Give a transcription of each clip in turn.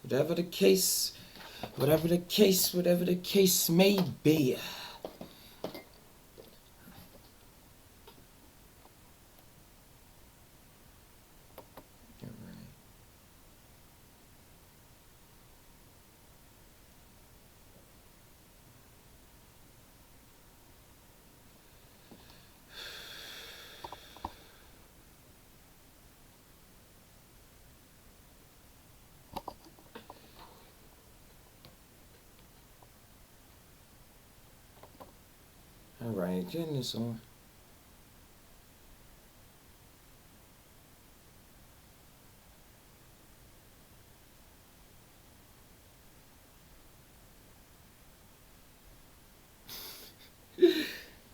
Whatever the case, whatever the case may be. Alright, getting this on.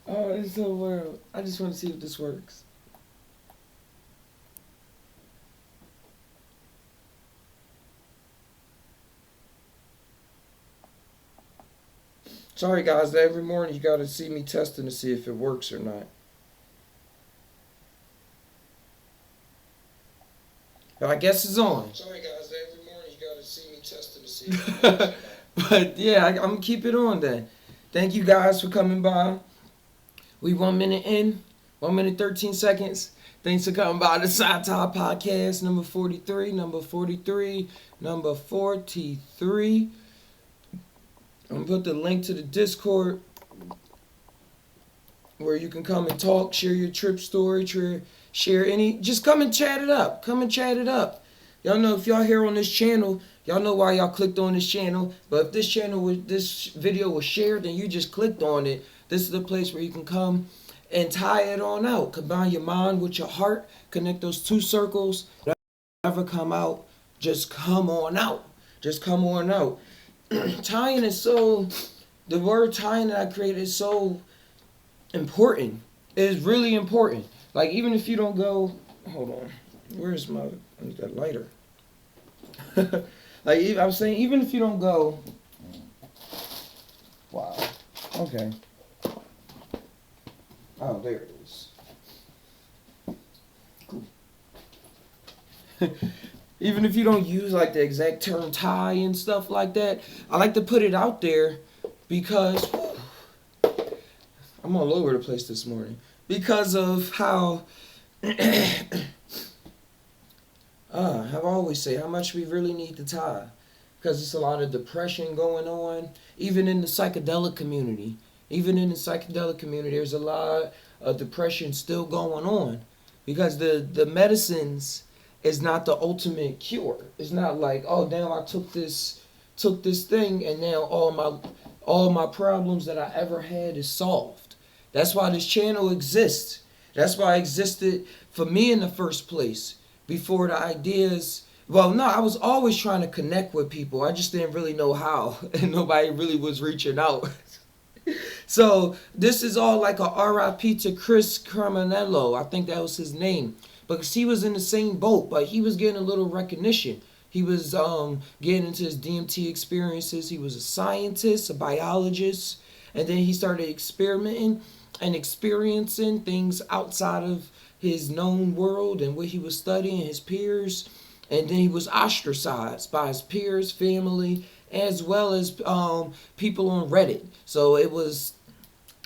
Oh, it's so weird. I just want to see if this works. Sorry guys, every morning you gotta see me testing to see if it works or not. But I guess it's on. Sorry guys, every morning you gotta see me testing to see if it works or not. But yeah, I'm gonna keep it on then. Thank you guys for coming by. We 1 minute in, 1 minute 13 seconds. Thanks for coming by the Psy Tai podcast, number 43, number 43, number 43. I'm gonna put the link to the Discord where you can come and talk, share your trip story, share any, just come and chat it up. Come and chat it up. Y'all know if y'all here on this channel, y'all know why y'all clicked on this channel. But if this video was shared and you just clicked on it, this is the place where you can come and tie it on out. Combine your mind with your heart, connect those two circles. Whatever come out, just come on out. Just come on out. Tying is so, the word tying that I created is so important. It is really important. Like even if you don't go, hold on, where's my, I need that lighter. Like I was saying, even if you don't go, wow, okay. Oh, there it is. Cool. Even if you don't use like the exact term tie and stuff like that, I like to put it out there because I'm all over the place this morning. Because of how I've always say how much we really need to tie. Because there's a lot of depression going on, even in the psychedelic community. Even in the psychedelic community, there's a lot of depression still going on. Because the medicines is not the ultimate cure. It's not like, oh damn, I took this thing and now all my problems that I ever had is solved. That's why this channel exists. That's why it existed for me in the first place. Before the ideas, well, no, I was always trying to connect with people. I just didn't really know how, and nobody really was reaching out. So this is all like a RIP to Chris Carminello. I think that was his name. Because he was in the same boat, but he was getting a little recognition. He was getting into his DMT experiences. He was a scientist, a biologist, and then he started experimenting and experiencing things outside of his known world and what he was studying, his peers. And then he was ostracized by his peers, family, as well as people on Reddit. So it was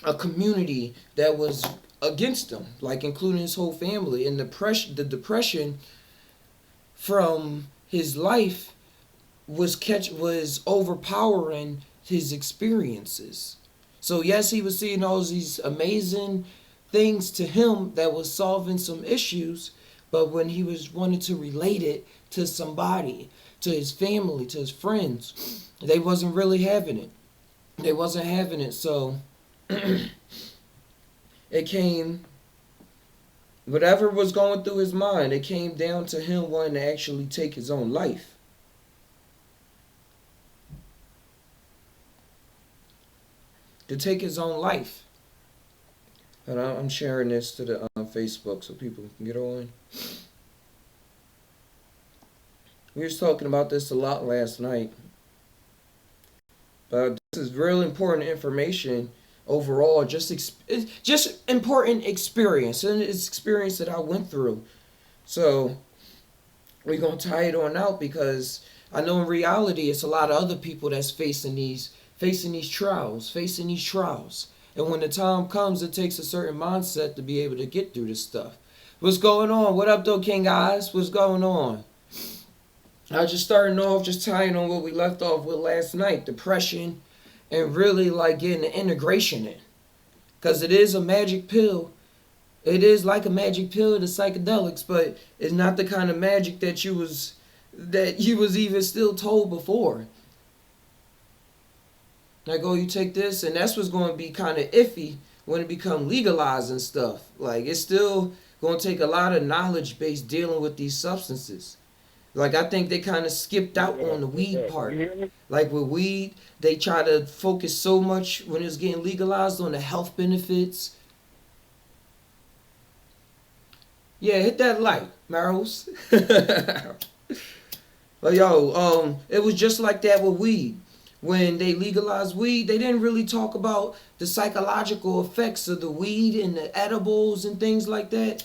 a community that was against him, like including his whole family. And the depression from his life was overpowering his experiences. So yes, he was seeing all these amazing things to him that was solving some issues, but when he was wanting to relate it to somebody, to his family, to his friends, they wasn't really having it. They wasn't having it. So it came, whatever was going through his mind, it came down to him wanting to actually take his own life. To take his own life. And I'm sharing this to the Facebook so people can get on. We were talking about this a lot last night. But this is real important information overall. Just important experience. And it's experience that I went through. So we're going to tie it on out because I know in reality it's a lot of other people that's facing these trials, facing these trials. And when the time comes, it takes a certain mindset to be able to get through this stuff. What's going on? What up, though, King Eyes? What's going on? I was just starting off, just tying on what we left off with last night, depression, and really like getting the integration in. Because it is a magic pill. It is like a magic pill to psychedelics, but it's not the kind of magic that you was even still told before. Like, oh, you take this, and that's what's going to be kind of iffy when it become legalized and stuff. Like, it's still going to take a lot of knowledge base dealing with these substances. Like, I think they kind of skipped out on the weed part. Like, with weed, they try to focus so much when it's getting legalized on the health benefits. Yeah, hit that like, Marrows. But yo, it was just like that with weed. When they legalized weed, they didn't really talk about the psychological effects of the weed and the edibles and things like that.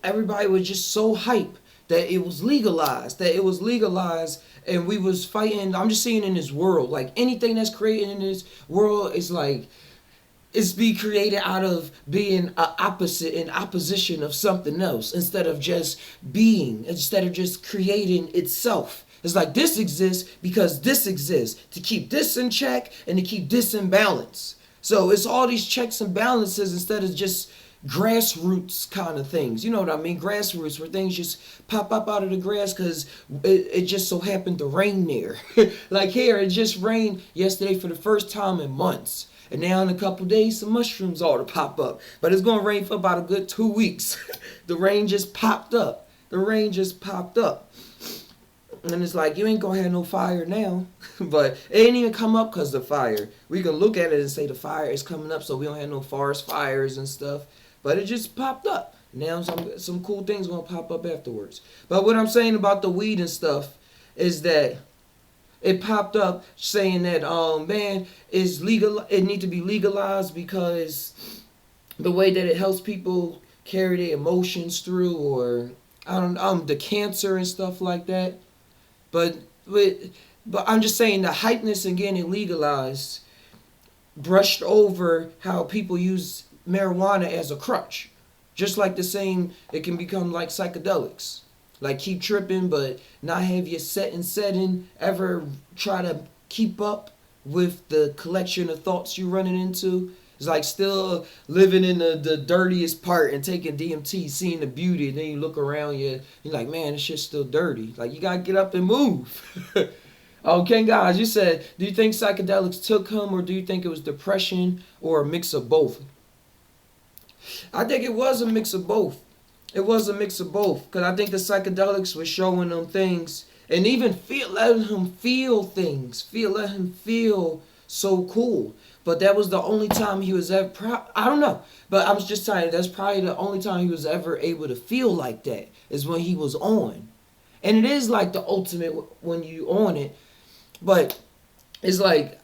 Everybody was just so hype that it was legalized, and we was fighting. I'm just seeing in this world, like anything that's created in this world is like it's be created out of being a opposite and opposition of something else instead of just creating itself. It's like this exists because this exists to keep this in check and to keep this in balance. So it's all these checks and balances instead of just grassroots kind of things. You know what I mean? Grassroots where things just pop up out of the grass because it just so happened to rain there. Like here, it just rained yesterday for the first time in months. And now in a couple days, some mushrooms ought to pop up. But it's going to rain for about a good 2 weeks. The rain just popped up. And it's like, you ain't going to have no fire now. But it ain't even come up because of the fire. We can look at it and say the fire is coming up so we don't have no forest fires and stuff. But it just popped up. Now some cool things going to pop up afterwards. But what I'm saying about the weed and stuff is that it popped up saying that man is legal. It need to be legalized because the way that it helps people carry their emotions through, or I don't the cancer and stuff like that. But I'm just saying the hypeness and getting it legalized brushed over how people use marijuana as a crutch. Just like the same, it can become like psychedelics. Like keep tripping, but not have your setting ever try to keep up with the collection of thoughts you're running into. It's like still living in the dirtiest part and taking DMT, seeing the beauty, and then you look around, you're like, man, this shit's still dirty. Like you gotta get up and move. Okay, guys, you said, do you think psychedelics took him, or do you think it was depression, or a mix of both? I think it was a mix of both. It was a mix of both, because I think the psychedelics was showing them things, and even letting him feel things, letting him feel so cool. But that was the only time he was ever, I don't know, but I was just saying that's probably the only time he was ever able to feel like that is when he was on. And it is like the ultimate when you on it, but it's like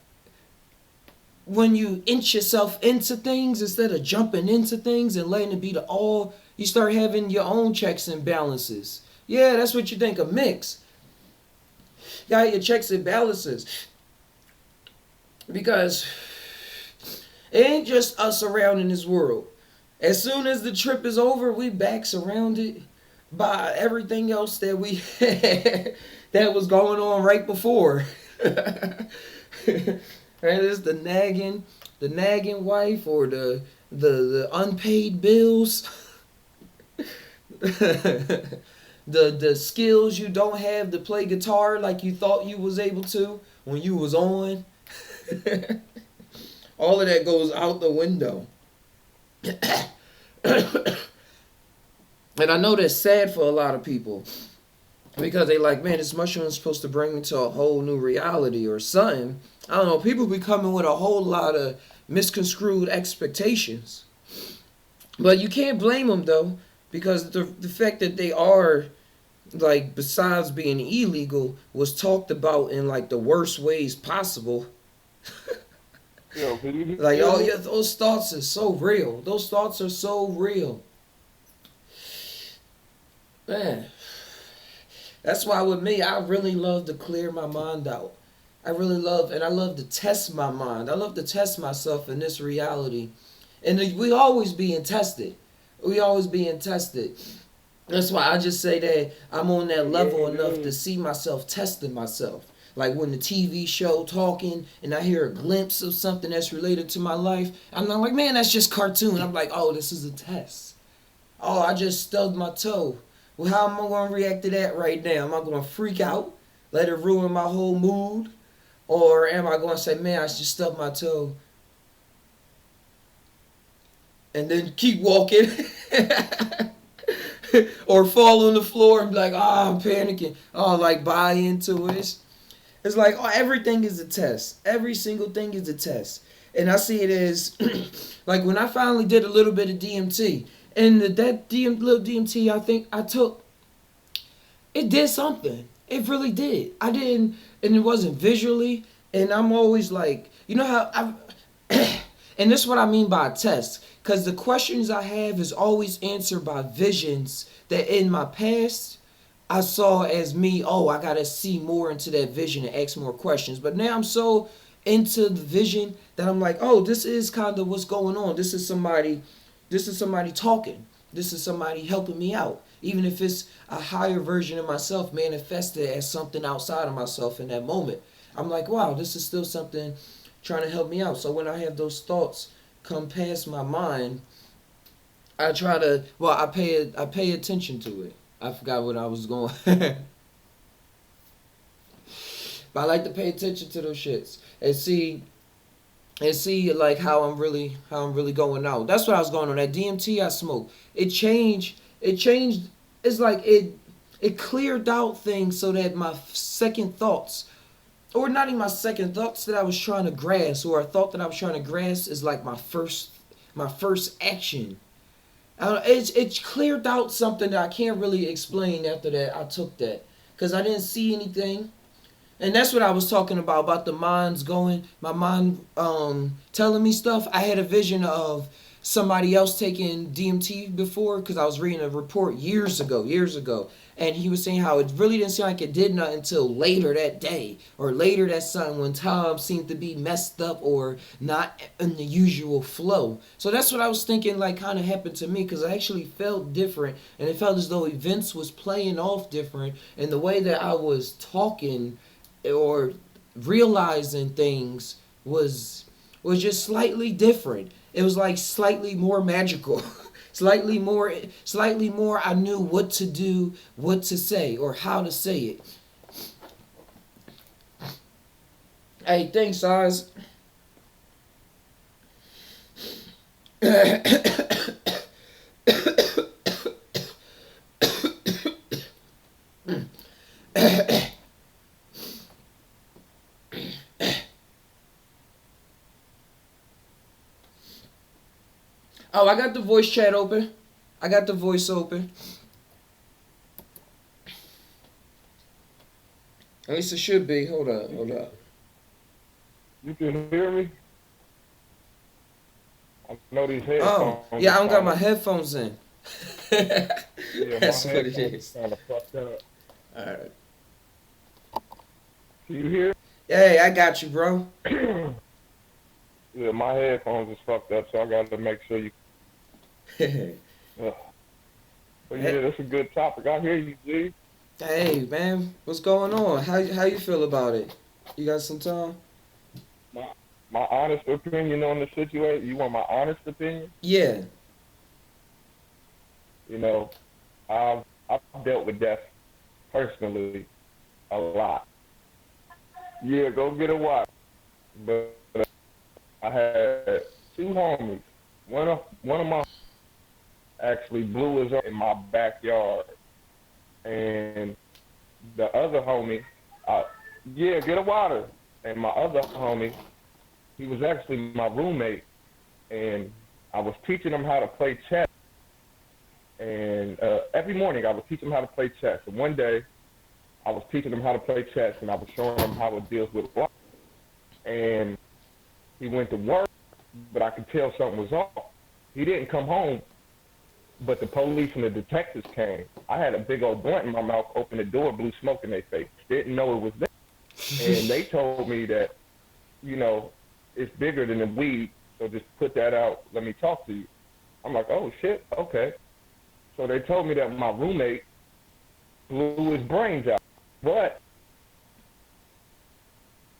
when you inch yourself into things instead of jumping into things and letting it be the all, you start having your own checks and balances. Yeah, that's what you think, a mix. You got your checks and balances. Because it ain't just us around in this world. As soon as the trip is over, we back surrounded by everything else that we had that was going on right before. Right, it's the nagging wife, or the unpaid bills, the skills you don't have to play guitar like you thought you was able to when you was on. All of that goes out the window. And I know that's sad for a lot of people, because they like, man, this mushroom is supposed to bring me to a whole new reality or something. I don't know, people be coming with a whole lot of misconstrued expectations. But you can't blame them, though, because the fact that they are, like, besides being illegal, was talked about in, like, the worst ways possible. Like, oh, yeah, those thoughts are so real. Those thoughts are so real. Man. That's why with me, I really love to clear my mind out. I really love, and I love to test my mind. I love to test myself in this reality. And we always being tested. We always being tested. That's why I just say that I'm on that level enough to see myself testing myself. Like when the TV show talking and I hear a glimpse of something that's related to my life, I'm not like, man, that's just cartoon. I'm like, oh, this is a test. Oh, I just stubbed my toe. Well, how am I going to react to that right now? Am I going to freak out, let it ruin my whole mood? Or am I going to say, man, I just stubbed my toe and then keep walking? Or fall on the floor and be like, oh, I'm panicking. Oh, like buy into it. It's like, oh, everything is a test. Every single thing is a test. And I see it as, like when I finally did a little bit of DMT, and that little DMT I think I took, it did something. It really did. I didn't, and it wasn't visually. And I'm always like, you know how and this is what I mean by a test. Because the questions I have is always answered by visions that in my past I saw as me, oh, I got to see more into that vision and ask more questions. But now I'm so into the vision that I'm like, oh, this is kind of what's going on. This is somebody talking. This is somebody helping me out. Even if it's a higher version of myself manifested as something outside of myself in that moment. I'm like, wow, this is still something trying to help me out. So when I have those thoughts come past my mind, I try to, well, I pay attention to it. I forgot what I was going. But I like to pay attention to those shits and see like how I'm really going out. That's what I was going on. That DMT I smoked. It changed. It's like it cleared out things so that my second thoughts, or not even my second thoughts that I was trying to grasp, or a thought that I was trying to grasp is like my first action. It's cleared out something that I can't really explain after that I took that, because I didn't see anything. And that's what I was talking about the minds going, my mind telling me stuff. I had a vision of somebody else taking DMT before, because I was reading a report years ago, and he was saying how it really didn't seem like it did nothing until later that day or later that something when time seemed to be messed up or not in the usual flow. So that's what I was thinking like kind of happened to me, because I actually felt different, and it felt as though events was playing off different, and the way that I was talking or realizing things was just slightly different. It was like slightly more magical. Slightly more I knew what to do, what to say, or how to say it. Hey, thanks, Oz. Oh, I got the voice chat open. I got the voice open. At least it should be. Hold up, You hold can up. you can hear me? I know these Oh, headphones yeah, are I don't got kind my of, headphones in. yeah, my That's what it headphones is. are kind of fucked up. Alright. Can you hear? Hey, I got you, bro. Yeah, my headphones is fucked up, so I got to make sure you. Hey, Uh, but yeah, that's a good topic. I hear you, G. hey, man, what's going on? How you feel about it? You got some time? My my honest opinion on the situation. You want my honest opinion? Yeah. You know, I've dealt with death personally a lot. Yeah, go get a watch. But I had two homies. One of my actually blew his arm in my backyard, and the other homie, uh, yeah, get a water. And my other homie, he was actually my roommate, and I was teaching him how to play chess. And every morning I would teach him how to play chess. And one day I was teaching him how to play chess, and I was showing him how it deals with life. And he went to work, but I could tell something was off. He didn't come home But the police and the detectives came. I had a big old blunt in my mouth, opened the door, blew smoke in their face. Didn't know it was there. And they told me that, you know, it's bigger than the weed, so just put that out. Let me talk to you. I'm like, oh shit, okay. So they told me that my roommate blew his brains out, but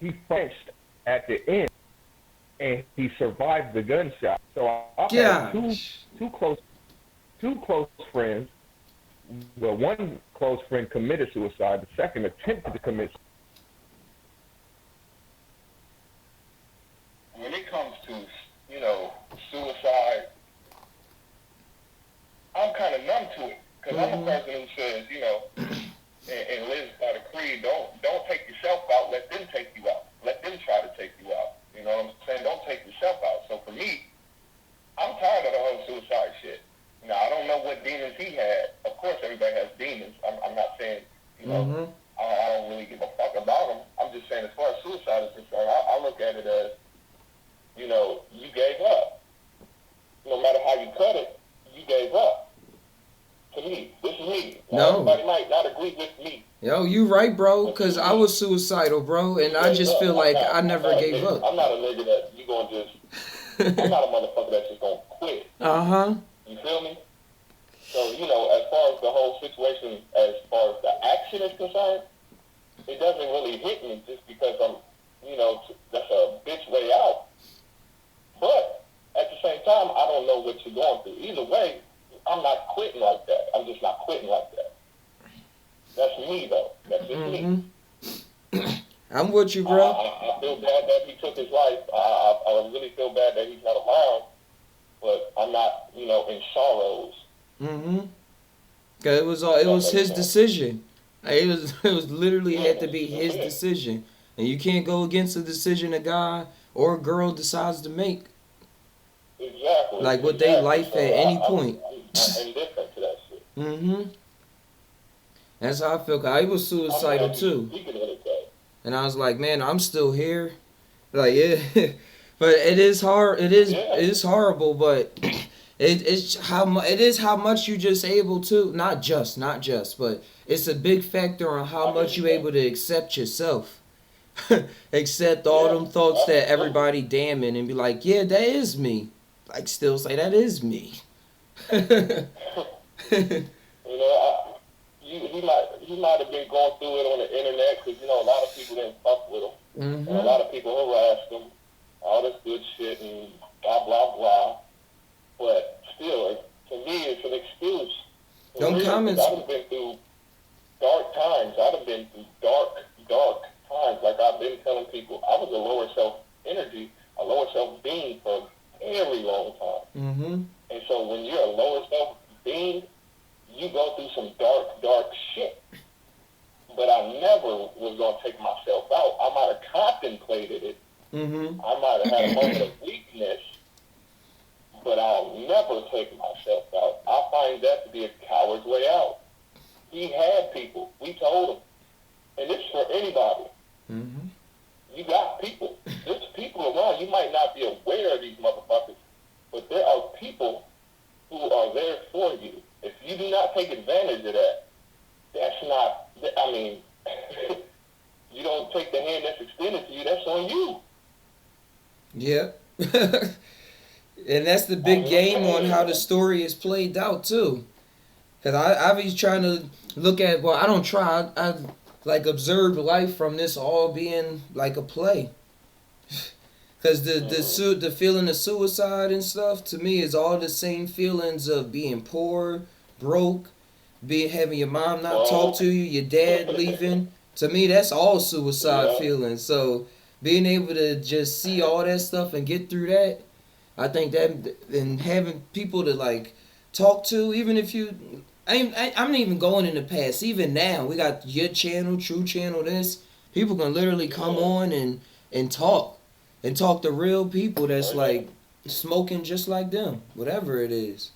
he flinched at the end and he survived the gunshot. So I've had Gosh. two close friends. Well, one close friend committed suicide. The second attempted to commit. When it comes to, you know, suicide, I'm kind of numb to it because I'm a person who says, you know, and lives by the creed, don't take yourself out, let them take you out. Let them try to take you out. You know what I'm saying? Don't take yourself out. So for me, I'm tired of the whole suicide shit. Now, I don't know what demons he had. Of course, everybody has demons. I'm not saying, you know, I don't really give a fuck about them. I'm just saying as far as suicide is concerned, I look at it as, you know, you gave up. No matter how you cut it, you gave up. To me, this is me. Now, everybody might not agree with me. Yo, you right, bro, because I was suicidal, bro, and I just feel like I never gave up. I'm not a nigga that you gonna just, I'm not a motherfucker that's just gonna quit. You feel me? So, you know, as far as the whole situation, as far as the action is concerned, it doesn't really hit me just because I'm, you know, that's a bitch way out. But at the same time, I don't know what you're going through. Either way, I'm not quitting like that. I'm just not quitting like that. That's me, though. That's just me. I'm with you, bro. I feel bad that he took his life. I really feel bad that he's not around. But I'm not, you know, in sorrows. Cause it was his decision. It was literally had to be his decision, and you can't go against the decision a guy or a girl decides to make. Exactly. Like with their life at any point. I'm indifferent to that shit. That's how I feel. Cause I was suicidal too, and I was like, man, I'm still here. Like yeah. But it is hard. It is horrible. But it's how much you just able to not just, but it's a big factor on how much you able to accept yourself, accept all them thoughts that everybody damning and be like, yeah, that is me. Like still say that is me. You know, he might have been going through it on the internet because you know a lot of people didn't fuck with him, and a lot of people harassed him. All this good shit and blah, blah, blah. But still, to me, it's an excuse. Don't comment. I've been through dark times. I've been through dark times. Like I've been telling people, I was a lower self-energy, a lower self-being for a very long time. And so when you're a lower self-being, you go through some dark shit. But I never was going to take myself out. I might have contemplated it. I might have had a moment of weakness, but I'll never take myself out. I find that to be a coward's way out. He had people. We told him. And this is for anybody. You got people. There's people around. You might not be aware of these motherfuckers, but there are people who are there for you. If you do not take advantage of that, that's not, I mean, you don't take the hand that's extended to you, that's on you. Yeah. And that's the big game on how the story is played out too. Cause I be trying to look at, well, I don't try, I like observe life from this all being like a play. Cause the feeling of suicide and stuff to me is all the same feelings of being poor, broke, having your mom not talk to you, your dad leaving. To me, that's all suicide feelings. So being able to just see all that stuff and get through that, I think that, and having people to like talk to, even if you, I'm not even going in the past. Even now, we got your channel, True Channel. This people can literally come on and talk to real people that's like smoking just like them, whatever it is.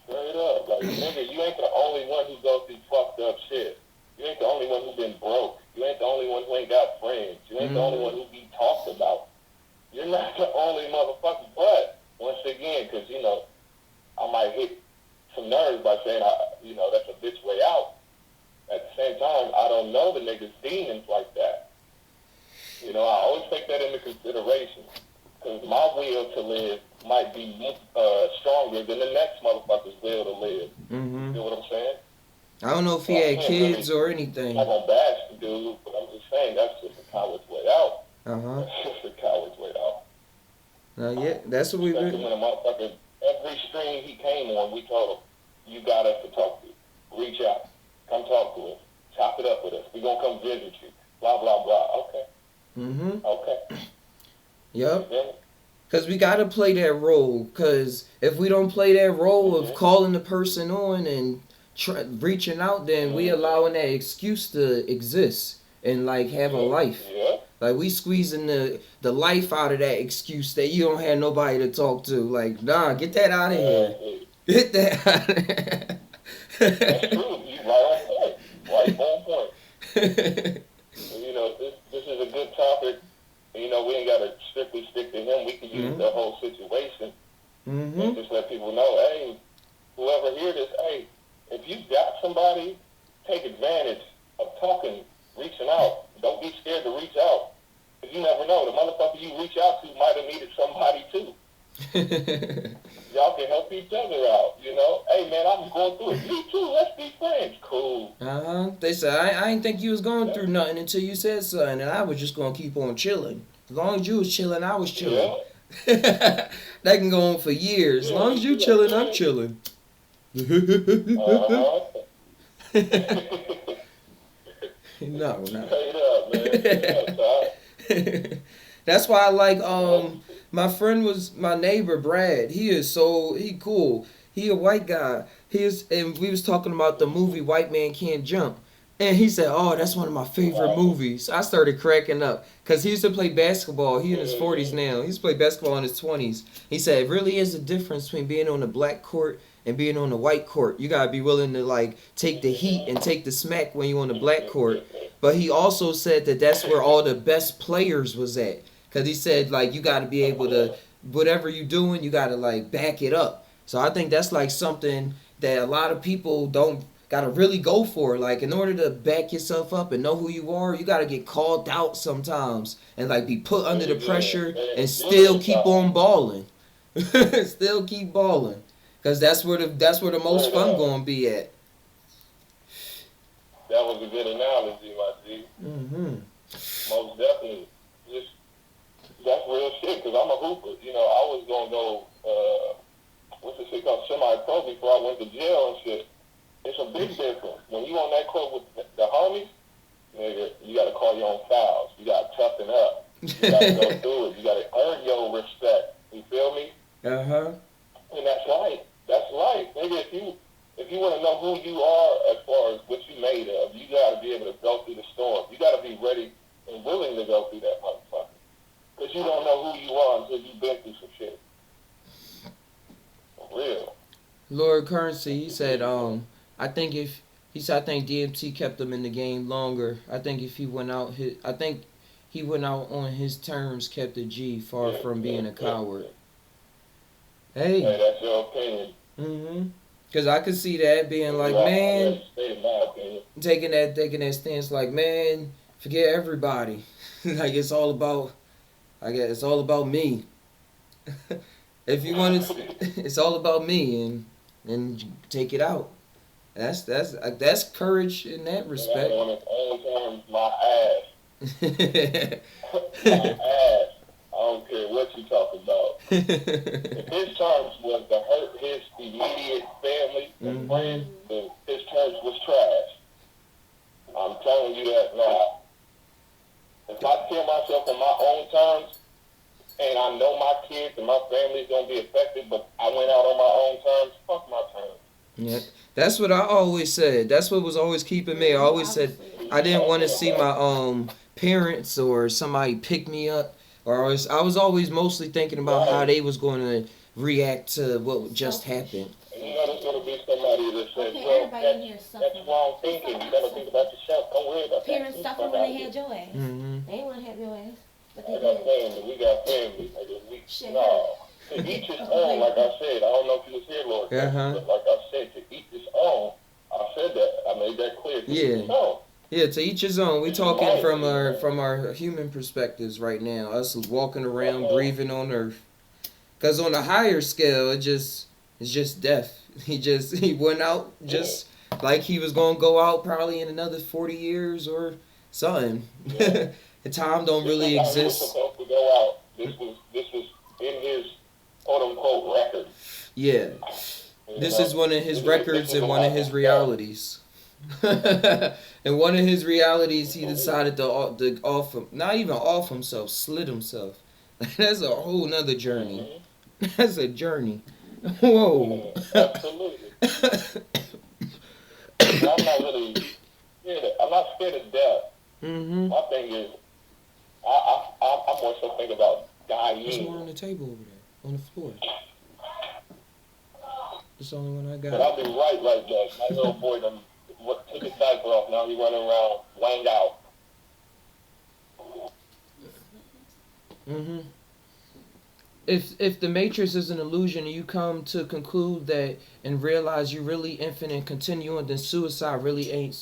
Straight up, like nigga, you ain't the only one who goes through fucked up shit. You ain't the only one who's been broke. You ain't the only one who ain't got friends. You ain't the only one who be talked about. You're not the only motherfucker. But once again, because you know, I might hit I always take that into consideration because my will to live might be stronger than the next motherfucker's will to live. Mm-hmm. You know what I'm saying? I don't know if So he I had can't kids really, or I'm anything. not gonna bash the dude, but I'm just saying that's just a coward's way out. Uh-huh. That's just a coward's way out. Yeah, that's what we've Especially been. when a motherfucker, every stream he came on, we told him, you got us to talk to. Reach out. Come talk to us. Chop it up with us. We gonna come visit you. Blah, blah, blah. Okay. Mm-hmm. Okay. Yep. Then, Because we got to play that role. Because if we don't play that role of calling the person on and reaching out, then we allowing that excuse to exist and like have a life. yeah. Like we squeezing the life out of that excuse that you don't have nobody to talk to. Like, nah, get that out of here. Get that out of here. That's true. You right on point. Right on point. This is a good topic. We ain't got to strictly stick to him. We can use the whole situation and just let people know, hey, whoever hear this, hey, if you got somebody, take advantage of talking, reaching out. Don't be scared to reach out. Because you never know. The motherfucker you reach out to might have needed somebody too. Y'all can help each other out, Hey, man, I'm going through it. Me too. Let's be friends. Cool. They said, I ain't think you was going through nothing until you said something, and I was just going to keep on chilling. As long as you was chilling, I was chilling. Yeah. That can go on for years. As long as you chilling, I'm chilling. No. Straight up, man. Straight up, That's why I like my friend was my neighbor Brad. He cool. He a white guy. And we was talking about the movie White Man Can't Jump. And he said, "Oh, that's one of my favorite movies." I started cracking up because he used to play basketball. He in his 40s now. He used to play basketball in his 20s. He said it really is a difference between being on the black court and being on the white court. You gotta be willing to like take the heat and take the smack when you're on the black court. But he also said that that's where all the best players was at. Cause he said like you gotta be able to whatever you doing, you gotta like back it up. So I think that's like something that a lot of people don't gotta really go for. Like in order to back yourself up and know who you are, you gotta get called out sometimes and like be put under the pressure and still keep on balling. Still keep balling. Cause that's where the most fun gonna be at. That was a good analogy, my G. Most definitely. That's real shit, because I'm a hooper. I was going to go, what's this shit called, semi-pro before I went to jail and shit. It's a big difference. When you on that court with the homies, nigga, you got to call your own fouls. You got to toughen up. You got to go through it. You got to earn your respect. You feel me? Uh-huh. And that's life. That's life. Nigga, if you want to know who you are as far as what you made of, you got to be able to go through the storm. You got to be ready and willing to go through that motherfucker. Because you don't know who you are until you've been through some shit. For real. Lord Currency, he said, I think DMT kept him in the game longer. I think if he went out he went out on his terms, kept a G, far from being a coward. Hey, that's your opinion. Cause I could see that being like, man, taking that stance, like, man, forget everybody. Like it's all about me. If you want to, it's all about me, and take it out. That's courage in that respect. On its own terms, my ass. My ass. I don't care what you talk about. If his terms was to hurt his immediate family and friends, then his terms was trash. I'm telling you that now. If I kill myself on my own terms, and I know my kids and my family's gonna be affected, but I went out on my own terms, fuck my terms. Yeah, that's what I always said. That's what was always keeping me. I always said I didn't want to see my parents or somebody pick me up, or I was always mostly thinking about how they was going to react to what just happened. And there's gonna be somebody that says, well, that's wrong thinking. You gotta think about yourself. Don't worry about that. Parents suffered when they had your ass. They didn't want to have your ass, but they I got did. family. We got family. No. To each his own, like I said. I don't know if you was here, Lord. But like I said, to each his own. I said that. I made that clear. To each his own. Yeah, to each his own. We It's your talking life, man. from our human perspectives right now. Us walking That's around, all. breathing on Earth. Cause on a higher scale, it's just death. He went out Yeah, just like he was gonna go out probably in another 40 years or something. yeah. And time don't This was really how he was exist. supposed to go out. This was in his quote unquote record. Yeah, You this is know, one of his this records was and a one of life his of death. realities. And one of his realities, he Absolutely. decided to off him, not even off himself, slit himself. That's a whole nother journey. Hmm. That's a journey. Whoa. Absolutely. And I'm not really scared. I'm not scared of death. Mm-hmm. My thing is, I more so think about There's dying. more on the table over there, on the floor. It's the only one I But I'll be right like that. My little boy done took his diaper off. Now he running around, wanged out. Mm-hmm. If the matrix is an illusion and you come to conclude that and realize you really infinite and continuing, then suicide really ain't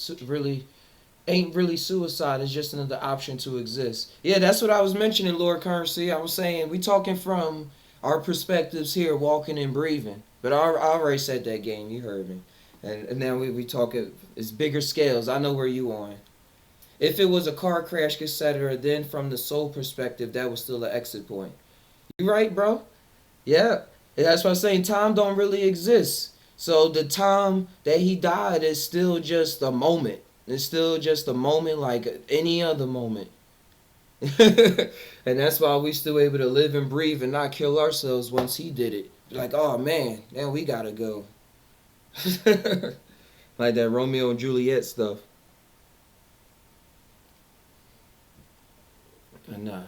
really suicide. It's just another option to exist. Yeah, that's what I was mentioning, Lord Currency. I was saying we talking from our perspectives here, walking and breathing. But I already said that game. You heard me. And now we talking. It's bigger scales. I know where you on. If it was a car crash, etc., then from the soul perspective, that was still an exit point. You right, bro? Yeah. And that's why I'm saying time don't really exist. So the time that he died is still just a moment. It's still just a moment like any other moment. And that's why we still able to live and breathe and not kill ourselves once he did it. Like, oh man, now we gotta go. Like that Romeo and Juliet stuff. Nah.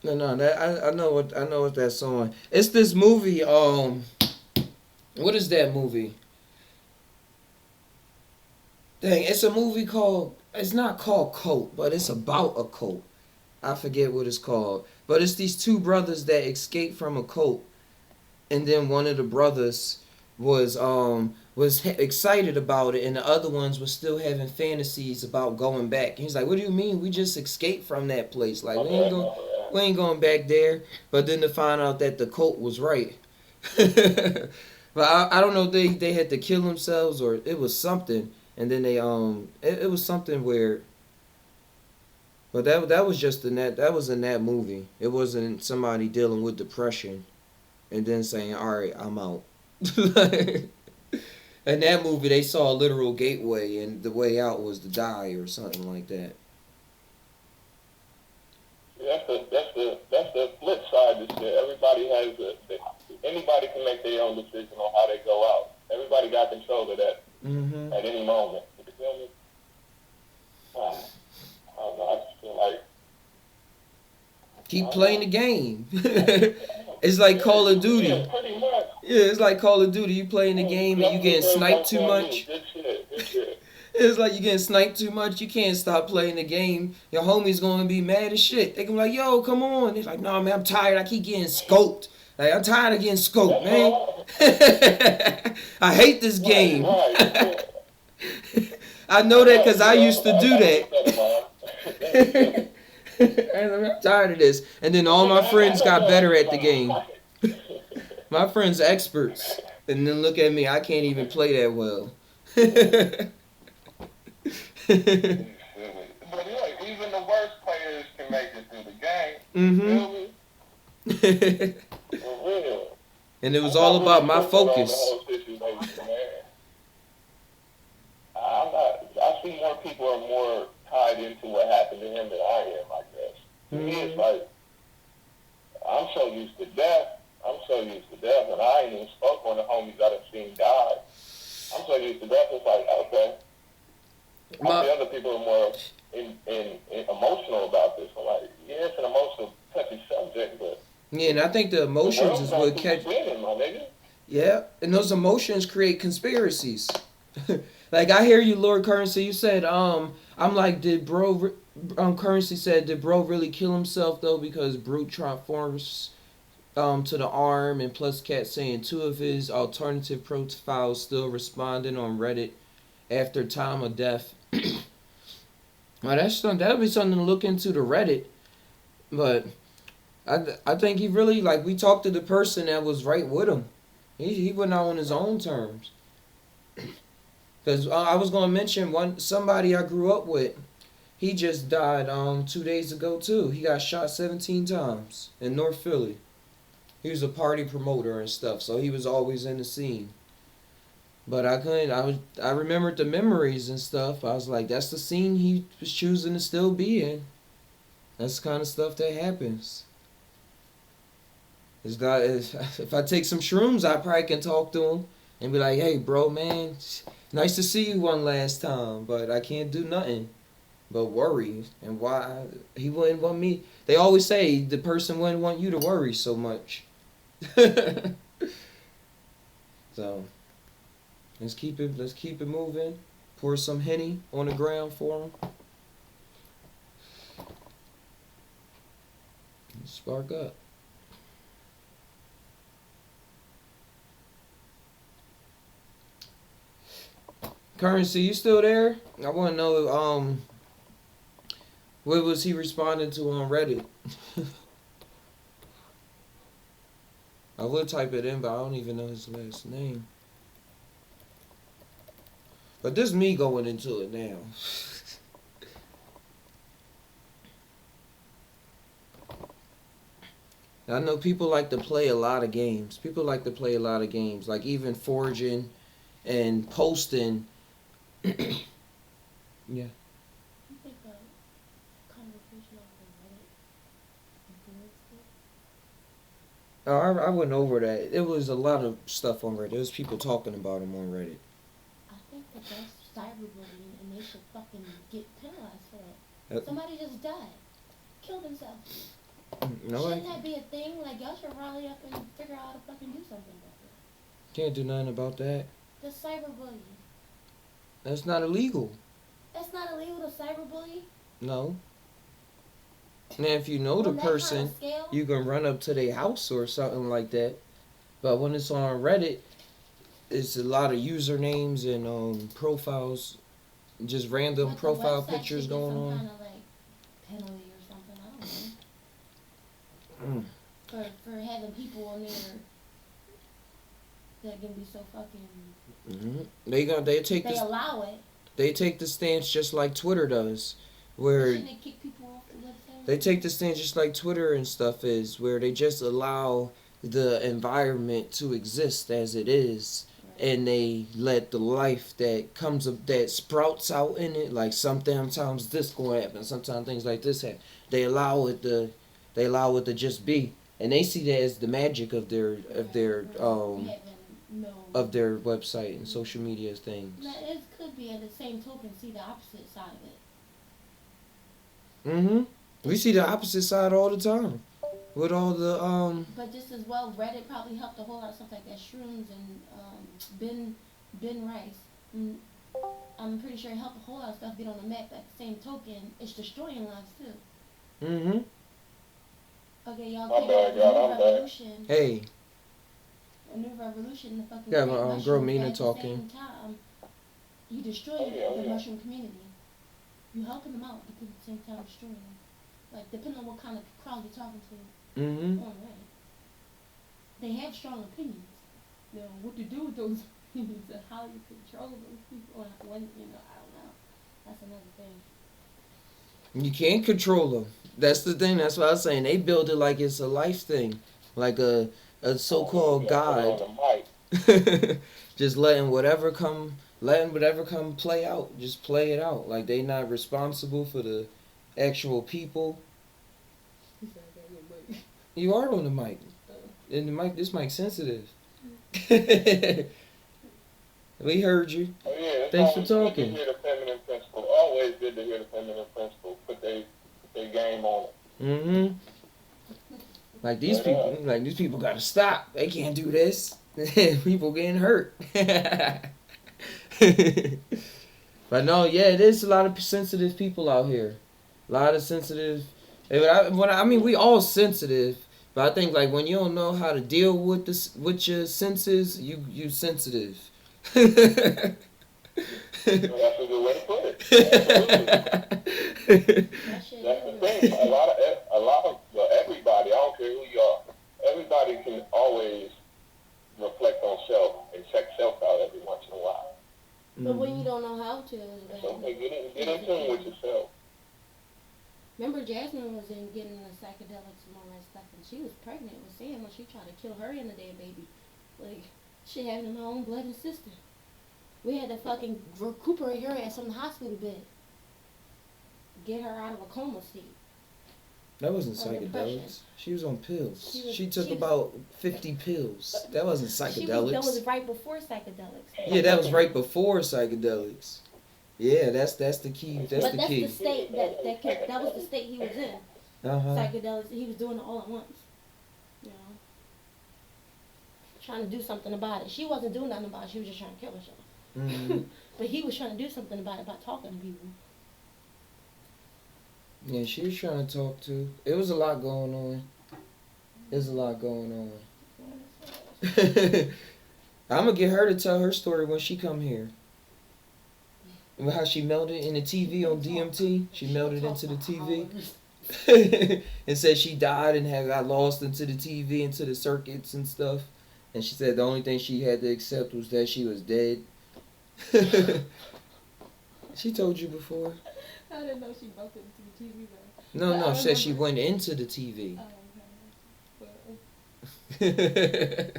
No, that I know what that song. It's this movie. What is that movie? Dang, it's a movie called. It's not called Cult, but it's about a cult. I forget what it's called, but it's these two brothers that escaped from a cult, and then one of the brothers was excited about it, and the other ones was still having fantasies about going back. He's like, "What do you mean? We just escaped from that place. Like Okay, okay. we ain't going back there." But then to find out that the cult was right. But I don't know if they had to kill themselves or it was something, and then it was something where. But that was just that was in that movie. It wasn't somebody dealing with depression and then saying, "All right, I'm out." Like, in that movie, they saw a literal gateway, and the way out was to die or something like that. That's the flip side to shit. Everybody has anybody can make their own decision on how they go out. Everybody got control of that Hmm. at any moment. You feel me? I don't know. I just feel like Keep I don't playing know. the game. I don't know. It's like Yeah, Call of yeah, Duty. pretty much. Yeah, it's like Call of Duty. You playing the game and you Justice getting is sniped like too Call of Duty. much. Good shit. Good shit. It's like you getting sniped too much. You can't stop playing the game. Your homie's gonna be mad as shit. They gonna be like, "Yo, come on." They're like, "No, man, I'm tired. I keep getting scoped. Like, I'm tired of getting scoped, That's man. all. I hate this Right, game." right. Yeah. I know that Right, because you I used know, to do I that. get that, man. That's good. I'm tired of this. And then all my friends got better at the game. My friends experts. And then look at me, I can't even play that well. But look, even the worst players can make it through the game. You Mhm. feel me? For real. And it was I'm all not really about my tripping on the focus. whole situation, man. I'm not. I see more people are more tied into what happened to him than I am. I guess. To me, it's Mhm. like I'm so used to death. I'm so used to death, and I ain't even spoke on the homies I done seen die. I'm so used to death. It's like okay. I see My other people are more in emotional about this. I'm like, yeah, it's an emotional, touchy subject, but Yeah, and I think the the emotions world's is not what too catch. spinning, my nigga. Yeah, and those emotions create conspiracies. Like I hear you, Lord Currency. You said, I'm like, did bro? Currency said, did bro really kill himself though because brute to the arm, and plus Cat saying two of his alternative profiles still responding on Reddit after time of death. Well, that'll be something to look into the Reddit, but I think he really, like, we talked to the person that was right with him. He went out on his own terms. Because I was gonna mention somebody I grew up with. He just died 2 days ago too. He got shot 17 times in North Philly. He was a party promoter and stuff, so he was always in the scene. But I remembered the memories and stuff. I was like, that's the scene he was choosing to still be in. That's the kind of stuff that happens. If I take some shrooms, I probably can talk to him and be like, hey, bro, man, nice to see you one last time, but I can't do nothing but worry. And why he wouldn't want me. They always say the person wouldn't want you to worry so much. So let's keep it moving. Pour some Henny on the ground for him. Spark up. Currency, you still there? I want to know what was he responding to on Reddit? I would type it in, but I don't even know his last name. But this is me going into it now. I know people like to play a lot of games. Like even forging and posting. Yeah. You think a conversation on Reddit influenced it? I went over that. It was a lot of stuff on Reddit. There was people talking about him on Reddit. I think that that's cyberbullying, and they should fucking get penalized for that. Somebody just died, killed himself. No, Shouldn't that be a thing? Like, y'all should rally up and figure out how to fucking do something about it. can't do nothing about that. The cyberbullying. That's not illegal. That's not illegal to cyberbully? No. Now, if you know the On that kind of person, scale? you can run up to their house or something like that. But when it's on Reddit, it's a lot of usernames and profiles, just random But the profile website pictures should get going some on. kind of, like, penalty or something. I don't know. For having people on there that can be so fucking. They Allow it. They take the stance just like Twitter does, where Shouldn't they kick people off the website? they take the stance just like Twitter and stuff is, where they just allow the environment to exist as it is, right. And they let the life that comes up, that sprouts out in it, like sometimes this going to happen, sometimes things like this happen. They allow it to just be, and they see that as the magic of their of their website and social media things. That could be at the same token see the opposite side of it. Mm-hmm. We see the opposite side all the time. With all the But just as well, Reddit probably helped a whole lot of stuff like that, shrooms and Ben Rice. I'm pretty sure it helped a whole lot of stuff get on the map. At the same token, it's destroying lives too. Mm-hmm. Okay, y'all. My bad, y'all. I'm back. Hey. A new revolution, the fucking Yeah, girl mushrooms, Mina but at talking. the same time, you destroy the mushroom community. You helping them out, but at the same time destroying them. Like, depending on what kind of crowd you're talking to. Mm-hmm. On Reddit. They have strong opinions. You know, what to do with those opinions and how you control those people and when, I don't know. That's another thing. You can't control them. That's the thing. That's what I was saying. They build it like it's a life thing. Like a so-called God. Just letting whatever come play out. Just play it out. Like they not responsible for the actual people. You are on the mic. And the mic, this mic's sensitive. We heard you. Oh, yeah, thanks for talking. Good to hear the feminine principle. Always good to hear the feminine principle. Put their game on it. Mm-hmm. Like these people gotta stop. They can't do this. People getting hurt. But no, yeah, there's a lot of sensitive people out here. A lot of sensitive. We all sensitive, But I think like when you don't know how to deal with with your senses, you sensitive. That's a good way to put it. Absolutely. That shit That's the is. thing. A lot of well, everybody. I don't care who you are. Everybody can always reflect on self and check self out every once in a while. But when you don't know how to, So get in tune with yourself. remember Jasmine was in getting the psychedelics and all that stuff, and she was pregnant with Sam when she tried to kill her and the damn baby. Like, she having my own blood and sister. We had to fucking recuperate her ass from the hospital bed. Get her out of a coma state. That wasn't Or depression. psychedelics. She was on pills. She was- She took she was- about 50 pills. That wasn't That psychedelics. was right before psychedelics. Yeah, that was right before psychedelics. Yeah, that's the key. That's But the that's key. the state that was the state he was in. Psychedelics. He was doing it all at once. You know, trying to do something about it. She wasn't doing nothing about it. She was just trying to kill herself. Hmm. But he was trying to do something about it by talking to people. Yeah, she was trying to talk to. It was a lot going on. There's a lot going on. I'm gonna get her to tell her story when she come here. About how she melted in the TV on DMT. She melted into the TV. And said she died and had got lost into the TV, into the circuits and stuff. And she said the only thing she had to accept was that she was dead. She told you before. I didn't know she bumped into the TV though. No, I she said she remember. went into the TV. Oh, okay.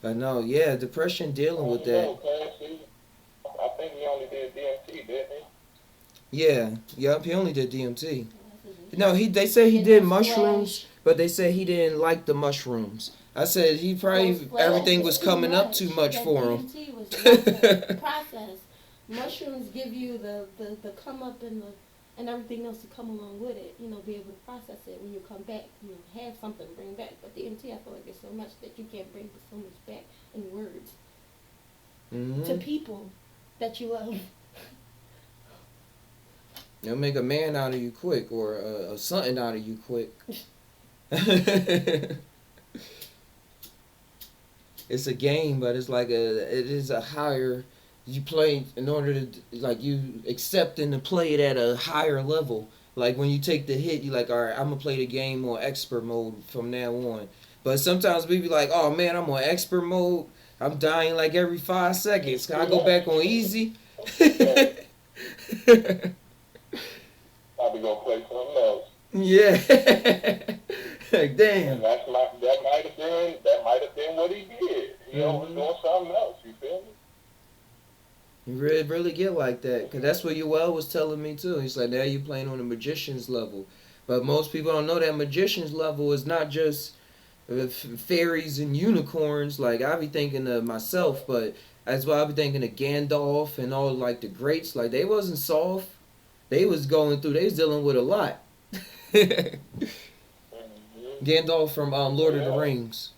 But no, yeah, depression dealing with that. I think he only did DMT, didn't he? Yeah, yep, he only did DMT. No, they said he did mushrooms, but they said he didn't like the mushrooms. I said he probably everything was coming up too much for him. DMT was the process. Mushrooms give you the come up and everything else to come along with it. You know, be able to process it when you come back. You know, have something to bring back. But DMT, I feel like there's so much that you can't bring so much back in words to people that you love. They'll make a man out of you quick, or something out of you quick. It's a game, but it's like it is a higher. You play in order to like you accepting to play it at a higher level. Like when you take the hit, you like, all right, I'm gonna play the game on expert mode from now on. But sometimes we be like, oh man, I'm on expert mode. I'm dying like every 5 seconds. Can I go back on easy? Probably gonna play something else. Yeah. Like damn. And that might have been what he did. He was doing something else. You feel me? You really get like that. Because that's what Yoel was telling me too. He's like, now you're playing on the magician's level. But most people don't know that magician's level is not just fairies and unicorns. Like, I be thinking of myself, but that's why I be thinking of Gandalf and all like the greats. Like, they wasn't soft. They was going through, they was dealing with a lot. Gandalf from Lord of the Rings.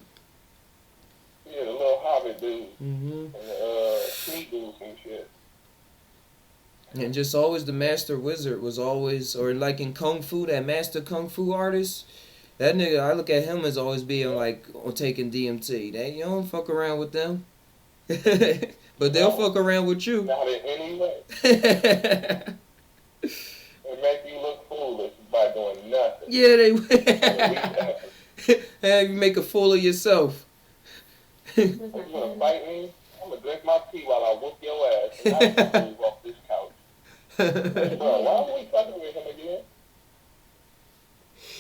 Yeah, the little hobbit dude. Mm-hmm. And sneak dudes and shit. And just always the master wizard was always, or like in Kung Fu, that master Kung Fu artist, that nigga, I look at him as always being like on taking DMT. They, you don't fuck around with them. But they'll fuck around with you. Not in any way. It make you look foolish by doing nothing. Yeah, they have you make a fool of yourself. You gonna fight me? I'm gonna drink my tea while I whoop your ass. And I'm gonna move off this couch. Bro, why are we fucking with him again?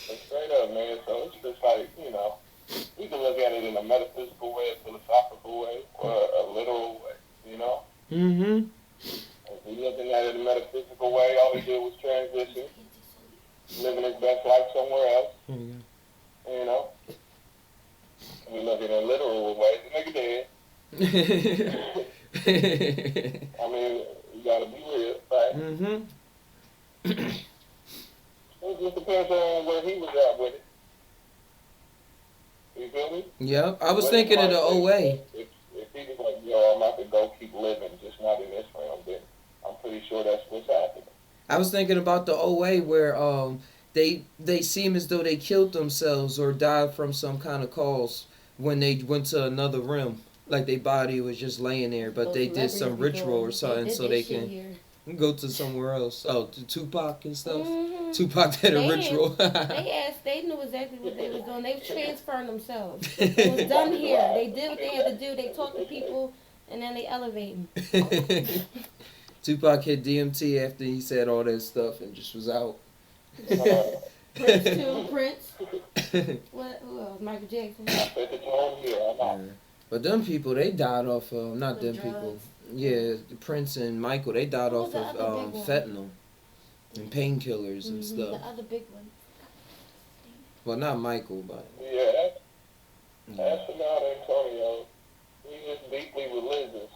But straight up, man. So it's just like, you know, we can look at it in a metaphysical way, a philosophical way, or a literal way, you know? Mm-hmm. If we looking at it in a metaphysical way, all he did was transition, living his best life somewhere else, you know? And we look at it in a literal way, the nigga dead. I mean, you gotta be real, right? Mm-hmm. It just depends on where he was at with it. You feel me? Yep. I was thinking of the OA. If he was like, yo, I'm about to go keep living, just not in this realm, then I'm pretty sure that's what's happening. I was thinking about the OA where they seem as though they killed themselves or died from some kind of cause when they went to another realm. Like their body was just laying there, but Those they did celebrities some be ritual or doing. something They did so this they shit can here. go to somewhere else. Oh, to Tupac and stuff. Mm-hmm. Tupac did a They ritual. they knew exactly what they was doing. They was transferring themselves. It was done here. They did what they had to do. They talked to people, and then they elevated. Tupac hit DMT after he said all that stuff and just was out. Prince too. Prince. What? Who else? Michael Jackson. Yeah. But them people, they died off of, not The them people. drugs. Yeah, Prince and Michael, they died Who off was the of other big one? fentanyl and painkillers and The stuff. other big one. Well, not Michael, but Yeah, yeah. that's not Antonio. He's just deeply religious.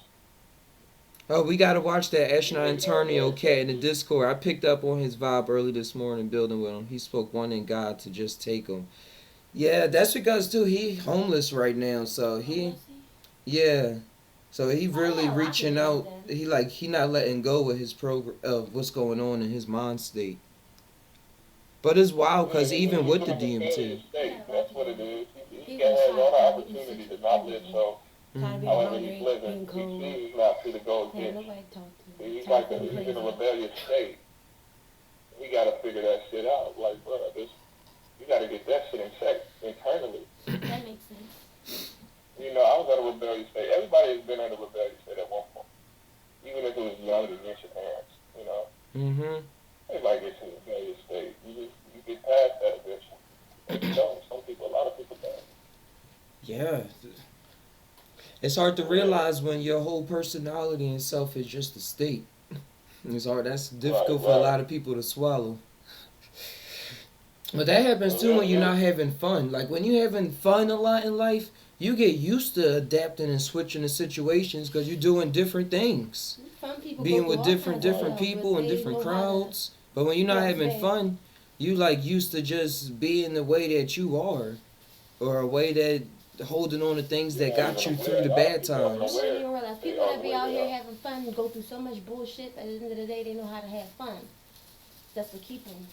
Oh, we gotta watch that Astronaut Antonio cat in the Discord. I picked up on his vibe early this morning building with him. He spoke one in God to just take him. Yeah, that's because too he homeless right now, so yeah. So he really yeah, I reaching can out. do He not letting go of his program of what's going on in his mind state. But it's wild because even with the DMT, That's what it is. He has all the opportunity to not live so. Tired of being However hungry, he's living, being he cold. chooses not to go Yeah, against. nobody talk to him. He's Tired like of being he's in a crazy. rebellious state. We gotta figure that shit out. Like, bro, you gotta get that shit in check internally. That makes sense. You know, I was at a rebellious state. Everybody has been at a rebellious state at one point, even if it was younger than your parents. You know, everybody gets in a rebellious state. You get past that eventually. And you don't. Some people, a lot of people don't. yeah. It's hard to realize when your whole personality and self is just a state. It's hard. That's difficult for a lot of people to swallow. But that happens too when you're not having fun. Like when you're having fun a lot in life, you get used to adapting and switching to situations because you're doing different things, Some people being go with through all different kinds of different stuff, people but and they different know how to- crowds. But when you're not Yeah, having same. fun, you like used to just being the way that you are, or a way that holding on to things that got you through the bad People times. don't even realize people that be out here having fun go through so much bullshit. But at the end of the day, they know how to have fun. That's what keep them.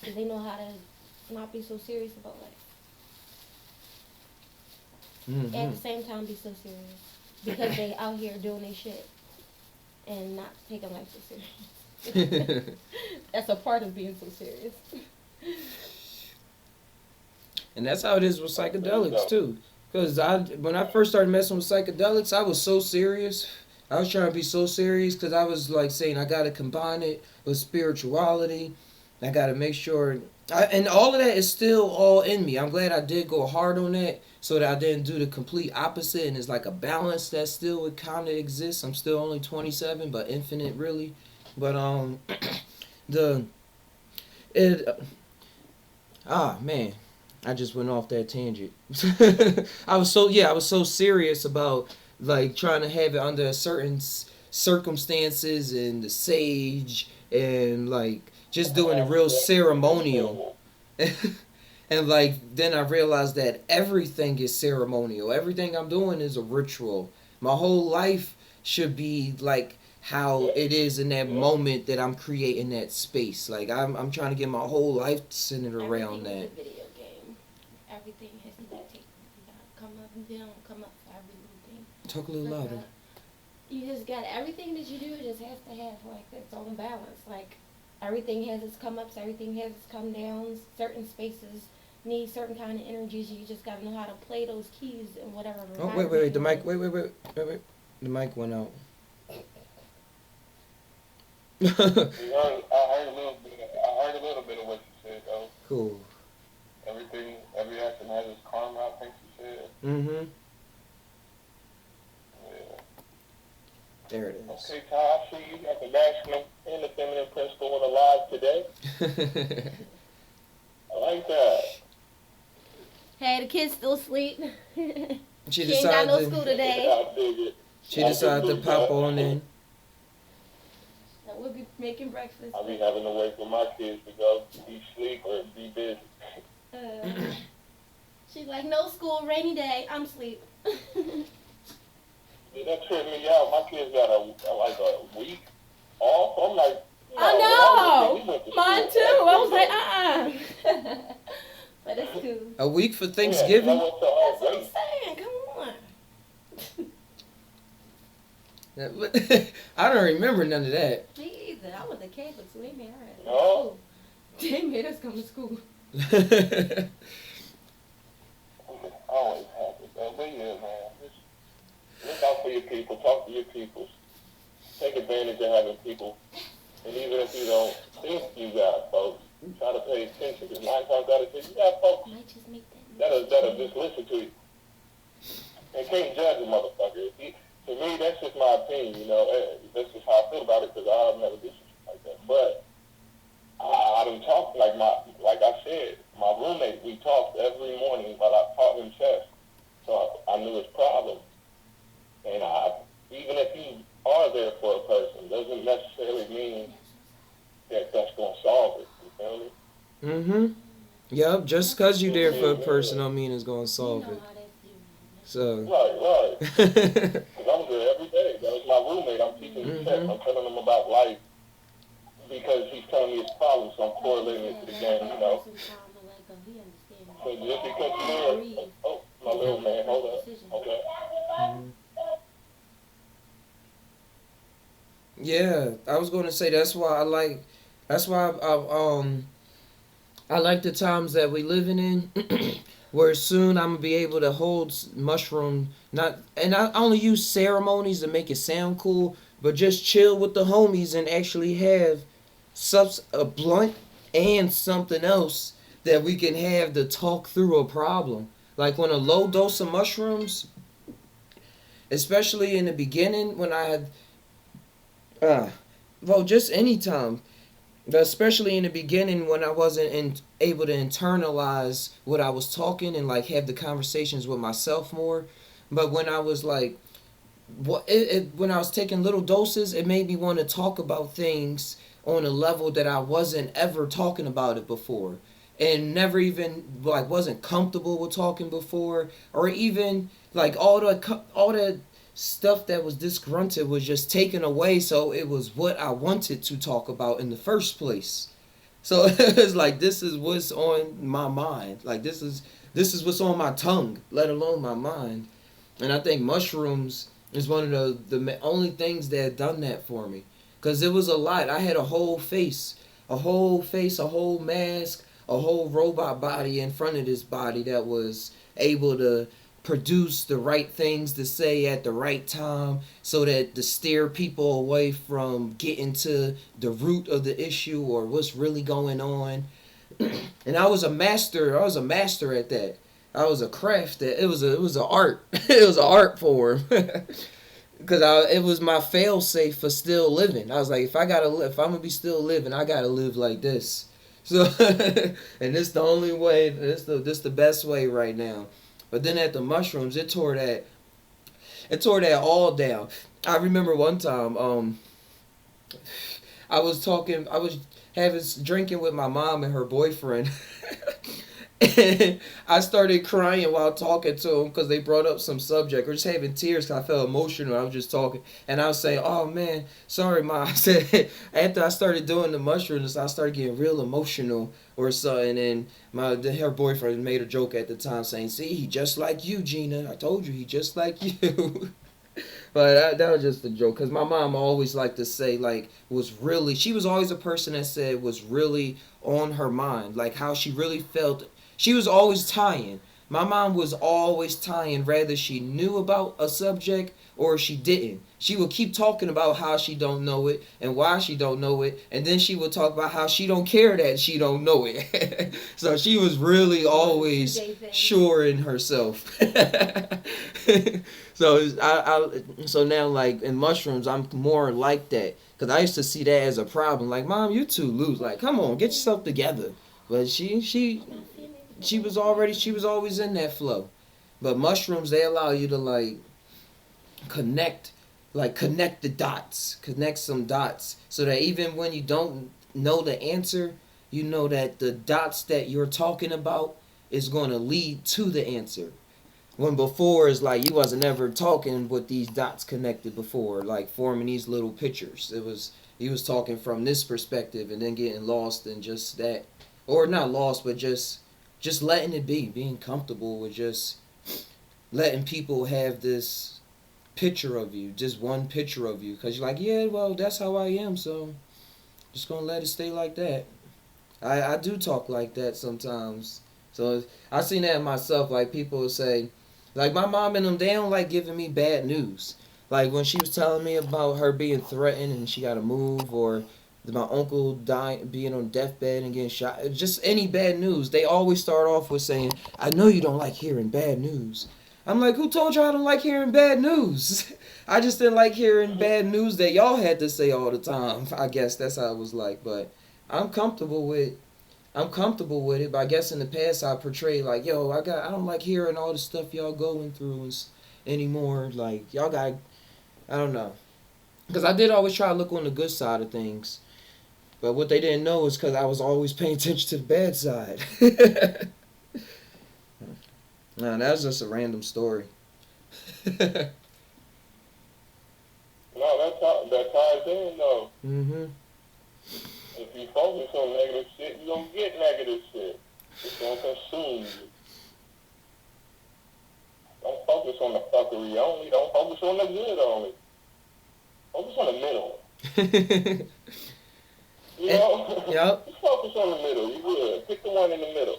Cause they know how to not be so serious about life. At the same time, be so serious because they out here doing their shit and not taking life so serious. That's a part of being so serious. And that's how it is with psychedelics too. Cause when I first started messing with psychedelics, I was so serious. I was trying to be so serious because I was like saying I gotta combine it with spirituality. I gotta make sure, and all of that is still all in me. I'm glad I did go hard on that so that I didn't do the complete opposite. And it's like a balance that still would kind of exist. I'm still only 27, but infinite really. But man. I just went off that tangent. I was so serious about like trying to have it under certain circumstances and the sage and like just doing it real ceremonial. And like then I realized that everything is ceremonial. Everything I'm doing is a ritual. My whole life should be like how it is in that moment that I'm creating that space. Like I'm trying to get my whole life centered around Everything that. is a video game. Everything has to take. You gotta come up and down, come up for every little thing. Talk a little louder. You just got everything that you do just has to have like its own balance. Like everything has its come ups, everything has its come downs. Certain spaces need certain kind of energies. You just gotta know how to play those keys and whatever. Oh wait, the mic. Wait. The mic went out. I heard a little bit of what you said, though. Cool. Every action has its karma, I think you said. Mm-hmm. Yeah. There it is. Okay, Ty, I see you got the masculine and the feminine principle alive today. I like that. Hey, the kids still sleep. She ain't got no decided school today. I dig it. She decided to pop on in. We'll be making breakfast. I be having to wait for my kids to go be sleep or be busy. She's like, no school, rainy day, I'm asleep. Yeah, that tripped me out. My kids got a week off. I'm like, You I know, we went know. to Mine school too. I was every like, But it's cool. A week for day. Yeah, 'cause I Thanksgiving? went to That's all what I'm day. saying. Come on. I don't remember none of that. Me either. I was a Catholic, so they made her at No. school. They made us come to school. Always happy, man. But yeah, man. Just look out for your people. Talk to your people. Take advantage of having people. And even if you don't think you got folks, try to pay attention. Because 9 times out of 10, you got folks Might just make that. that'll just listen to you. And can't judge a motherfucker. To me, that's just my opinion, you know. That's just how I feel about it because I've never did shit like that. But I done talked, like I said, my roommate, we talked every morning while I taught him chess. So I knew his problem. And even if you are there for a person, doesn't necessarily mean that that's going to solve it. You feel me? Mm-hmm. Yep, just because you're there for a person don't mean it's going to solve it. So. Right. Because I was there every day. That was my roommate. I'm teaching him chess. I'm telling him about life because he's telling me his problem, so I'm correlating it to the game, you know. So just because you're there, oh, my little man, hold up. Mhm. Yeah, I was going to say that's why I like the times that we living in, where soon I'm gonna be able to hold mushroom. I only use ceremonies to make it sound cool, but just chill with the homies and actually have a blunt and something else that we can have to talk through a problem. Like when a low dose of mushrooms, especially in the beginning when I had, just anytime. Especially in the beginning when I wasn't able to internalize what I was talking and like have the conversations with myself more. But when I was like, when I was taking little doses, it made me want to talk about things on a level that I wasn't ever talking about it before, and never even like wasn't comfortable with talking before, or even like all the stuff that was disgruntled was just taken away, so it was what I wanted to talk about in the first place. So it's like this is what's on my mind. Like this is what's on my tongue, let alone my mind. And I think mushrooms is one of the only things that done that for me, cause it was a lot. I had a whole face, a whole mask, a whole robot body in front of this body that was able to produce the right things to say at the right time so that to steer people away from getting to the root of the issue or what's really going on. And I was a master at that. I was a craft that it was an art. It was an art form. Because it was my fail safe for still living. I was like, if I'm gonna be still living, I gotta live like this. So, and this the only way. This the best way right now. But then at the mushrooms, it tore that all down. I remember one time, I was drinking with my mom and her boyfriend. And I started crying while talking to them because they brought up some subject, or just having tears because I felt emotional. I was just talking, and I was saying, "Oh man, sorry, Mom." I said after I started doing the mushrooms, I started getting real emotional or something. And her boyfriend made a joke at the time saying, "See, he just like you, Gina. I told you he just like you." But that was just a joke because my mom always liked to say she was always a person that said was really on her mind, like how she really felt. She was always tying. My mom was always tying, whether she knew about a subject or she didn't. She would keep talking about how she don't know it and why she don't know it, and then she would talk about how she don't care that she don't know it. So she was really always sure in herself. So now like in mushrooms, I'm more like that because I used to see that as a problem. Like, Mom, you too loose. Like, come on, get yourself together. But she was always in that flow. But mushrooms, they allow you to connect the dots, connect some dots, so that even when you don't know the answer, you know that the dots that you're talking about is going to lead to the answer. When before is like you wasn't ever talking with these dots connected before, like forming these little pictures. he was talking from this perspective and then getting lost in just that, or not lost, but just letting it be, being comfortable with just letting people have this picture of you, just one picture of you, because you're like, yeah, well, that's how I am, so just gonna let it stay like that. I do talk like that sometimes. So I seen that in myself. Like people would say, like my mom and them, they don't like giving me bad news. Like when she was telling me about her being threatened and she got to move, or my uncle dying, being on deathbed and getting shot. Just any bad news, they always start off with saying, "I know you don't like hearing bad news." I'm like, who told you I don't like hearing bad news? I just didn't like hearing bad news that y'all had to say all the time. I guess that's how it was like, but I'm comfortable with I'm comfortable with it, but I guess in the past I portrayed like, yo, I don't like hearing all the stuff y'all going through anymore. Like y'all got, I don't know, because I did always try to look on the good side of things, but what they didn't know is because I was always paying attention to the bad side. Nah, that's just a random story. No, that ties in though. Mhm. If you focus on negative shit, you don't get negative shit. It's gonna consume you. Don't focus on the fuckery only. Don't focus on the good only. Focus on the middle. You know? Yep. Just focus on the middle. You good. Pick the one in the middle.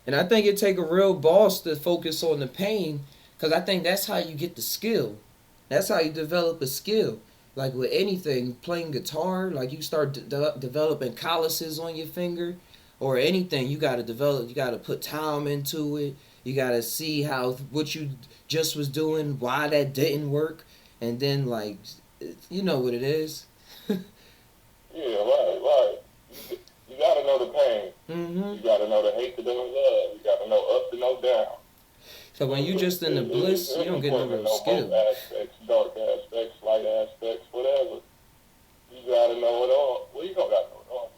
And I think it take a real boss to focus on the pain, because I think that's how you get the skill. That's how you develop a skill. Like with anything, playing guitar, like you start developing calluses on your finger, or anything, you got to develop. You got to put time into it. You got to see how what you just was doing, why that didn't work, and then like, you know what it is. Yeah, right. You gotta know the pain. Mhm. You gotta know the hate to know love. You gotta know up to know down. So when you just in the bliss, you don't get no real skill. Both aspects, dark aspects, light aspects, whatever. You gotta know it all. Well, you don't gotta know it all.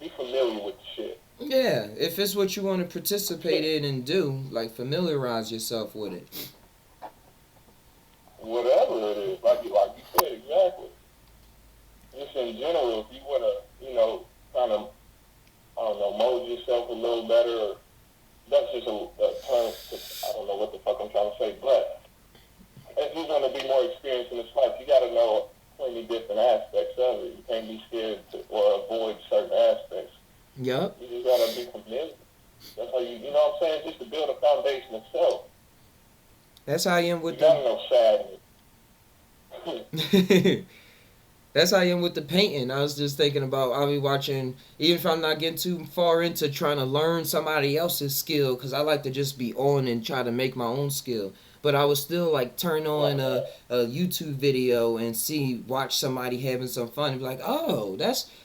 Be familiar with the shit. Yeah, if it's what you want to participate in and do, like familiarize yourself with it. Whatever it is, like you said, exactly. Just in general, if you wanna, kind of, I don't know, mold yourself a little better, or that's just a term, I don't know what the fuck I'm trying to say, but if you want to be more experienced in this life, you got to know plenty different aspects of it. You can't be scared or avoid certain aspects. Yup. You just got to be familiar. That's how you know what I'm saying, just to build a foundation itself. That's how I am with you got to know sadness. That's how I am with the painting. I was just thinking about, I'll be watching, even if I'm not getting too far into trying to learn somebody else's skill, because I like to just be on and try to make my own skill. But I would still like turn on a YouTube video and watch somebody having some fun and be like, oh,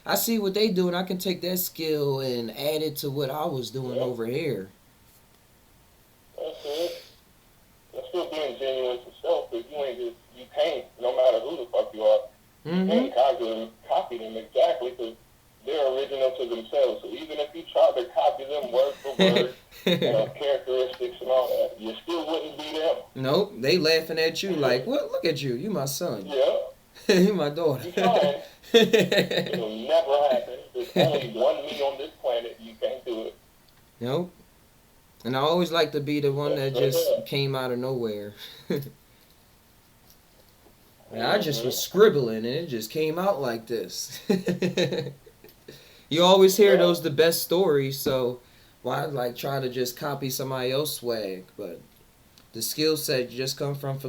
I see what they do, and I can take that skill and add it to what I was doing over here. That's it. That's still being genuine to self, because you can't, no matter who the fuck you are, you can't copy them exactly, because they're original to themselves. So even if you try to copy them word for word, characteristics and all that, you still wouldn't be them. Nope, they laughing at you like, what? Look at you, you my son. Yeah. You my daughter. You trying. It'll never happen. There's only one me on this planet. You can't do it. Nope. And I always like to be the one that just came out of nowhere. And I just was scribbling and it just came out like this. You always hear those the best stories, so why like try to just copy somebody else's swag? But the skill set just come from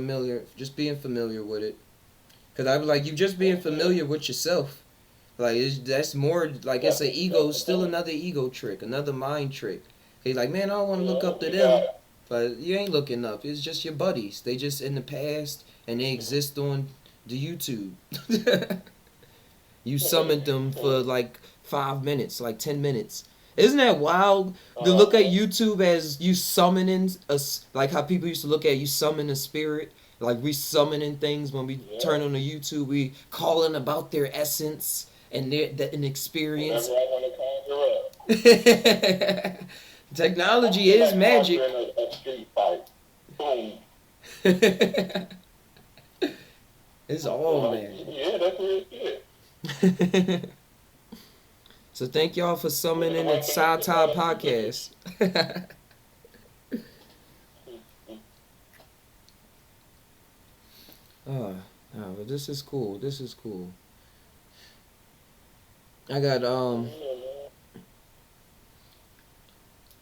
just being familiar with it. Cause I was like, you just being familiar with yourself. Like that's more like it's an ego, still another ego trick, another mind trick. He's like, man, I don't want to look up to them. But you ain't looking up. It's just your buddies. They just in the past and they exist on the YouTube. You summoned them for like 5 minutes, like 10 minutes. Isn't that wild to look at YouTube as you summoning us, like how people used to look at you summon a spirit? Like we summoning things when we turn on the YouTube, we calling about their essence and an experience. Technology is magic. A street fight. Boom. It's all magic. Yeah, that's what it is. So thank y'all for What's the summoning the one thing Psy that Tai matters to you? podcast. Oh, oh, but this is cool. This is cool. I got Yeah,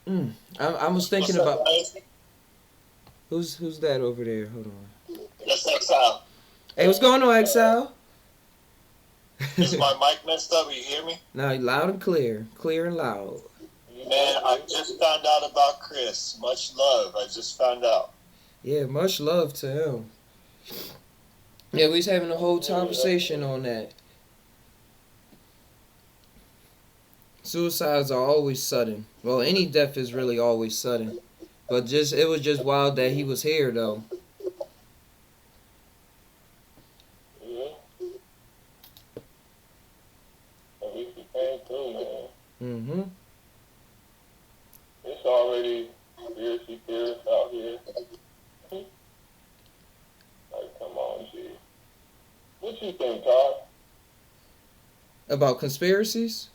man. I was thinking What's up, about guys? who's that over there. Hold on. That's Exile. Hey, what's going on, Exile? Is my mic messed up? You hear me? Now loud and clear and loud. Man, I just found out about Chris. Much love. I just found out. Yeah, much love to him. Yeah, we was having a whole conversation on that. Suicides are always sudden. Well, any death is really always sudden. But just it was just wild that he was here though. Yeah. At least he came through, man. Mm-hmm. It's already conspiracy theorists out here. Like, come on, G. What you think, Todd? About conspiracies?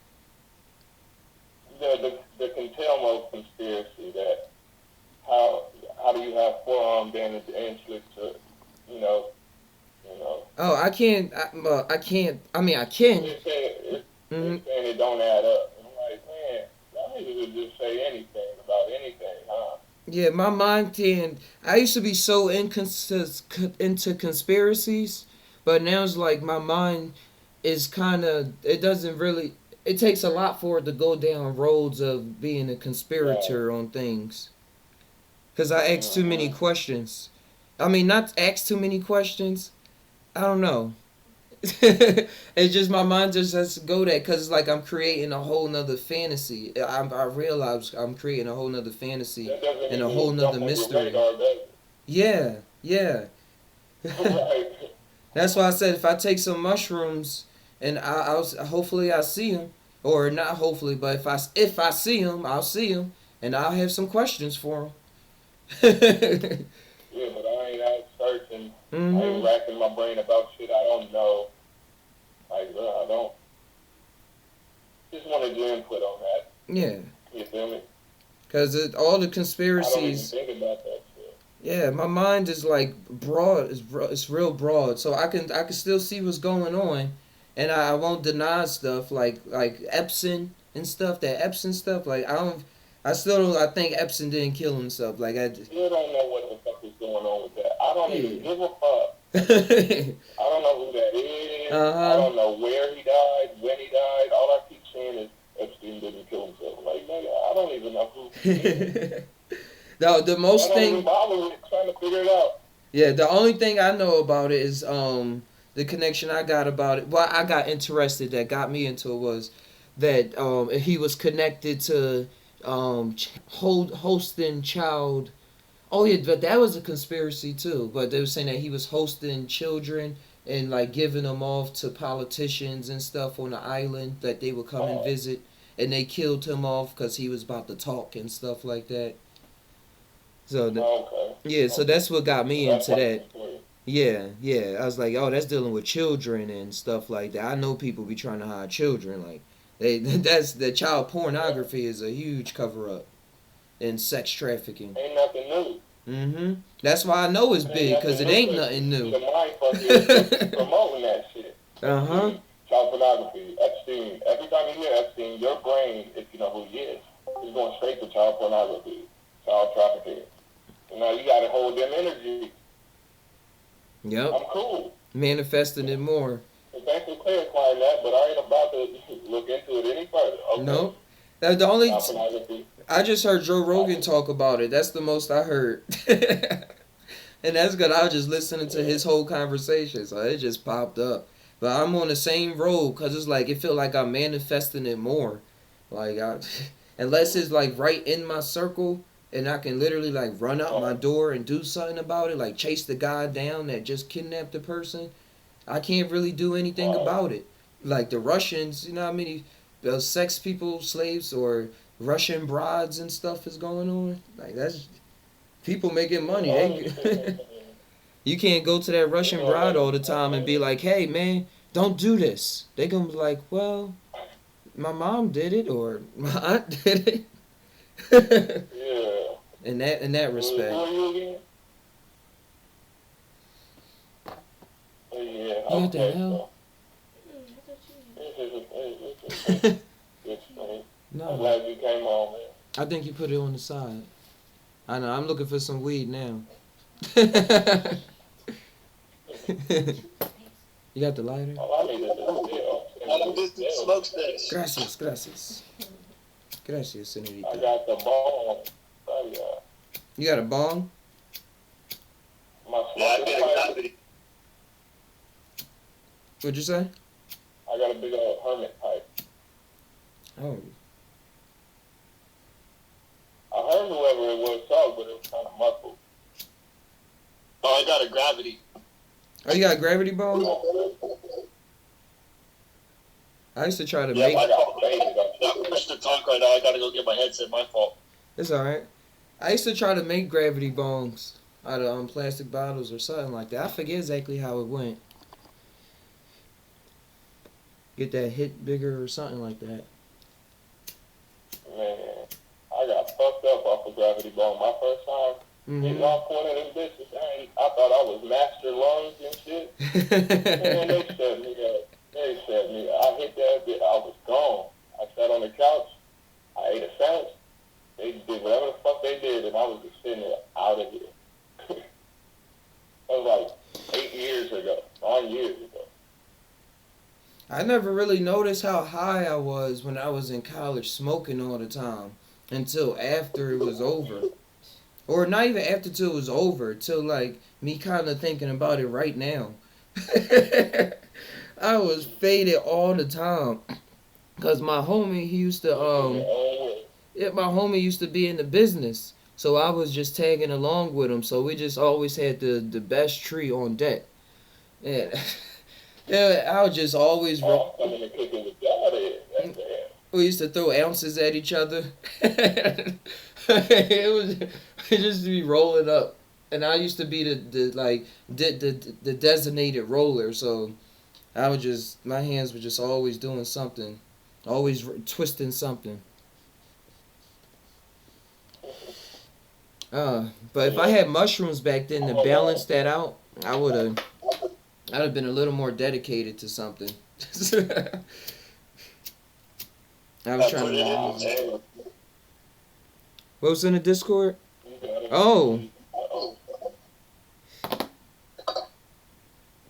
The Contelmo conspiracy that how do you have forearm damage and slick to, you know. Oh, I can't. Well, I can't. I mean, I can. They're saying it don't add up. And I'm like, man, y'all niggas would just say anything about anything, huh? Yeah, my mind can. I used to be so into conspiracies, but now it's like my mind is kind of. It doesn't really. It takes a lot for it to go down roads of being a conspirator on things. Cause I ask too many questions. I mean, not ask too many questions. I don't know. It's just my mind just has to go there because it's like I'm creating a whole nother fantasy. I realize I'm creating a whole nother fantasy That doesn't and a mean whole you nother jump on your mystery. radar, does it? Yeah, yeah. Right. That's why I said if I take some mushrooms and hopefully I see them, or not hopefully, but if I see them, I'll see them, and I'll have some questions for them. Yeah, but I ain't out searching. I ain't Mhm. racking my brain about shit I don't know. Like, I don't. Just wanted your input on that. Yeah, You feel me? because all the I don't even conspiracies. think about that shit. Yeah, my mind is like broad. It's real broad, so I can still see what's going on, and I won't deny stuff like Epson and stuff. That Epson stuff, like I still don't. I think Epson didn't kill himself. Like I. Still don't know what the fuck is going on with that. I don't even give a fuck. uh I don't know who that is. I huh. don't know where he died, when he died. All I keep saying is Epstein didn't kill himself. Like, nigga, I don't even know who he is. The most I don't even thing. bother with trying to figure it out. Yeah, the only thing I know about it is the connection I got about it. Well, I got interested that got me into it was that he was connected to hosting child. Oh yeah, but that was a conspiracy too. But they were saying that he was hosting children and like giving them off to politicians and stuff on the island that they would come and visit, and they killed him off because he was about to talk and stuff like that. So Okay. yeah, so that's what got me That's into what that. it's for. Yeah, yeah. I was like, oh, that's dealing with children and stuff like that. I know people be trying to hide children. Like, that's the child pornography is a huge cover up in sex trafficking. Ain't nothing new. That's why I know it's big because it ain't nothing The new. mind fuck is promoting that shit. Uh-huh. Child pornography, Epstein. Every time you hear Epstein, your brain, if you know who he is going straight to child pornography, child trafficking. So now you gotta hold them energy. Yep. I'm cool. Manifesting it more. So thanks for clarifying that, but I ain't about to look into it any further. Okay. Nope. The only Child pornography. I just heard Joe Rogan talk about it. That's the most I heard. And that's good. I was just listening to his whole conversation, so it just popped up. But I'm on the same road because it's like it feel like I'm manifesting it more. Like unless it's like right in my circle and I can literally like run out my door and do something about it, like chase the guy down that just kidnapped the person. I can't really do anything about it. Like the Russians, you know how many sex people, slaves, or Russian brides and stuff is going on? Like that's people making money. They, you can't go to that Russian bride all the time and be like, hey man, don't do this. They gonna be like, well, my mom did it or my aunt did it. Yeah. In that Who respect. are you again? Yeah, You got the okay, hell? so it's funny. I'm No. glad you came on, man. I think you put it on the side. I know, I'm looking for some weed now. You got the lighter? All I need is a Long distance smoke station. Gracias, gracias. Gracias, I señorita. got the ball. I got You got a bong? my Yeah, I get a pipe. gravity. What'd you say? I got a big old hermit pipe. Oh. I heard whoever it was talk, but it was kind of muffled. Oh, I got a gravity. Oh, you got a gravity bong? I used to try to Yeah, make... my fault. I push to talk right now. I gotta go get my headset. My fault. It's alright. I used to try to make gravity bongs out of plastic bottles or something like that. I forget exactly how it went. Get that hit bigger or something like that. Man, I got fucked up off of gravity bone my first time. Getting off one of them bitches, I thought I was master lungs and shit. And then they shut me up. I hit that bit, I was gone. I sat on the couch, I ate a sandwich. They did whatever the fuck they did, and I was just sitting there out of here. That was like 8 years ago, 9 years ago. I never really noticed how high I was when I was in college smoking all the time until after it was over. Or not even after till it was over, till like me kind of thinking about it right now. I was faded all the time. Cause my homie, he used to my homie used to be in the business. So I was just tagging along with him. So we just always had the best tree on deck. And yeah, I was just always Coming to kick it with God in. we used to throw ounces at each other. It just be rolling up, and I used to be the designated roller. So I would just my hands were just always doing something, always twisting something. But if I had mushrooms back then to balance that out, I'd have been a little more dedicated to something. I was trying to. What was in the Discord? Oh.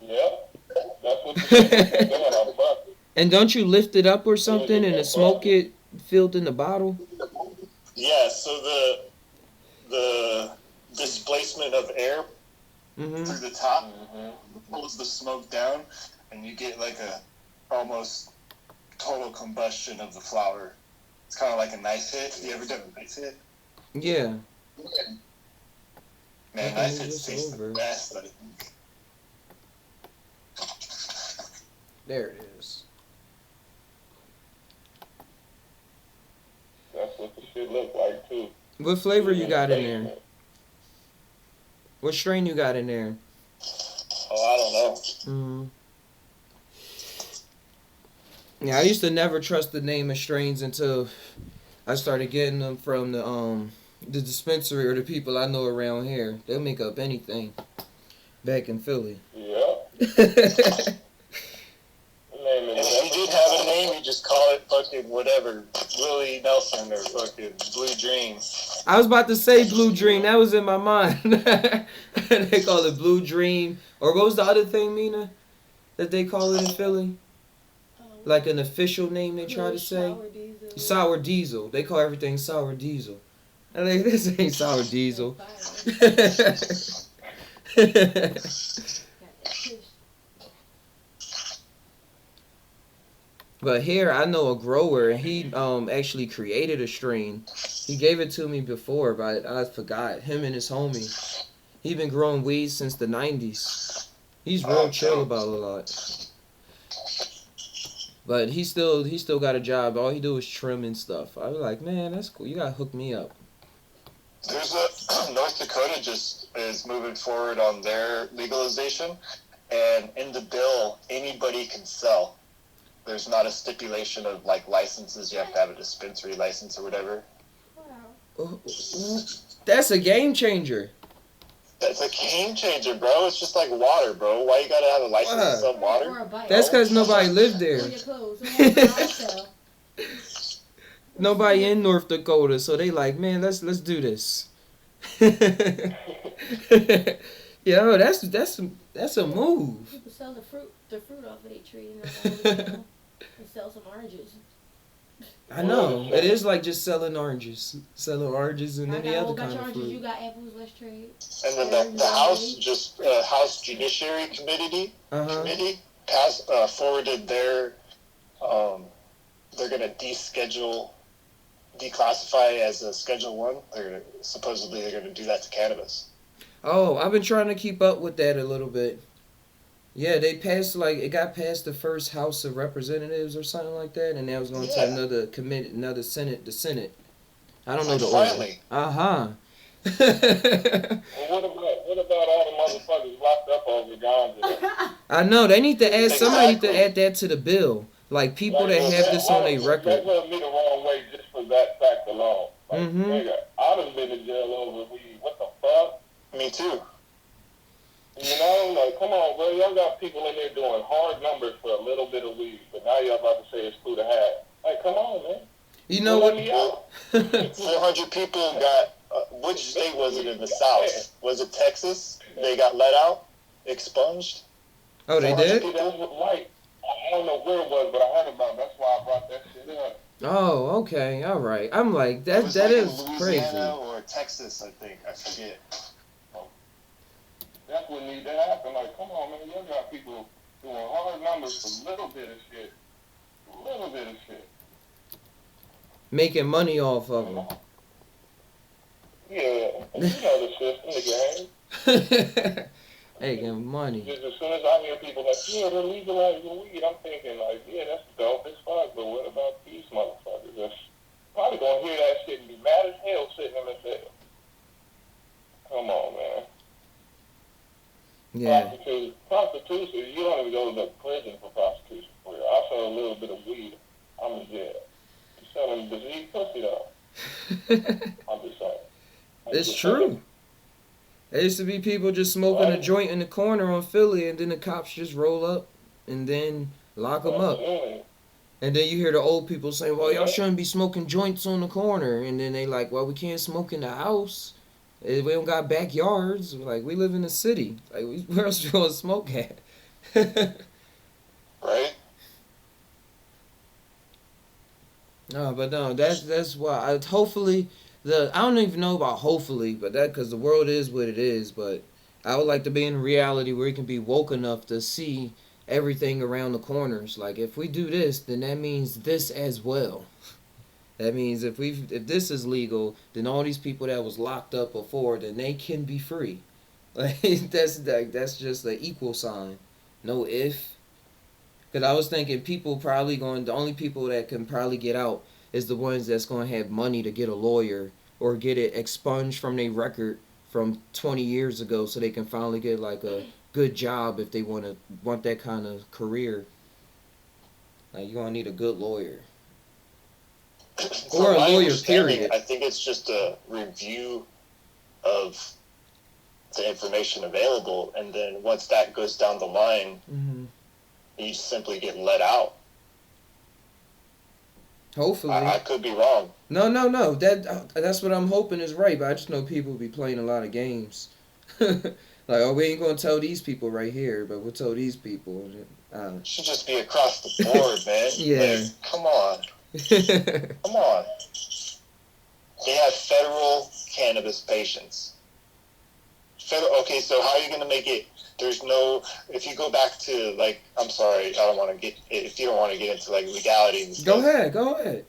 Yep. That's what you're doing. I'm busted. And don't you lift it up or something and the smoke get filled in the bottle? Yeah, so the displacement of air through the top pulls the smoke down, and you get like a almost total combustion of the flower. It's kind of like a knife hit. You ever done a knife hit? Yeah. Man, Okay, knife hits it's taste over. the best, I think. There it is. That's what the shit look like too. What flavor you got in there? What strain you got in there? Oh, I don't know. Yeah, I used to never trust the name of strains until I started getting them from the dispensary or the people I know around here. They'll make up anything back in Philly. Yeah. If you did have a name, you just call it fucking whatever, Willie Nelson or fucking Blue Dream. I was about to say Blue Dream. That was in my mind. They call it Blue Dream. Or what was the other thing, Mina, that they call it in Philly? Like an official name they try to say? Sour diesel. Sour Diesel. They call everything Sour Diesel. I'm like, this ain't Sour Diesel. But here I know a grower, and he actually created a strain. He gave it to me before, but I forgot. Him and his homie. He been growing weed since the 90s. He's real chill about a lot. But he still got a job. All he do is trim and stuff. I was like, man, that's cool. You gotta hook me up. There's a North Dakota just is moving forward on their legalization, And in the bill, anybody can sell. There's not a stipulation of like licenses. You have to have a dispensary license or whatever. Wow. That's a game changer. That's a game changer, bro. It's just like water, bro. Why you gotta have a license to sell Or water? a bike. That's because nobody lived Or there. your clothes. Or a garage sale. Nobody in North Dakota, so they like, man, let's do this. Yo, that's a move. People sell the fruit off of their tree, and sell some oranges. I know. It is like just selling oranges and I any got a other whole kind bunch of of oranges. fruit. You got apples. Let's trade. And then the House Judiciary Committee passed forwarded their they're gonna declassify as a Schedule 1. Supposedly they're gonna do that to cannabis. Oh, I've been trying to keep up with that a little bit. Yeah, they passed it got past the first House of Representatives or something like that, and now it's going to another committee, the Senate. I don't know the order. Finally. Uh-huh. Well, what about all the motherfuckers locked up over ganja? I know, they need to add, somebody need to add that to the bill. Like, people that have this on their record. That rubbed me the wrong way just for that fact alone. Like, Mm-hmm. nigga, I done been in jail over weed. What the fuck? Me too. You know, like, come on, bro. Y'all got people in there doing hard numbers for a little bit of weed, but now y'all about to say it's cool to have. Like, come on, man. You know what? 400 people got, which state was it in the South? Was it Texas? They got let out? Expunged? Oh, they did? That was right. I don't know where it was, but I heard about it. That's why I brought that shit up. Oh, okay, all right. I'm like, that is Louisiana crazy. Or Texas, I think. I forget. That's what need to happen. Like, come on, man. Y'all got people doing hard numbers for a little bit of shit. Making money off of them. Yeah, you know the system, the game. Making money. Just as soon as I hear people like, yeah, they're legalizing weed, I'm thinking like, yeah, that's dope as fuck, but what about these motherfuckers? That's probably gonna hear that shit and be mad as hell sitting in the cell. Come on, man. Yeah. Prostitution, you don't even go to prison for prostitution. I sell a little bit of weed, I'm in jail. You selling disease pussy though. I'm just saying. It's true. There used to be people just smoking a joint in the corner on Philly, and then the cops just roll up and then lock them up. And then you hear the old people saying, well, y'all shouldn't be smoking joints on the corner. And then they like, well, we can't smoke in the house. We don't got backyards. Like, we live in the city. Like, where else we going to smoke at? Right? No, that's why. Hopefully, I don't even know about hopefully, but because the world is what it is. But I would like to be in a reality where you can be woke enough to see everything around the corners. Like, if we do this, then that means this as well. That means if this is legal, then all these people that was locked up before, then they can be free. Like, that's just the equal sign. No if. Because I was thinking the only people that can probably get out is the ones that's going to have money to get a lawyer or get it expunged from their record from 20 years ago so they can finally get like a good job if they want that kind of career. Like, you're going to need a good lawyer. Or a lawyer, period. I think it's just a review of the information available, and then once that goes down the line, you simply get let out. Hopefully. I could be wrong. No. That's what I'm hoping is right, but I just know people be playing a lot of games. Like, oh, we ain't going to tell these people right here, but we'll tell these people. It should just be across the board, man. Yeah. Like, come on. Come on. They have federal cannabis patients. Okay, so how are you going to make it? There's no, if you go back to, like, I'm sorry, if you don't want to get into, like, legality and stuff. Go ahead.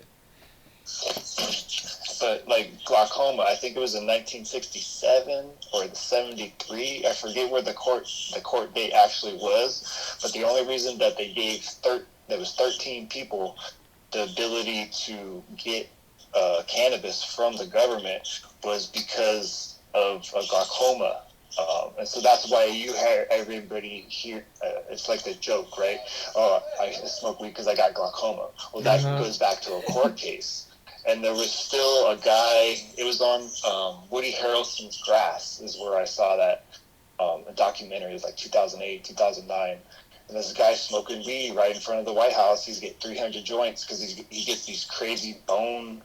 But, like, glaucoma, I think it was in 1967 or the 73. I forget where the court date actually was. But the only reason that they gave, there was 13 people the ability to get cannabis from the government was because of glaucoma. And so that's why you hear everybody here. It's like the joke, right? Oh, I smoke weed because I got glaucoma. Well, that goes back to a court case. And there was still a guy. It was on Woody Harrelson's Grass, is where I saw that a documentary. It was like 2008, 2009. And there's a guy smoking weed right in front of the White House. He's getting 300 joints because he gets these crazy bone.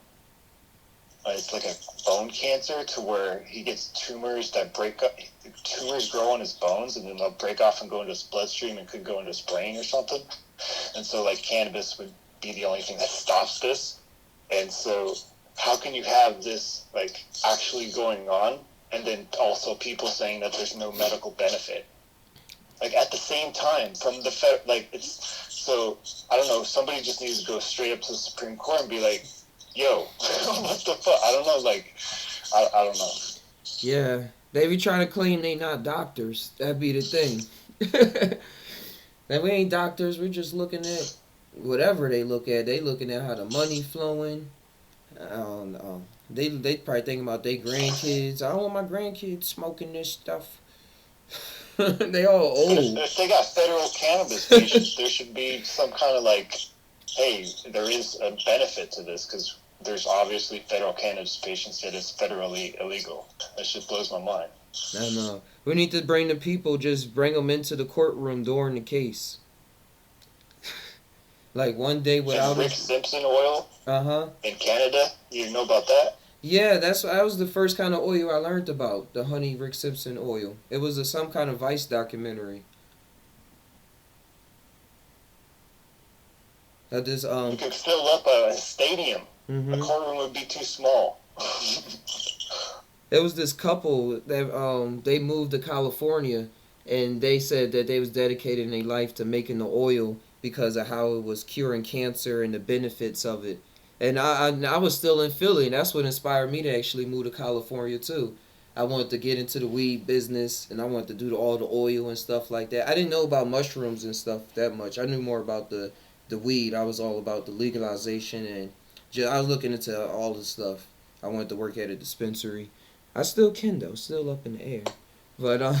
It's like a bone cancer to where he gets tumors that break up. Tumors grow on his bones and then they'll break off and go into his bloodstream and could go into his brain or something. And so, like, cannabis would be the only thing that stops this. And so, how can you have this, like, actually going on and then also people saying that there's no medical benefit? Like, at the same time, from the it's so, I don't know, somebody just needs to go straight up to the Supreme Court and be like, yo, what the fuck? I don't know, like, I don't know. Yeah, they be trying to claim they not doctors. That be the thing. And we ain't doctors. We're just looking at whatever they look at. They looking at how the money flowing. I don't know. They probably thinking about their grandkids. I don't want my grandkids smoking this stuff. They all old. If they got federal cannabis patients, there should be some kind of like, hey, there is a benefit to this because there's obviously federal cannabis patients that is federally illegal. That shit blows my mind. I know. We need to bring the people, just bring them into the courtroom during the case. Like one day without Rick Simpson oil. Uh-huh. In Canada, you know about that? Yeah, that was the first kind of oil I learned about, the honey Rick Simpson oil. It was some kind of Vice documentary. That is You could fill up a stadium. Mm-hmm. A courtroom would be too small. There was this couple that they moved to California, and they said that they was dedicating their life to making the oil because of how it was curing cancer and the benefits of it. And I was still in Philly, and that's what inspired me to actually move to California too. I wanted to get into the weed business, and I wanted to do all the oil and stuff like that. I didn't know about mushrooms and stuff that much. I knew more about the weed. I was all about the legalization, and I was looking into all the stuff. I wanted to work at a dispensary. I still can though, still up in the air. But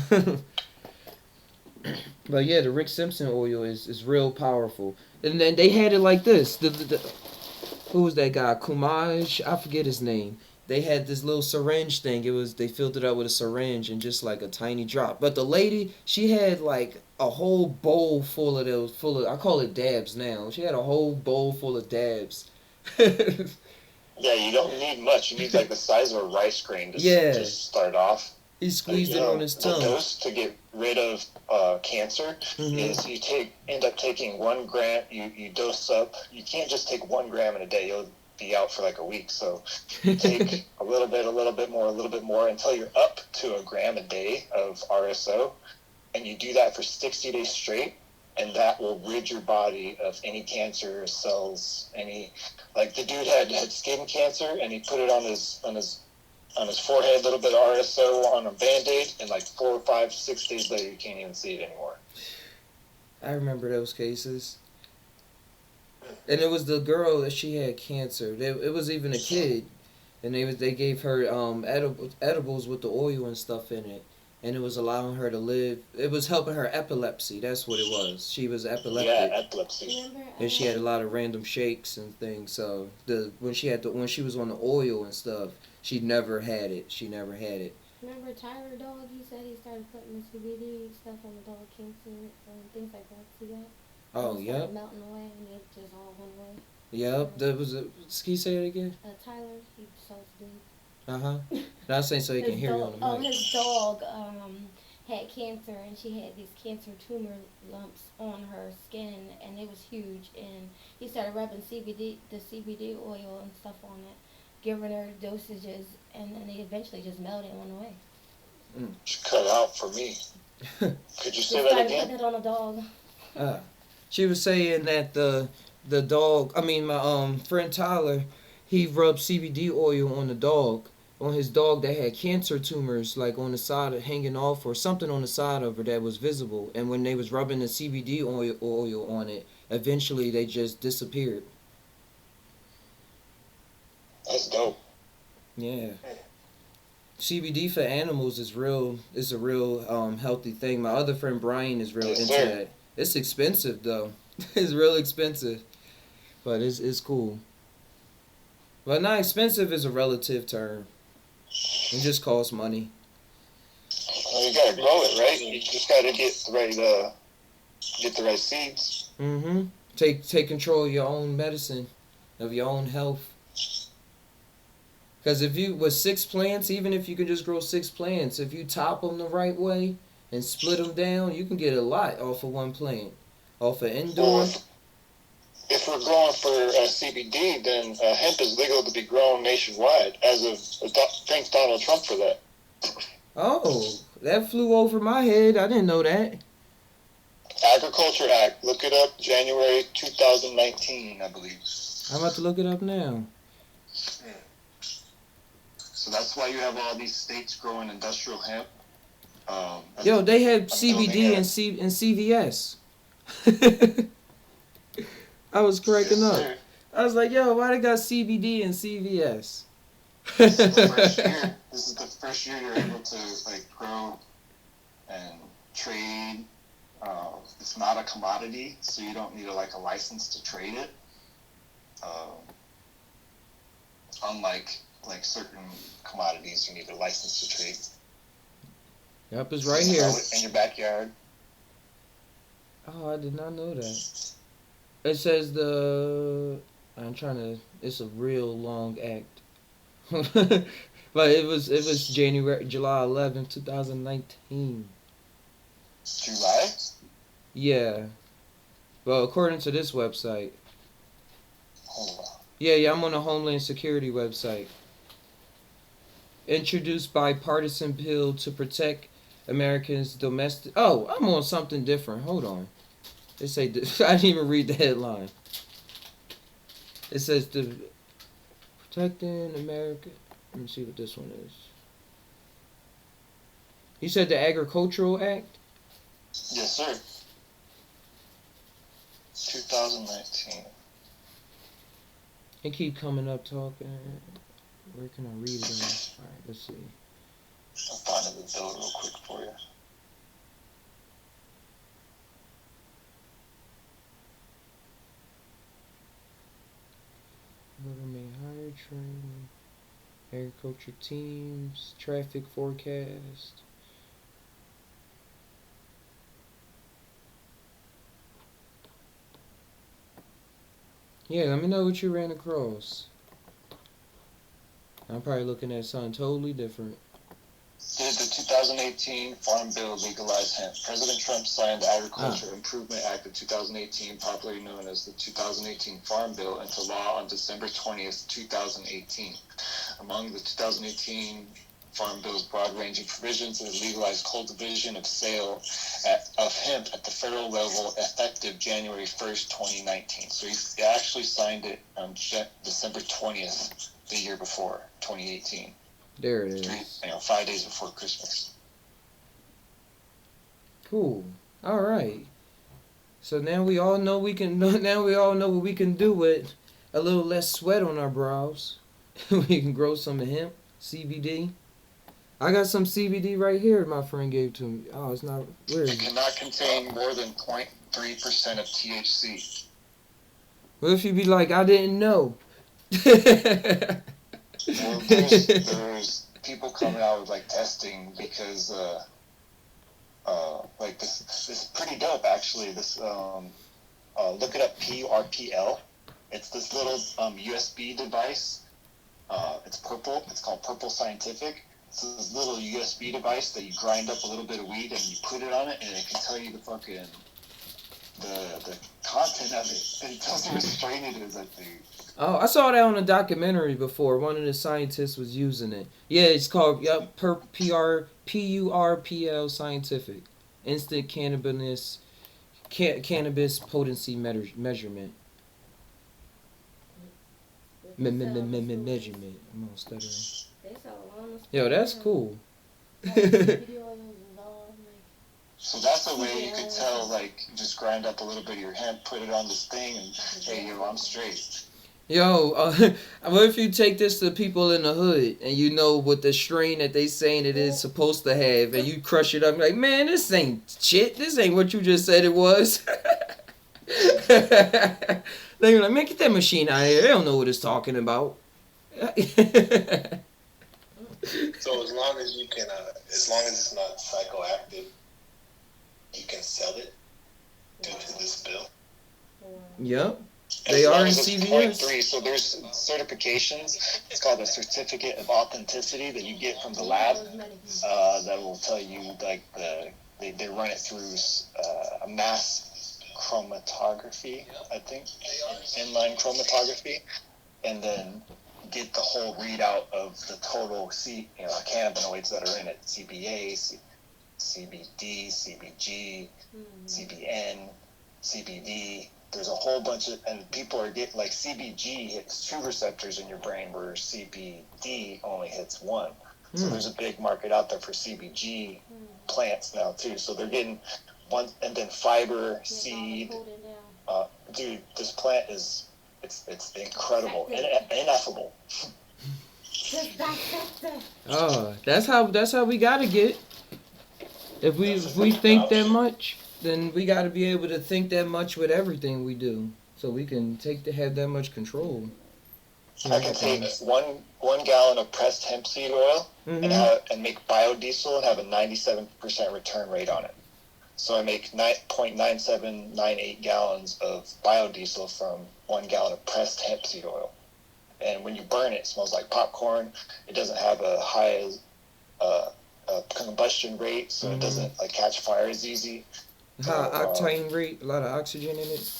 but yeah, the Rick Simpson oil is real powerful. And then they had it like this. Who was that guy? Kumaj? I forget his name. They had this little syringe thing. They filled it up with a syringe and just like a tiny drop. But the lady, she had like a whole bowl full of those, I call it dabs now. She had a whole bowl full of dabs. Yeah, you don't need much. You need like the size of a rice grain to start off. He squeezed it on his tongue. The dose to get rid of cancer is you end up taking 1 gram. You dose up. You can't just take 1 gram in a day. You'll be out for like a week. So you take a little bit more until you're up to 1 gram a day of RSO, and you do that for 60 days straight. And that will rid your body of any cancer cells. Like the dude had skin cancer, and he put it on his forehead, a little bit of RSO on a Band-Aid, and like 4, 5, 6 days later, you can't even see it anymore. I remember those cases. And it was the girl that she had cancer. It was even a kid, and they gave her edibles with the oil and stuff in it. And it was allowing her to live. It was helping her epilepsy. That's what it was. She was epileptic. Yeah, epilepsy. And she had a lot of random shakes and things. So when she was on the oil and stuff, she never had it. Remember Tyler dog? He said he started putting the CBD stuff on the dog cancer and things like that. See that? Oh, yep. Melting away, and it just all went away. Yep. That was a. Can you say it again? Tyler, he sells weed. Uh-huh. And I was saying so he can hear you on the mic. His dog had cancer, and she had these cancer tumor lumps on her skin, and it was huge. And he started rubbing the CBD oil and stuff on it, giving her dosages, and then they eventually just melted and went away. She cut out for me. Could you say that started again? putting it on a dog. She was saying that the dog. I mean, my friend Tyler, he rubbed CBD oil on his dog that had cancer tumors, like on the side of hanging off or something on the side of her that was visible. And when they was rubbing the CBD oil on it, eventually they just disappeared. That's dope. Yeah. CBD for animals is real. It's a real healthy thing. My other friend Brian is real Yes, into sir. that. It's expensive though. It's real expensive, but it's cool. But not expensive is a relative term. It just costs money. Well, you gotta grow it, right? You just gotta get the right seeds. Mm-hmm. Take control of your own medicine, of your own health. Because if you with 6 plants, even if you can just grow 6 plants, if you top them the right way and split them down, you can get a lot off of one plant. Off of Well, indoor. if we're going for CBD, then hemp is legal to be grown nationwide. Thanks Donald Trump for that. Oh, that flew over my head. I didn't know that. Agriculture Act. Look it up. January 2019, I believe. I'm about to look it up now. So that's why you have all these states growing industrial hemp. Yo, they had I'm CBD and CVS. I was cracking up. Sir. I was like, yo, why they got CBD and CVS? This is the first year. This is the first year you're able to like grow and trade. It's not a commodity, so you don't need a license to trade it. Unlike certain commodities, you need a license to trade. Yep, it's right You here. grow it in your backyard. Oh, I did not know that. It says it's a real long act. But it was July 11th, 2019. July? Yeah. Well, according to this website. Hold on. Yeah, I'm on the Homeland Security website. Introduced bipartisan bill to protect Americans' domestic. Oh, I'm on something different. Hold on. It say I didn't even read the headline. It says the protecting America. Let me see what this one is. You said the Agricultural Act? Yes, sir. 2019. It keep coming up talking. Where can I read it on? Alright, let's see. I'll find the bill real quick for you. Government hire training, agriculture teams, traffic forecast. Yeah, let me know what you ran across. I'm probably looking at something totally different. Did the 2018 Farm Bill legalize hemp? President Trump signed the Agriculture Improvement Act of 2018, popularly known as the 2018 Farm Bill, into law on December 20th, 2018. Among the 2018 Farm Bill's broad-ranging provisions is legalized cultivation of sale of hemp at the federal level effective January 1st, 2019. So he actually signed it on December 20th, the year before, 2018. There it is. 5 days before Christmas. Cool. All right. So now we all know we can. Now we all know what we can do with a little less sweat on our brows. We can grow some hemp, CBD. I got some CBD right here. My friend gave to me. Oh, it's not. Where is It it? cannot contain more than 0.3% of THC. What if you be like, I didn't know? Well, there's people coming out with testing because this is pretty dope actually. This look it up, PRPL. It's this little USB device. It's purple. It's called Purple Scientific. It's this little USB device that you grind up a little bit of weed and you put it on it, and it can tell you the fucking the content of it. And it tells you what strain it is, I think. Oh, I saw that on a documentary before. One of the scientists was using it. Yeah, it's called PURPL Scientific, Instant Cannabis Potency Measurement. Measurement. I'm all stuttering. Yo, that's cool. So that's a way you could tell, just grind up a little bit of your hemp, put it on this thing, and hey, yo, I'm straight. Yo, what if you take this to people in the hood and you know what the strain that they saying it is supposed to have, and you crush it up like, man, this ain't shit. This ain't what you just said it was. They're like, man, get that machine out of here. They don't know what it's talking about. So as long as you can, as long as it's not psychoactive, you can sell it due to this bill. Yep. As They long are in as it's CVS. 0.3, so there's certifications. It's called a certificate of authenticity that you get from the lab that will tell you like they run it through a mass chromatography, I think, inline chromatography, and then get the whole readout of the total cannabinoids that are in it: CBA, CBD, CBG, CBN, CBD. There's a whole bunch of, and people are getting, like, CBG hits 2 receptors in your brain, where CBD only hits 1. So there's a big market out there for CBG plants now too. So they're getting one, and then fiber, seed. Dude, this plant is it's incredible, ineffable. Oh, that's how we gotta get. If we think that much, then we gotta be able to think that much with everything we do, so we can have that much control. I can take 1 gallon of pressed hemp seed oil and make biodiesel and have a 97% return rate on it. So I make 0.9798 gallons of biodiesel from 1 gallon of pressed hemp seed oil. And when you burn it, it smells like popcorn. It doesn't have a high combustion rate, so it doesn't like catch fire as easy. High octane rate, a lot of oxygen in it.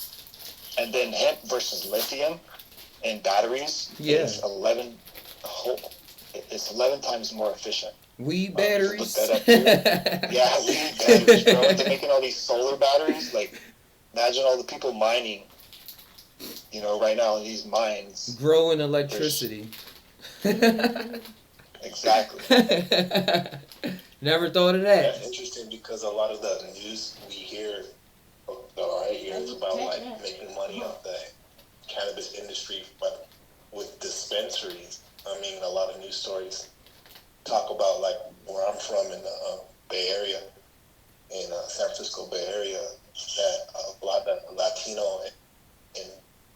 And then hemp versus lithium in batteries is 11 times more efficient. Weed batteries. Look that up too. Yeah, weed batteries, bro. They're making all these solar batteries. Like, imagine all the people mining, right now in these mines. Growing electricity. Exactly. Never thought of that. Yeah, interesting, because a lot of the news we hear, I hear, is about like making money off the cannabis industry, but with dispensaries. I mean, a lot of news stories talk about, like, where I'm from in the Bay Area, in San Francisco Bay Area, that a lot of Latino and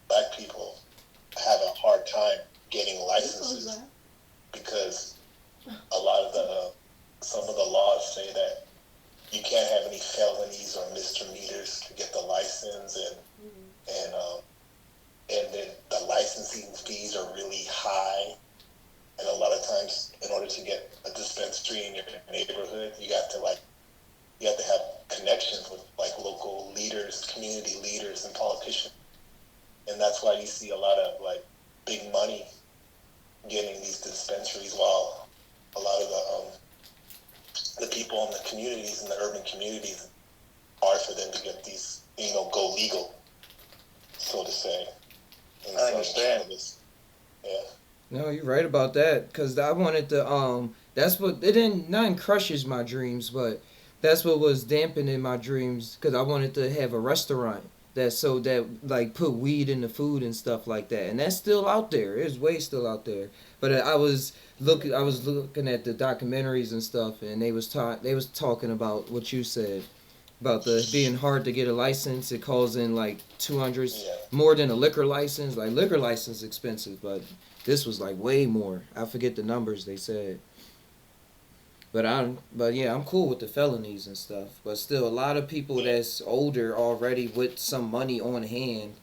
Black people have a hard time getting licenses because a lot of some of the laws say that you can't have any felonies or misdemeanors to get the license, and then the licensing fees are really high. And a lot of times, in order to get a dispensary in your neighborhood, you have to have connections with, like, local leaders, community leaders, and politicians. And that's why you see a lot of, like, big money getting these dispensaries, while a lot of the people in the communities, in the urban communities, hard for them to get these, go legal, so to say. And I understand this. Yeah. No, you're right about that. Cause I wanted to. That's what it didn't. Nothing crushes my dreams, but that's what was dampening my dreams. Cause I wanted to have a restaurant that like put weed in the food and stuff like that, and that's still out there. It's way still out there. But I was looking at the documentaries and stuff, and they was talking about what you said about the being hard to get a license. It calls in like 200 more than a liquor license. Like, liquor license expensive, but this was like way more. I forget the numbers they said. But yeah, I'm cool with the felonies and stuff. But still, a lot of people that's older already with some money on hand,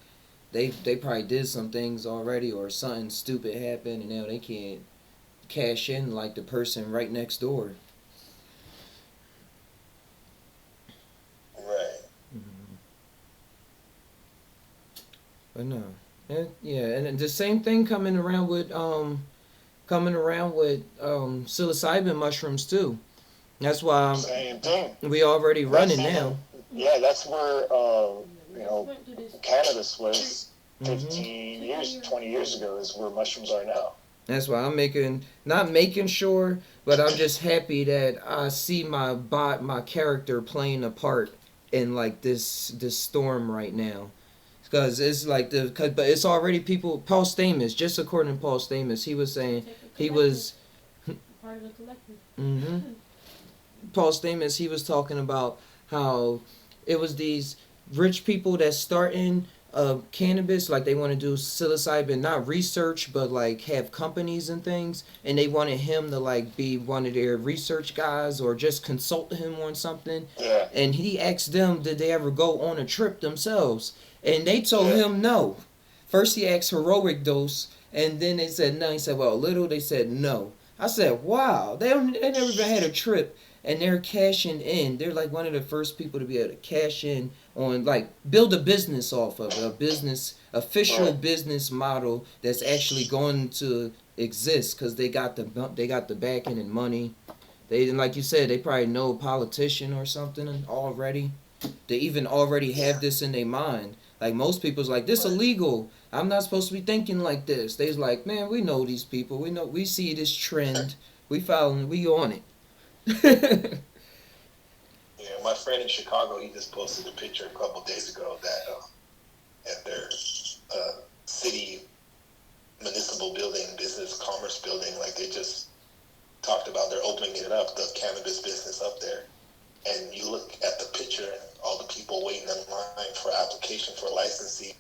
they probably did some things already, or something stupid happened, and now they can't cash in like the person right next door. Right. But no, and the same thing coming around with psilocybin mushrooms too. That's why Same thing. we already running now. Yeah, that's where cannabis was 15 years, 20 years ago, is where mushrooms are now. That's why I'm not making sure, but I'm just happy that I see my character playing a part in like this storm right now. Because it's like but it's already people. Paul Stamets, just according to Paul Stamets, he was saying he was part of the collective. hmm Paul Stamets, he was talking about how it was these rich people that starting cannabis, like they want to do psilocybin, not research, but like have companies and things, and they wanted him to like be one of their research guys or just consult him on something. Yeah. And he asked them, did they ever go on a trip themselves? And they told him no. First he asked heroic dose, and then they said no. He said, well, little. They said no. I said, wow, they never even had a trip, and they're cashing in. They're like one of the first people to be able to cash in on, like, build a business off of a business, official business model that's actually going to exist because they got the backing and money. They, like you said, they probably know a politician or something already. They even already have this in their mind. Like most people's like, this illegal. I'm not supposed to be thinking like this. They's like, man, we know these people. We see this trend. We following. We on it. Yeah, my friend in Chicago, he just posted a picture a couple of days ago that at their city municipal building, business commerce building, like they just talked about they're opening it up, the cannabis business up there. And you look at the picture, all the people waiting in line for application for licensing,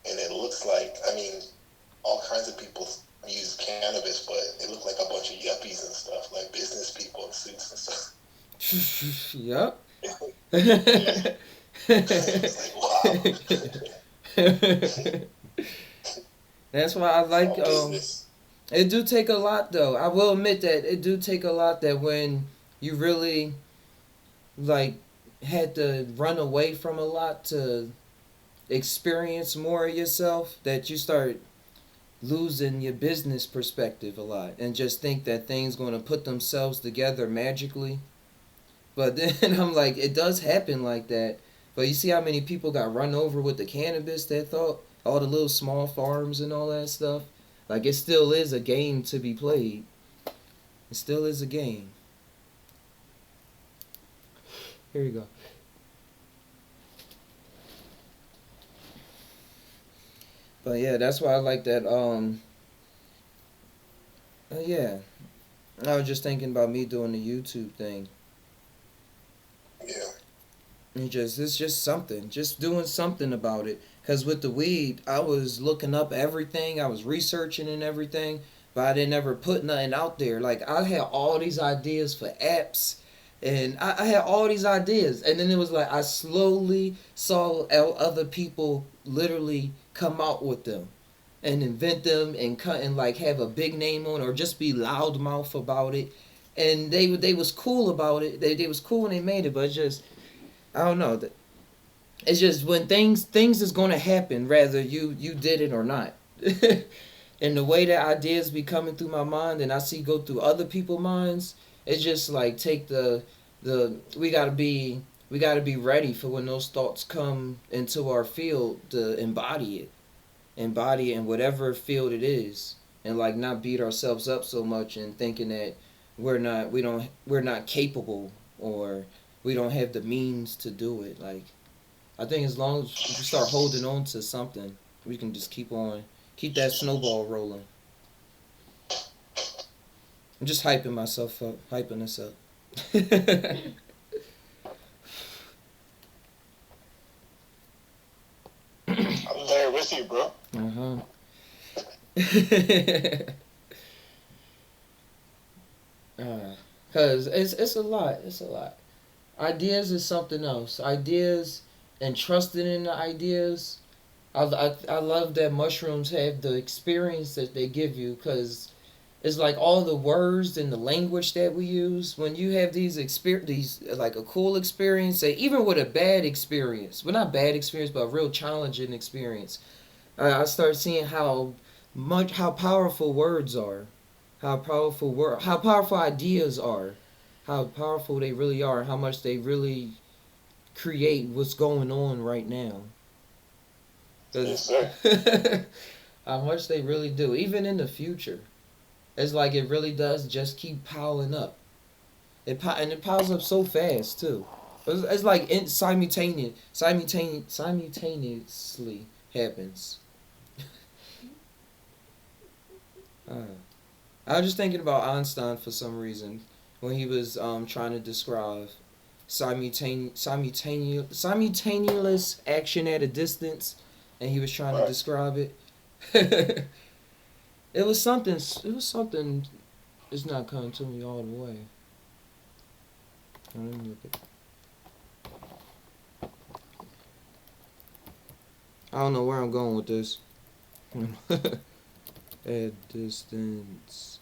and it looks like, I mean, all kinds of people use cannabis, but it looked like a bunch of yuppies and stuff, like business people in suits and stuff. Yup. It's like, wow. That's why I like Business. it do take a lot though. I will admit that it do take a lot that when you really like had to run away from a lot to experience more of yourself, that you start losing your business perspective a lot and just think that things going to put themselves together magically. But then I'm like, it does happen like that. But you see how many people got run over with the cannabis that thought, all the little small farms and all that stuff. Like, it still is a game to be played. It still is a game. Here you go. But yeah, that's why I like that. Yeah, I was just thinking about me doing the YouTube thing. Yeah. It's just something, just doing something about it. Cause with the weed, I was looking up everything, I was researching and everything, but I didn't ever put nothing out there. Like I had all these ideas for apps, and I had all these ideas, and then it was like I slowly saw other people literally come out with them, and invent them and cut and like have a big name on it, or just be loudmouth about it, and they was cool about it. They was cool when they made it, but it's just I don't know. It's just when things is gonna happen, whether you did it or not. And the way that ideas be coming through my mind, and I see go through other people's minds, it's just like take the we gotta be ready for when those thoughts come into our field to embody it in whatever field it is, and like not beat ourselves up so much and thinking that we're not capable, or we don't have the means to do it. Like, I think as long as we start holding on to something, we can just keep that snowball rolling. I'm just hyping myself up, hyping us up. I'm there with you, bro. Cause it's a lot. It's a lot. Ideas is something else. Ideas and trusting in the ideas. I love that mushrooms have the experience that they give you, because it's like all the words and the language that we use. When you have these like a cool experience, say even with a bad experience, well not bad experience, but a real challenging experience, I start seeing how powerful words are, how powerful ideas are, how powerful they really are, how much they really create what's going on right now. Yes, sir. How much they really do, even in the future. It's like it really does just keep piling up. And it piles up so fast too. It's like simultaneously happens. I was just thinking about Einstein for some reason when he was trying to describe simultaneous action at a distance, and he was trying to describe it. It was something. It was something. It's not coming to me all the way. Let me look at. I don't know where I'm going with this. At distance.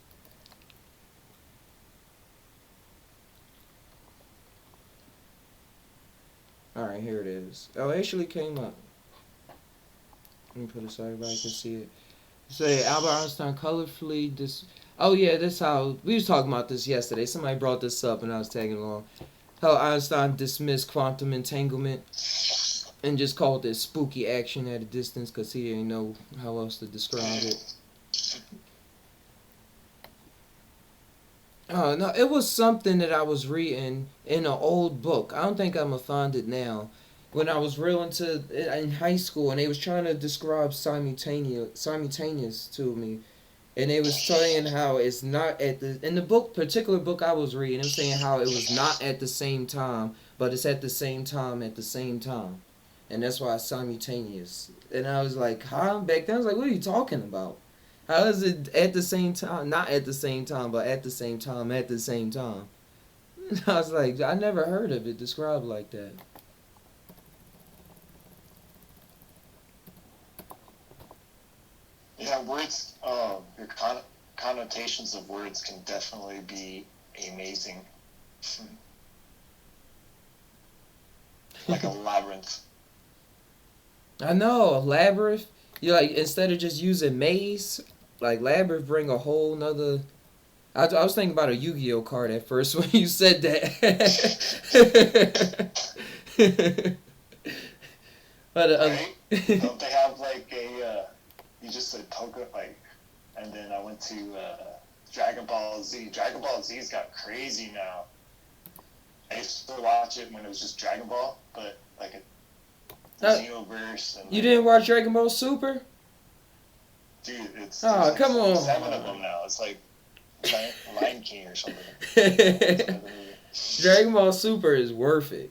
Alright, here it is. Oh, it actually came up. Let me put it so everybody can see it. Say Albert Einstein colorfully Oh yeah, that's how we was talking about this yesterday. Somebody brought this up and I was tagging along. How Einstein dismissed quantum entanglement and just called it spooky action at a distance because he didn't know how else to describe it. Oh no, it was something that I was reading in an old book. I don't think I'm gonna find it now. When I was real into in high school, and they was trying to describe simultaneous to me, and they was saying how it's not at the in the particular book I was reading. It was saying how it was not at the same time, but it's at the same time at the same time, and that's why it's simultaneous. And I was like, huh? Back then I was like, what are you talking about? How is it at the same time? Not at the same time, but at the same time at the same time. I was like, I never heard of it described like that. Yeah, words, your connotations of words can definitely be amazing. Like a labyrinth. I know, a labyrinth. You like instead of just using maze, like labyrinth bring a whole nother. I was thinking about a Yu-Gi-Oh card at first when you said that. But right? Don't they have like a? You just said poker like, and then I went to Dragon Ball Z. Dragon Ball Z's got crazy now. I used to watch it when it was just Dragon Ball, but like a Xenoverse. And you didn't watch Dragon Ball Super? Dude, it's like come on. 7 of them now. It's like Lion King or something. Dragon Ball Super is worth it.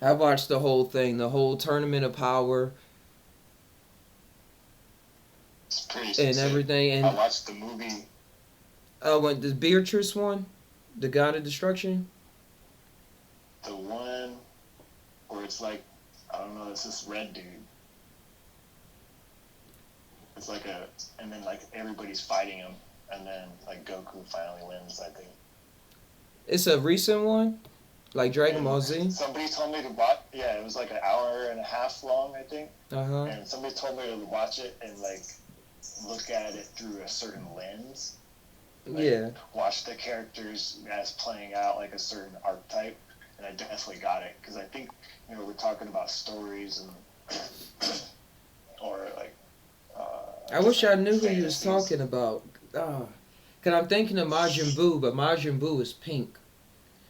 I watched the whole thing, the whole Tournament of Power. It's pretty and sick. Everything. And I watched the movie. When the Beatrice one, the God of Destruction. The one where it's like, I don't know, it's this red dude. It's like and then like everybody's fighting him, and then like Goku finally wins, I think. It's a recent one? Like Dragon Ball Z? Somebody told me to watch, yeah, it was like an hour and a half long, I think. Uh-huh. And somebody told me to watch it and like look at it through a certain lens. Like, yeah. Watch the characters as playing out like a certain archetype, and I definitely got it because I think we're talking about stories and or like. I wish I knew who you was talking about. Cause I'm thinking of Majin Buu, but Majin Buu is pink,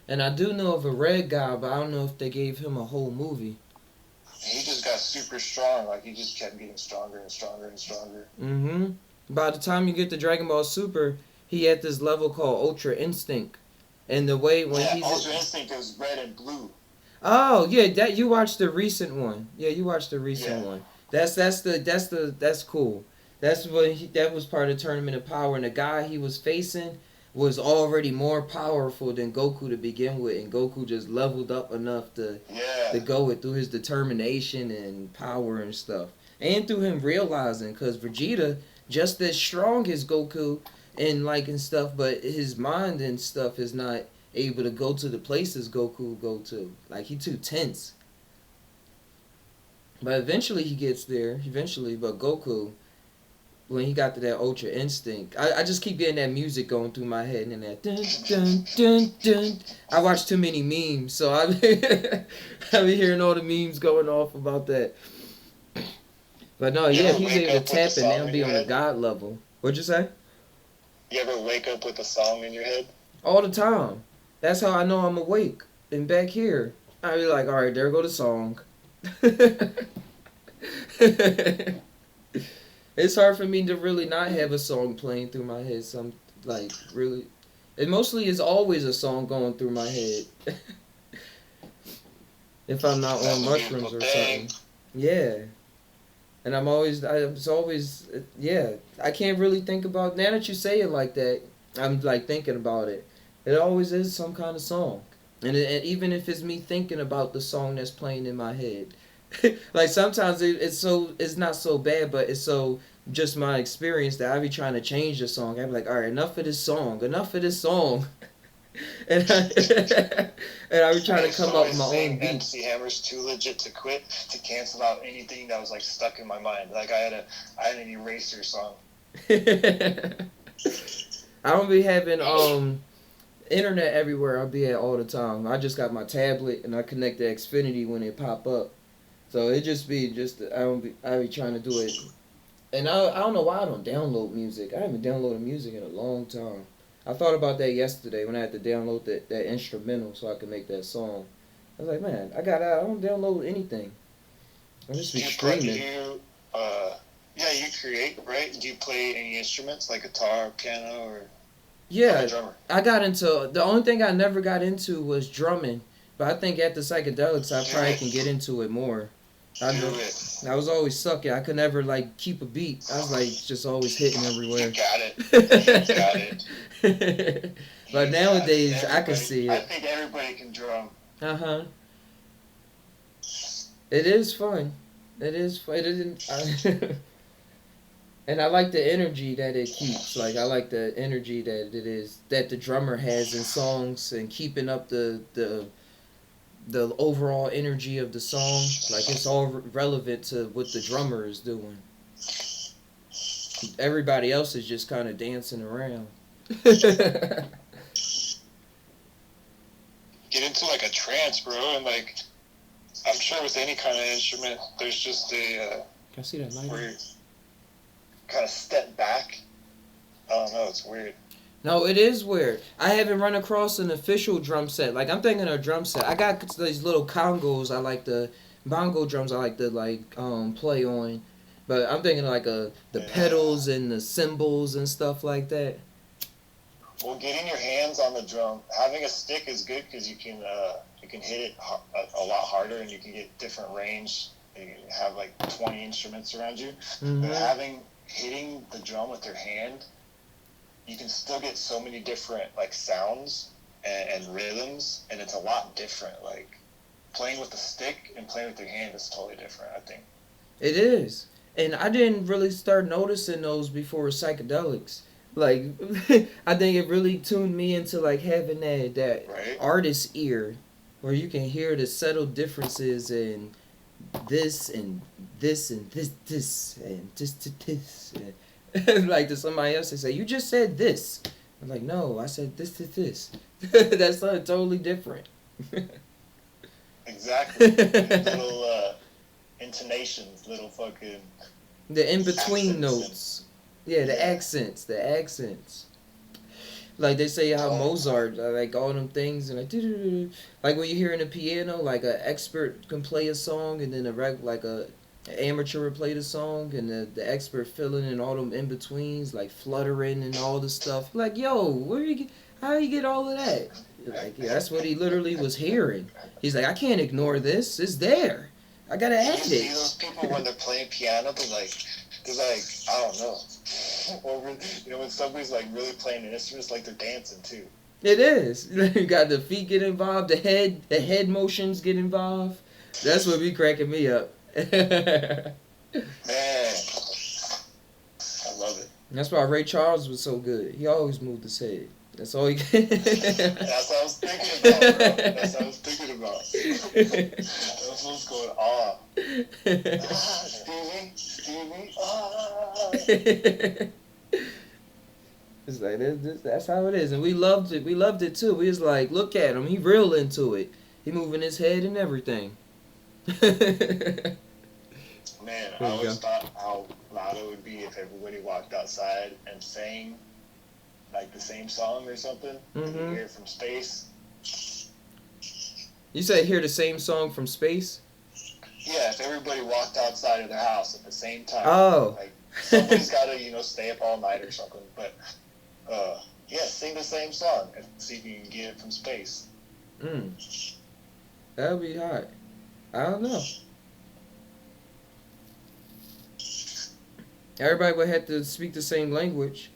and I do know of a red guy, but I don't know if they gave him a whole movie. He just got super strong. Like he just kept getting stronger and stronger and stronger. Mm-hmm. By the time you get to Dragon Ball Super, he had this level called Ultra Instinct, and the way when he's Ultra Instinct is red and blue. Oh yeah, that you watched the recent one. Yeah, you watched the recent one. That's cool. That's what that was part of the Tournament of Power, and the guy he was facing was already more powerful than Goku to begin with, and Goku just leveled up enough to go it through his determination and power and stuff, and through him realizing, because Vegeta just as strong as Goku and stuff, but his mind and stuff is not able to go to the places Goku go to. Like he too tense. But eventually he gets there. But Goku, when he got to that Ultra Instinct, I just keep getting that music going through my head and that dun dun dun dun. I watch too many memes, so I be hearing all the memes going off about that. But no, yeah, he's able to tap it and be on a god level. What'd you say? You ever wake up with a song in your head? All the time. That's how I know I'm awake. And back here, I be like, all right, there go the song. It's hard for me to really not have a song playing through my head. Some like really, it mostly is always a song going through my head. If I'm not That's on a mushrooms beautiful or thing. something. Yeah. And it's always, yeah. I can't really think about, now that you say it like that, I'm like thinking about it. It always is some kind of song. And even if it's me thinking about the song that's playing in my head. Like sometimes it's not so bad, but it's so just my experience that I be trying to change the song. I be like, all right, enough of this song. and I, and I be I trying to used to come up with always my own sing beat. MC Hammer's "Too Legit to Quit" to cancel out anything that was like stuck in my mind. Like I had an eraser song. I don't be having internet everywhere I be at all the time. I just got my tablet and I connect to Xfinity when it pop up. So it just be I be trying to do it. And I don't know why I don't download music. I haven't downloaded music in a long time. I thought about that yesterday when I had to download that instrumental so I could make that song. I was like, man, I don't download anything. I just be Do you streaming. yeah, you create, right? Do you play any instruments like guitar, piano, or Yeah, I'm a drummer? I got into the only thing I never got into was drumming, but I think at the psychedelics I Do probably it. can get into it more. I Do know it. I was always sucking. I could never like keep a beat. I was like just always hitting You everywhere. got it. You got it. But You got it. nowadays I can Everybody, see I it. think everybody can drum. Uh-huh. It is fun. It is fun. It isn't. And I like the energy that it keeps. Like I like the energy that the drummer has in songs and keeping up the overall energy of the song. Like it's all relevant to what the drummer is doing. Everybody else is just kind of dancing around. Get into like a trance, bro, and like I'm sure with any kind of instrument, there's just Can I see that where light? you kind of step back. I don't know, it's weird. No, it is weird. I haven't run across an official drum set. Like I'm thinking of a drum set. I got these little congos. I like the bongo drums. I like to play on, but I'm thinking like the Yeah. pedals and the cymbals and stuff like that. Well, getting your hands on the drum, having a stick is good because you can hit it a lot harder and you can get different range. You can have like 20 instruments around you, Mm-hmm. but hitting the drum with your hand, you can still get so many different like sounds and rhythms, and it's a lot different. Like playing with the stick and playing with your hand is totally different, I think. It is, and I didn't really start noticing those before psychedelics. Like, I think it really tuned me into like having that Right? artist ear, where you can hear the subtle differences in this and this and this and this to this. And like to somebody else, they say, "You just said this." I'm like, "No, I said this to this." That's something totally different. Exactly. Little intonations, little fucking The in between accents notes. Yeah, the accents. The accents. Like they say how Mozart, like all them things, and like when you hear in the piano, like an expert can play a song, and then an amateur will play the song, and the expert filling in all them in betweens, like fluttering and all the stuff. Like, yo, how you get all of that? Like, yeah, that's what he literally was hearing. He's like, I can't ignore this. It's there. I gotta You add see it. those people when they're playing piano, they're like, I don't know. Or when somebody's like really playing an instrument, it's like they're dancing too. It is. You got the feet get involved, the head motions get involved. That's what be cracking me up. Man, I love it. That's why Ray Charles was so good. He always moved his head. That's all he. That's what I was thinking about, bro. That's what I was thinking about. That's what's going on. Stevie, It's like that's how it is, and we loved it. We loved it too. We was like, look at him. He real into it. He moving his head and everything. Man, I always thought how loud it would be if everybody walked outside and sang like the same song or something. And you hear it from space. You said hear the same song from space? Yeah, if everybody walked outside of the house at the same time. Oh. Like, somebody's got to, stay up all night or something. But, yeah, sing the same song and see if you can get it from space. That would be hot. I don't know. Everybody would have to speak the same language.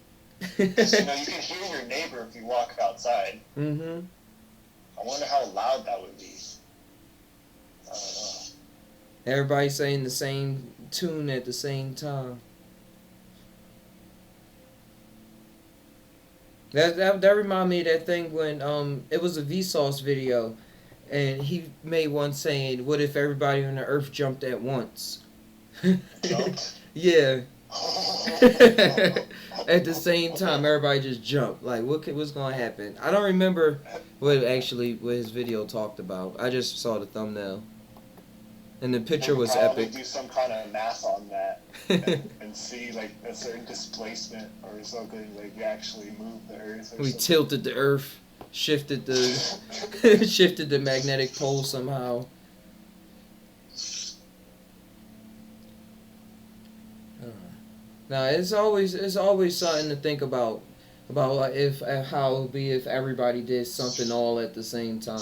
Because, you can hear your neighbor if you walk outside. Mm-hmm. I wonder how loud that would be. I don't know. Everybody saying the same tune at the same time. That reminded me of that thing when it was a Vsauce video, and he made one saying, "What if everybody on the earth jumped at once?" Jumped? Yeah. At the same time, everybody just jumped. Like, what's gonna happen? I don't remember what his video talked about. I just saw the thumbnail, and the picture was epic. Do some kind of math on that and see like a certain displacement or something. Like you actually move the Earth. Or We something. tilted the Earth, shifted the shifted the magnetic pole somehow. Now it's always something to think about like if how it would be if everybody did something all at the same time.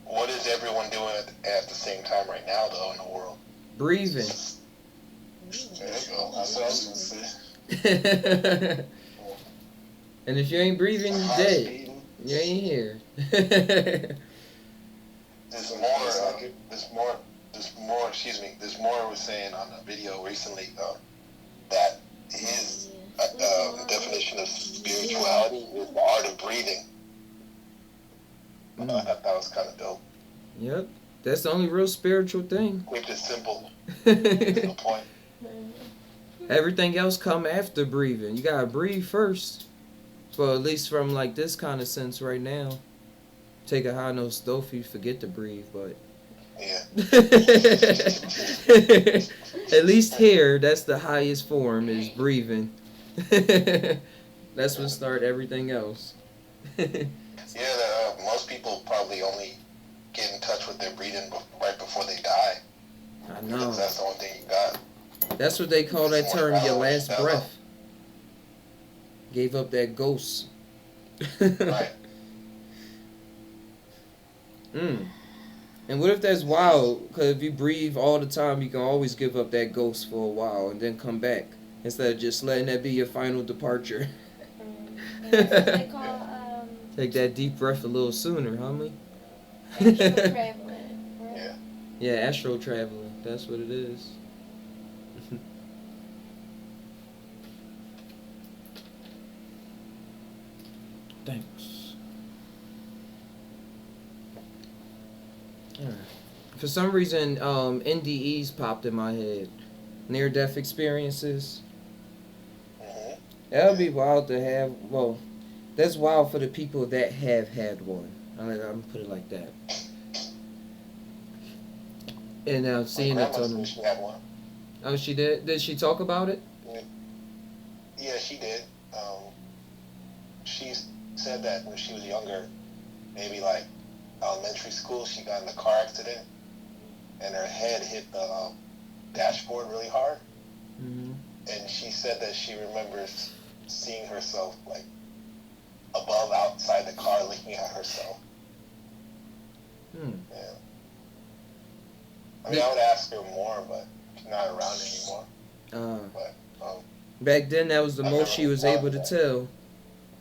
What is everyone doing at the same time right now, though, in the world? Breathing. There you go. That's what I was gonna say. And if you ain't breathing, you're dead. You ain't here. There's more was saying on a video recently that his definition of spirituality is the art of breathing. I thought that was kind of dope. Yep. That's the only real spiritual thing. Keep it simple. To the point. Everything else come after breathing. You gotta breathe first. Well, at least from like this kind of sense right now. Take a high note stuff, you forget to breathe, but yeah. At least here, that's the highest form is breathing. That's what start everything else. Yeah, most people probably only get in touch with their breathing right before they die. I know. That's the only thing you got. That's what they call that term, your last breath. Gave up that ghost. Right. And what if that's wild? Because if you breathe all the time, you can always give up that ghost for a while and then come back. Instead of just letting that be your final departure. That's what they call, Take that deep breath a little sooner, homie. astral traveling. Right? Yeah. Yeah, astral traveling. That's what it is. Thanks. Alright. For some reason, NDEs popped in my head. Near-death experiences. That would be wild to have. Well, that's wild for the people that have had one. I'm gonna put it like that. And now seeing it on them. She had one. Oh, she did? Did she talk about it? Yeah, she did. She said that when she was younger, maybe like elementary school, she got in a car accident and her head hit the dashboard really hard. Mm-hmm. And she said that she remembers seeing herself like above outside the car looking at herself. Yeah. I mean, I would ask her more, but she's not around anymore. But back then, that was the most she was able to tell.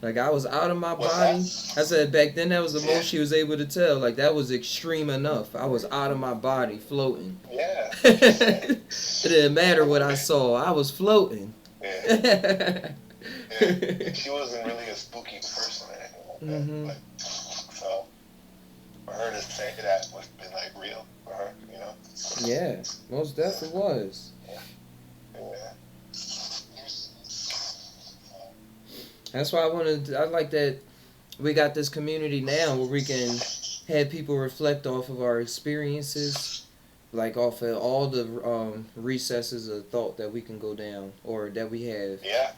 Like, I was out of my body. I said back then, that was the most she was able to tell. Like, that was extreme enough. I was out of my body, floating. Yeah. It didn't matter what I saw. I was floating. Yeah. She wasn't really a spooky person or anything like that. But, so, for her to say that must have been, like, real for her, you know? Yeah, most definitely was. Yeah. That's why I like that we got this community now where we can have people reflect off of our experiences, like off of all the recesses of thought that we can go down or that we have. Yeah.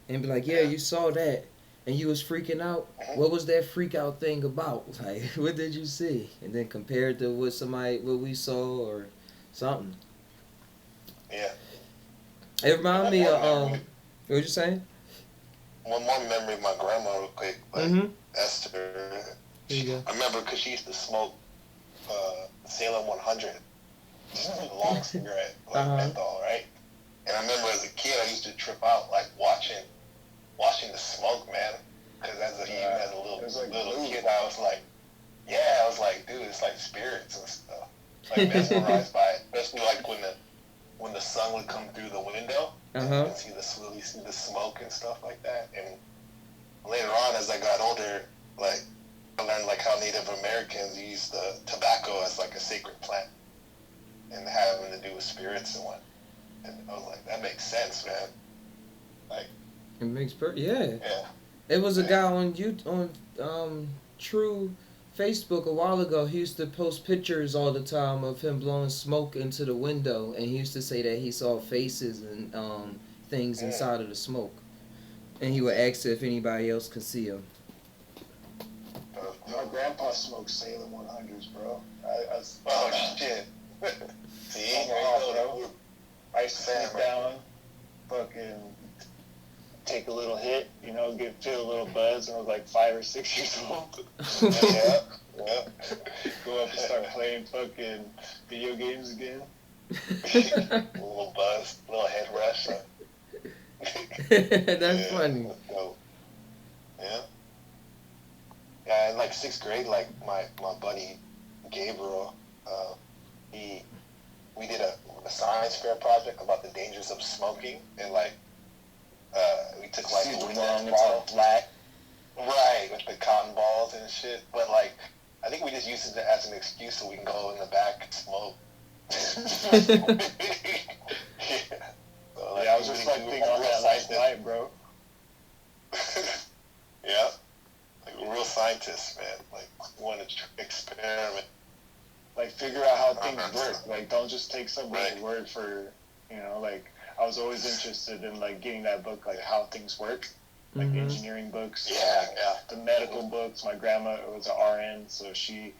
And be like, yeah, you saw that. and you was freaking out. What was that freak out thing about? Like, what did you see? And then compared to what we saw or something. Yeah. It reminded me of memory. what you saying? One more memory of my grandma, real quick. Like Esther. Here you go. I remember because she used to smoke Salem 100, just a long cigarette, like menthol, right? And I remember as a kid, I used to trip out, like watching the smoke, man. Because even as a little kid, I was like, dude, it's like spirits and stuff. Like mesmerized by it, especially like when the sun would come through the window and see the smoke and stuff like that. And later on, as I got older, like I learned like how Native Americans use the tobacco as like a sacred plant and having to do with spirits and what. And I was like, that makes sense, man. Like it makes yeah. It was a guy on True Facebook a while ago. He used to post pictures all the time of him blowing smoke into the window, and he used to say that he saw faces and things inside of the smoke, and he would ask if anybody else could see him. My grandpa smoked Salem 100s, bro. Oh shit! See, there you go, bro. I used to sit down, fucking take a little hit, feel a little buzz when I was like 5 or 6 years old. Yeah. Go up and start playing fucking video games again. A little buzz, a little head rush. That's funny. Yeah. Yeah, in like 6th grade, like my buddy Gabriel, we did a science fair project about the dangers of smoking, and like we took like a ball, black, right, with the cotton balls and shit. But like, I think we just used it as an excuse so we can go in the back and smoke. So, like, I was reflecting on that last night, bro. Yeah, like real scientists, man. Like, want to experiment. Like, figure out how things work. Like, don't just take somebody's word for, like, I was always interested in, like, getting that book, like, How Things Work. Like, engineering books. The medical books. My grandma was an RN, so she,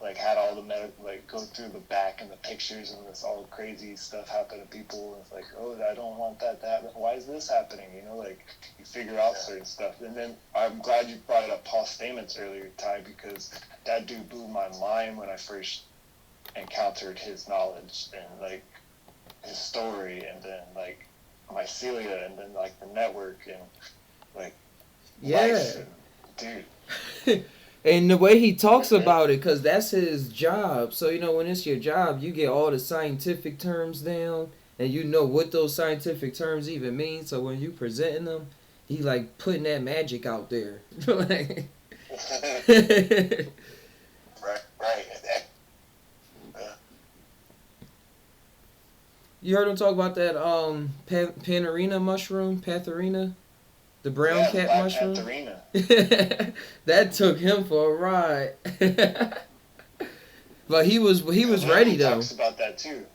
like, had all the medical, like, go through the back and the pictures and this all crazy stuff happen to people. And it's like, oh, I don't want that to happen. Why is this happening? Like, you figure out certain stuff. And then I'm glad you brought up Paul Stamets earlier, Ty, because that dude blew my mind when I first encountered his knowledge and, like, his story, and then, like, mycelia, and then, like, the network, and, like, life, and, dude. And the way he talks about it, because that's his job. So, when it's your job, you get all the scientific terms down, and you know what those scientific terms even mean. So when you presenting them, he, like, putting that magic out there. Right. You heard him talk about that Panarina mushroom, Patharina, the brown cat mushroom. Patharina. That took him for a ride. But he was ready though. Talks about that too.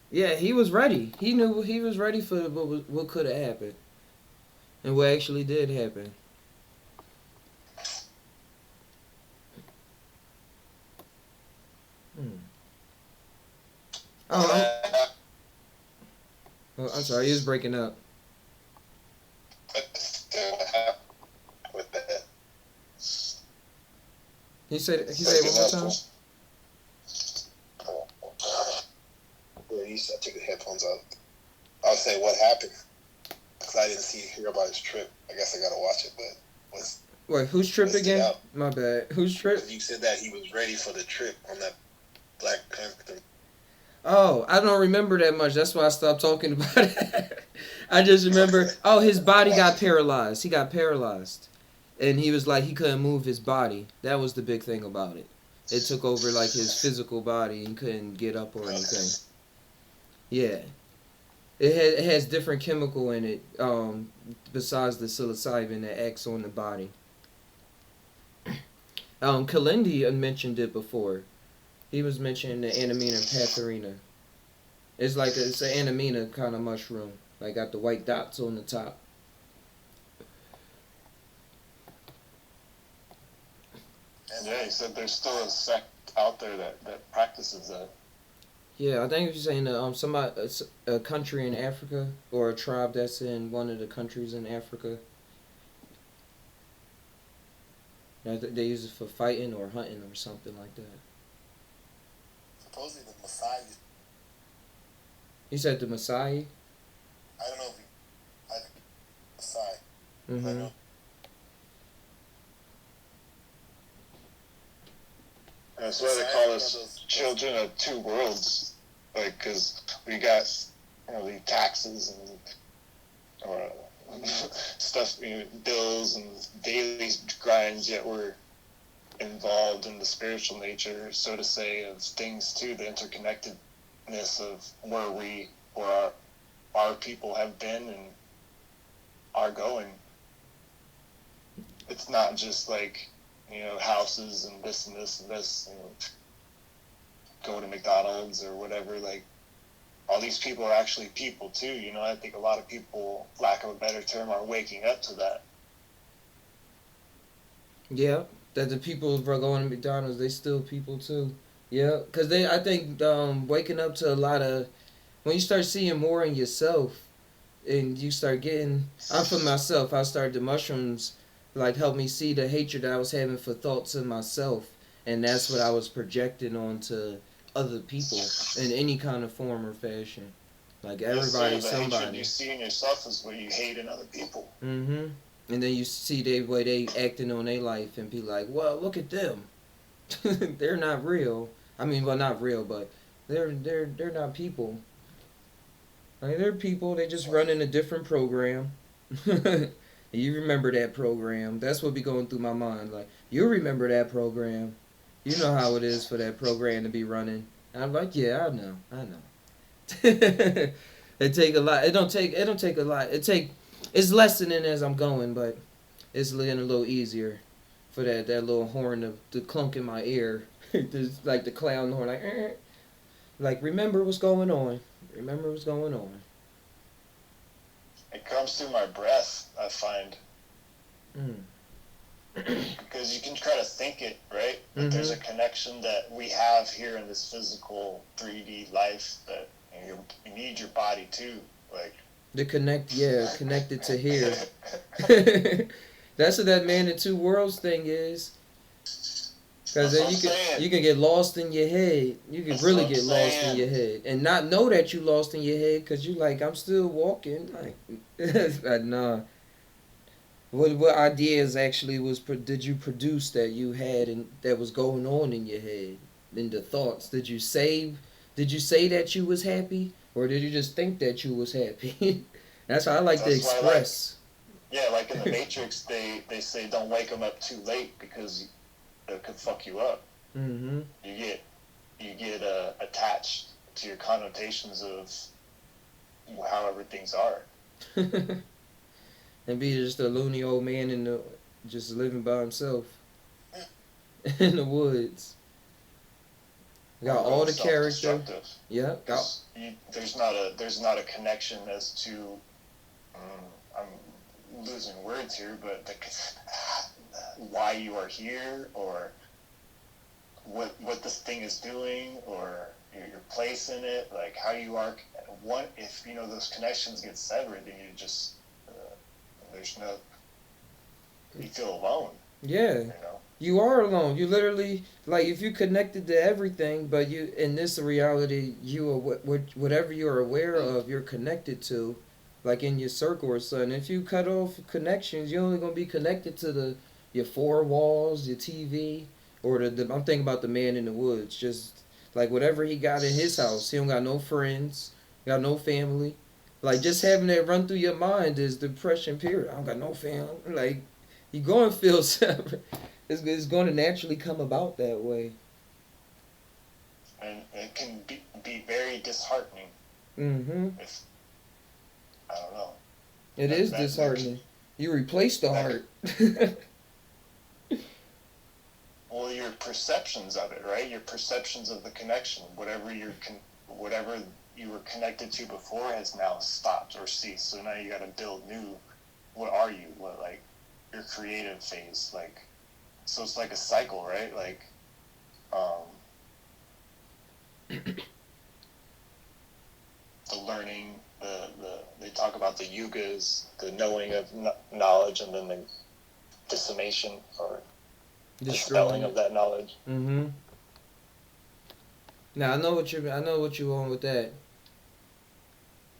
Yeah, he was ready. He knew he was ready for what could have happened, and what actually did happen. Oh, I'm sorry, he was breaking up. With that. He said it one more time. I took the headphones out. I was saying what happened because I didn't hear about his trip. I guess I gotta watch it, but wait, whose trip again? Out. My bad. Whose trip? You said that he was ready for the trip on that Black Panther. Oh, I don't remember that much. That's why I stopped talking about it. I just remember, his body got paralyzed. He got paralyzed. And he was like, he couldn't move his body. That was the big thing about it. It took over, like, his physical body and couldn't get up or anything. Yeah. It has different chemical in it, besides the psilocybin that acts on the body. Kalindi mentioned it before. He was mentioning the Anamina Patharina. It's like it's an Anamina kind of mushroom. Like got the white dots on the top. And yeah, he said there's still a sect out there that practices that. Yeah, I think you're saying a country in Africa or a tribe that's in one of the countries in Africa. They use it for fighting or hunting or something like that. Supposedly the Messiah. You said the Maasai? I don't know if I think Messiah. I Mm-hmm. know. That's why they call us children of two worlds, like, because we got, the taxes and or stuff, bills and daily grinds, yet we're involved in the spiritual nature, so to say, of things too, the interconnectedness of where our people have been and are going. It's not just like, houses and this and this and this, go to McDonald's or whatever, like, all these people are actually people too, I think a lot of people, lack of a better term, are waking up to that. Yeah, that the people who are going to McDonald's, they still people too. Yeah, because I think waking up to a lot of, when you start seeing more in yourself, and you start getting, I'm for myself, I started the mushrooms, like, help me see the hatred that I was having for thoughts in myself, and that's what I was projecting onto other people in any kind of form or fashion. Like, everybody, yes, sir, the somebody. hatred you see in yourself is what you hate in other people. Mm-hmm. And then you see the way they acting on their life and be like, well, look at them. They're not real. I mean, well, not real, but they're not people. Like, they're people. They just run in a different program. You remember that program? That's what be going through my mind. Like, you remember that program? You know how it is for that program to be running. And I'm like, yeah, I know. It take a lot. It don't take a lot. It's lessening as I'm going, but it's getting a little easier for that little horn to clunk in my ear. Just like the clown horn, like, like, remember what's going on. Remember what's going on. It comes through my breath, I find. Mm. Because you can try to think it, right? But there's a connection that we have here in this physical 3D life that you need your body too. Like, connected to here. That's what that man in two worlds thing is. Because then you can get lost in your head. You can really get lost in your head and not know that you lost in your head because you like, I'm still walking. Like, nah. What ideas actually did you produce that you had and that was going on in your head, in the thoughts? Did you say that you was happy, or did you just think that you was happy? That's how I like to express. Like in the Matrix, they say don't wake them up too late because it could fuck you up. Mm-hmm. You get attached to your connotations of however things are. And be just a loony old man just living by himself in the woods. Got all the character. Yeah. There's not a connection as to. I'm losing words here, but why you are here, or what this thing is doing, or your place in it, like how you are. What if those connections get severed, then you just you feel alone. Yeah. You are alone. You literally, like, if you connected to everything, but you, in this reality, you are whatever you're aware of, you're connected to, like in your circle or something. If you cut off connections, you're only gonna be connected to your four walls, your TV, or I'm thinking about the man in the woods. Just like whatever he got in his house, he don't got no friends, got no family. Like, just having that run through your mind is depression, period. I don't got no family. Like, you're going to feel separate. It's going to naturally come about that way. And it can be very disheartening. Mm-hmm. I don't know. It is disheartening. You replace the heart. Well, your perceptions of it, right? Your perceptions of the connection, whatever you were connected to before has now stopped or ceased. So now you got to build new. What are you? What, like, your creative phase? Like, so it's like a cycle, right? Like, the learning, they talk about the yugas, the knowing of knowledge, and then the dissemination or dispelling of that knowledge. Mm-hmm. Now I know what you want with that.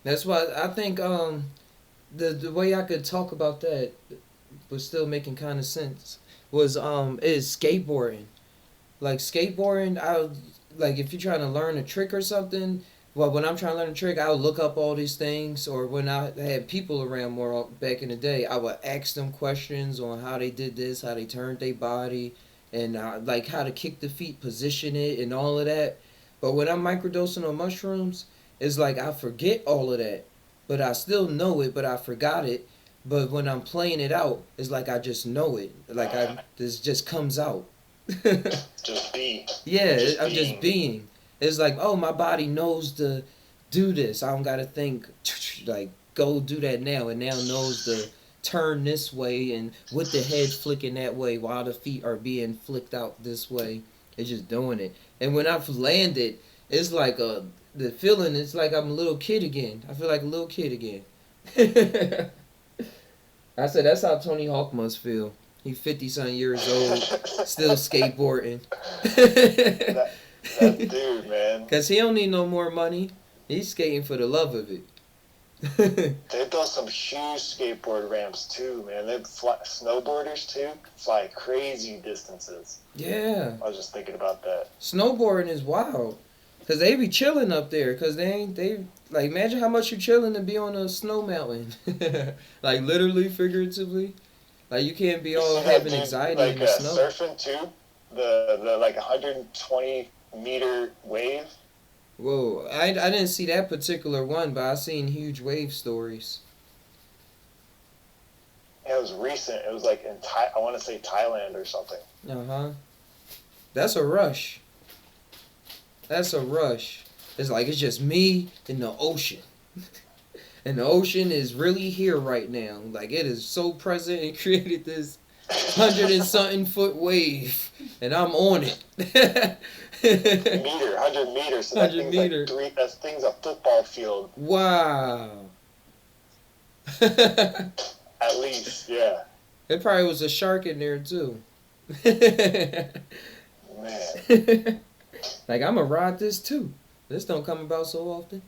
That's why I think the way I could talk about that, but still making kind of sense, was is skateboarding. Like skateboarding, like if you're trying to learn a trick or something. Well, when I'm trying to learn a trick, I would look up all these things, or when I had people around more back in the day, I would ask them questions on how they did this, how they turned their body, and like how to kick the feet, position it, and all of that. But when I'm microdosing on mushrooms, it's like I forget all of that, but I still know it, but I forgot it. But when I'm playing it out, it's like I just know it. Like this just comes out. Just be. Yeah, I'm just being. It's like, oh, my body knows to do this. I don't gotta think like go do that now, and now knows to turn this way and with the head flicking that way while the feet are being flicked out this way. It's just doing it. And when I've landed, it's like the feeling. It's like I'm a little kid again. I feel like a little kid again. I said that's how Tony Hawk must feel. He's 50-something years old, still skateboarding. That dude, man. Because he don't need no more money. He's skating for the love of it. They built some huge skateboard ramps, too, man. They fly, snowboarders, too, fly crazy distances. Yeah. I was just thinking about that. Snowboarding is wild. Because they be chilling up there. Because they like, imagine how much you chilling to be on a snow mountain. Like, literally, figuratively. Like, you can't be all having anxiety like, in the snow. Surfing, too? The like 120-meter wave. Whoa, I didn't see that particular one, but I seen huge wave stories. It was recent. It was like in I want to say Thailand or something. Uh-huh. That's a rush. That's a rush. It's like it's just me in the ocean. And the ocean is really here right now. Like it is so present and created this 100-and-something foot wave. And I'm on it. 100 meters. So 100 meters. Like that thing's a football field. Wow. At least, yeah. There probably was a shark in there too. Man. Like I'm gonna ride this too. This don't come about so often.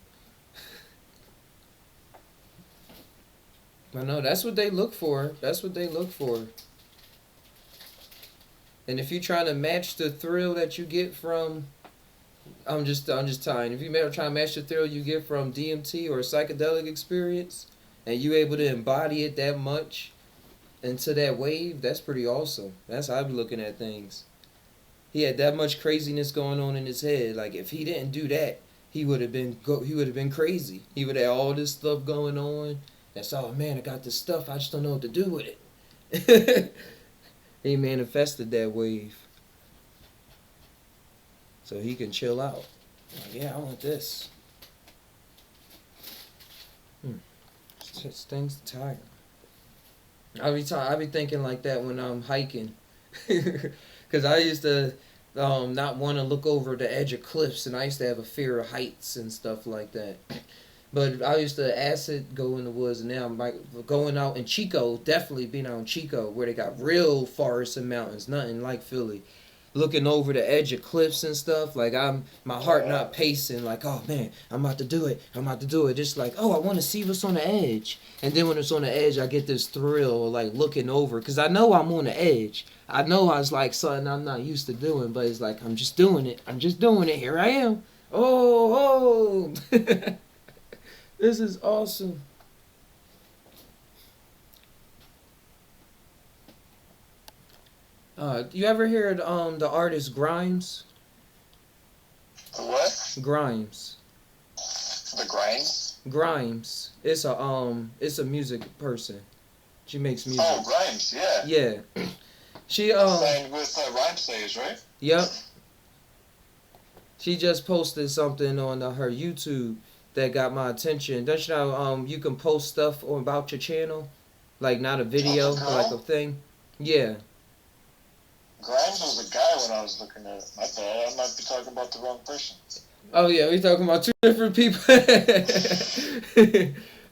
I know that's what they look for. That's what they look for. And if you're trying to match the thrill that you get from, I'm just telling. If you try to match the thrill you get from DMT or a psychedelic experience, and you able to embody it that much into that wave, that's pretty awesome. That's how I be looking at things. He had that much craziness going on in his head. Like if he didn't do that, he would have been crazy. He would have all this stuff going on. That's oh man, I got this stuff. I just don't know what to do with it. He manifested that wave. So he can chill out. Like, yeah, I want this. Things tired. I be thinking like that when I'm hiking. Because I used to not want to look over the edge of cliffs, and I used to have a fear of heights and stuff like that. But I used to acid go in the woods, and now I'm like going out in Chico, definitely being out in Chico, where they got real forests and mountains, nothing like Philly. Looking over the edge of cliffs and stuff, like my heart not pacing, like, oh man, I'm about to do it. Just like, oh, I want to see what's on the edge. And then when it's on the edge, I get this thrill, like looking over, because I know I'm on the edge. I know I was like something I'm not used to doing, but it's like, I'm just doing it. Here I am. Oh. This is awesome. You ever hear the artist Grimes? What? Grimes. The Grimes? Grimes. It's a music person. She makes music. Oh, Grimes, yeah. Yeah. She signed with Rhyme Slayers, right? Yep. She just posted something on her YouTube that got my attention. Don't you know you can post stuff about your channel? Like not a video, but like a thing? Yeah. when I was looking at it. I thought I might be talking about the wrong person. Oh yeah, we talking about two different people.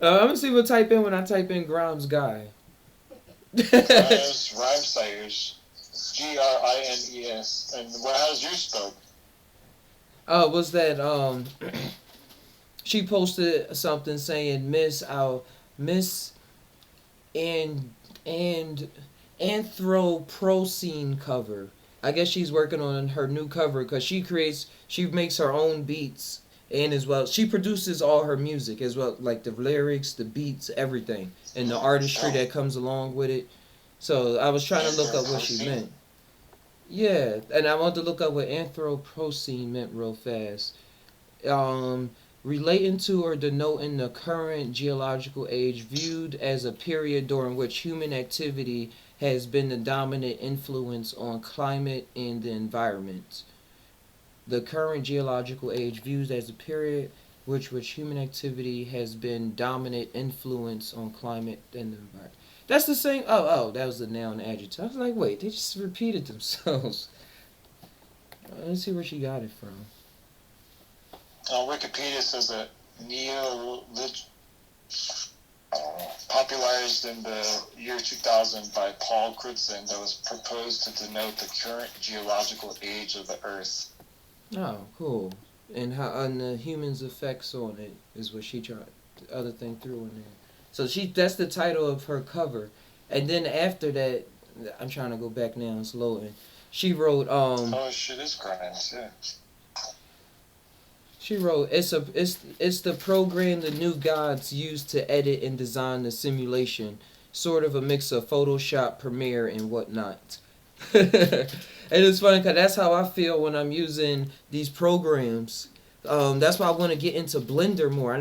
I'm gonna see what type in when I type in Grimes guy. Grimes Rhymesayers. Grines. And how's yours spelled? Was that she posted something saying Miss and and Anthropocene cover. I guess she's working on her new cover because she makes her own beats and as well she produces all her music as well, like the lyrics, the beats, everything, and the artistry that comes along with it. So I was trying to look up what she meant. Yeah, and I wanted to look up what Anthropocene meant real fast. Um, Relating to or denoting the current geological age viewed as a period during which human activity has been the dominant influence on climate and the environment. The current geological age viewed as a period which human activity has been dominant influence on climate and the environment. That's the same. That was the noun adjective. I was like, wait, they just repeated themselves. Let's see where she got it from. Wikipedia says that Neolithic popularized in the year 2000 by Paul Crutzen that was proposed to denote the current geological age of the Earth. Oh, cool. And how and the humans' effects on it is what she tried. The other thing threw in there. So that's the title of her cover, and then after that, I'm trying to go back now. It's loading. She wrote Oh shit, it's Grimes, yeah. She wrote it's the program the new gods use to edit and design the simulation, sort of a mix of Photoshop, Premiere, and whatnot. And it's funny because that's how I feel when I'm using these programs. That's why I want to get into Blender more.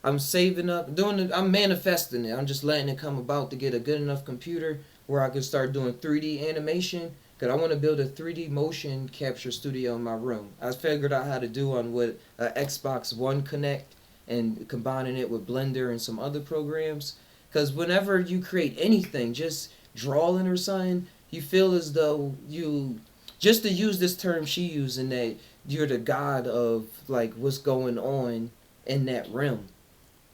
I'm saving up, I'm manifesting it. I'm just letting it come about to get a good enough computer where I can start doing 3D animation. Because I want to build a 3D motion capture studio in my room. I figured out how to do on with Xbox One Connect and combining it with Blender and some other programs. Because whenever you create anything, just drawing or something, you feel as though just to use this term she used, in that you're the god of like what's going on in that realm.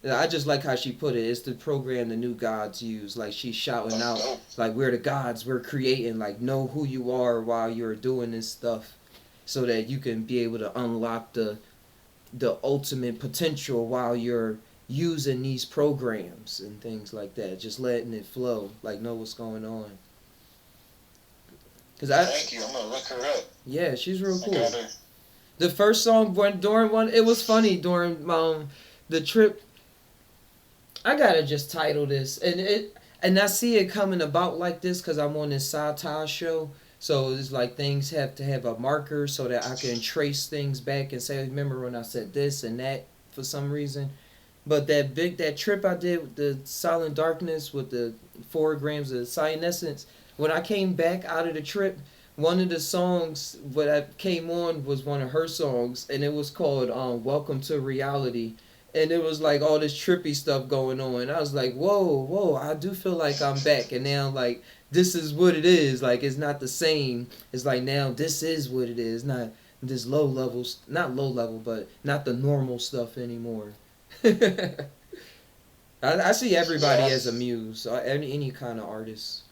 I just like how she put it. It's the program the new gods use. Like she's shouting out, like we're the gods. We're creating. Like know who you are while you're doing this stuff, so that you can be able to unlock the ultimate potential while you're using these programs and things like that. Just letting it flow. Like know what's going on. Thank you. I'm gonna look her up. Yeah, she's real cool. The first song during one, it was funny during the trip. I gotta just title this, and I see it coming about like this because I'm on this Psy Tai show. So it's like things have to have a marker so that I can trace things back and say, remember when I said this and that for some reason. But that trip I did with the Silent Darkness with the 4 grams of cyanescence, when I came back out of the trip, one of the songs what I came on was one of her songs, and it was called "Welcome to Reality." And it was like all this trippy stuff going on. I was like, whoa, I do feel like I'm back. And now, like, this is what it is. Like, it's not the same. It's like now this is what it is. Not this low levels, not low level, but not the normal stuff anymore. I see everybody as a muse, any kind of artist.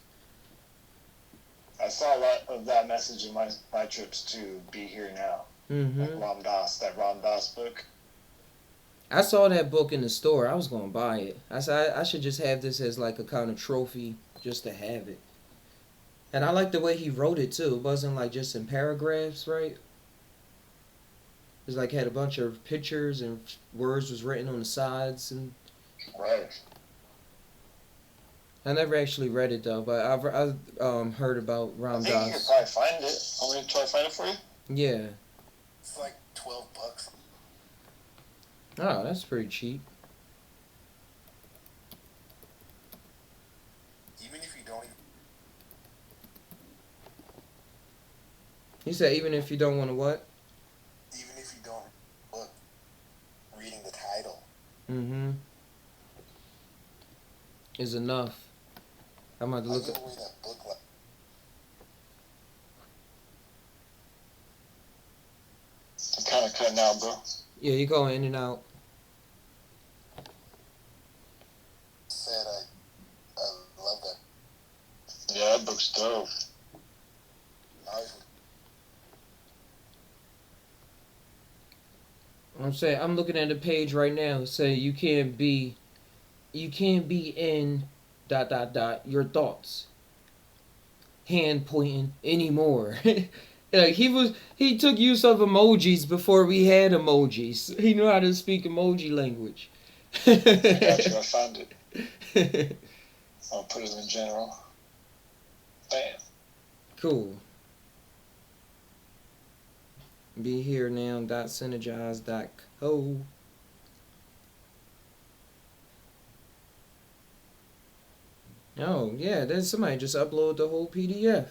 I saw a lot of that message in my trips to Be Here Now. Mm-hmm. Like that Ram Dass book. I saw that book in the store. I was going to buy it. I said I should just have this as like a kind of trophy just to have it. And I like the way he wrote it too. It wasn't like just in paragraphs, right? It's like had a bunch of pictures and words was written on the sides. And Right. I never actually read it though, but I've heard about Ram Dass. I think you could probably find it. Want me to try to find it for you? Yeah. It's like $12. Oh, that's pretty cheap. Even if you don't. You said even if you don't want to what? Even if you don't look, reading the title. Mm-hmm. Is enough. I'm about to look at. kind of cutting out, bro. Yeah, you're going in and out. Said I love that. Yeah, that book's dope. Nice. I'm saying I'm looking at the page right now. Saying you can't be in ... your thoughts. Hand pointing anymore. Like he took use of emojis before we had emojis. He knew how to speak emoji language. I got you. I found it. I'll put it in general. Bam. Cool. Be here now. .synergize.co. Oh yeah, then somebody just upload the whole PDF.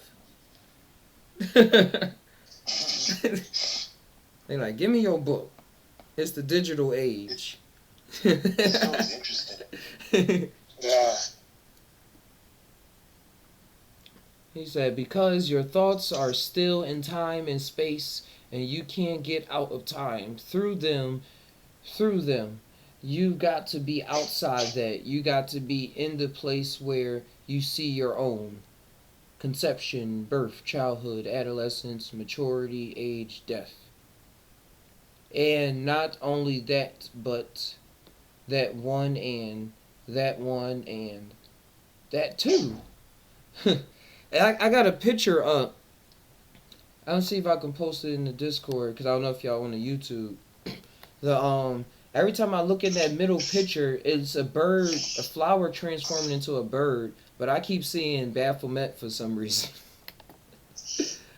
They like, give me your book. It's the digital age. It's always interesting. Yeah. He said, because your thoughts are still in time and space, and you can't get out of time. Through them, you got to be outside that. You got to be in the place where you see your own. Conception, birth, childhood, adolescence, maturity, age, death. And not only that, but that one and that too. I got a picture up. I'll see if I can post it in the Discord, because I don't know if y'all on the YouTube. Every time I look at that middle picture, it's a bird, a flower transforming into a bird, but I keep seeing Baphomet for some reason.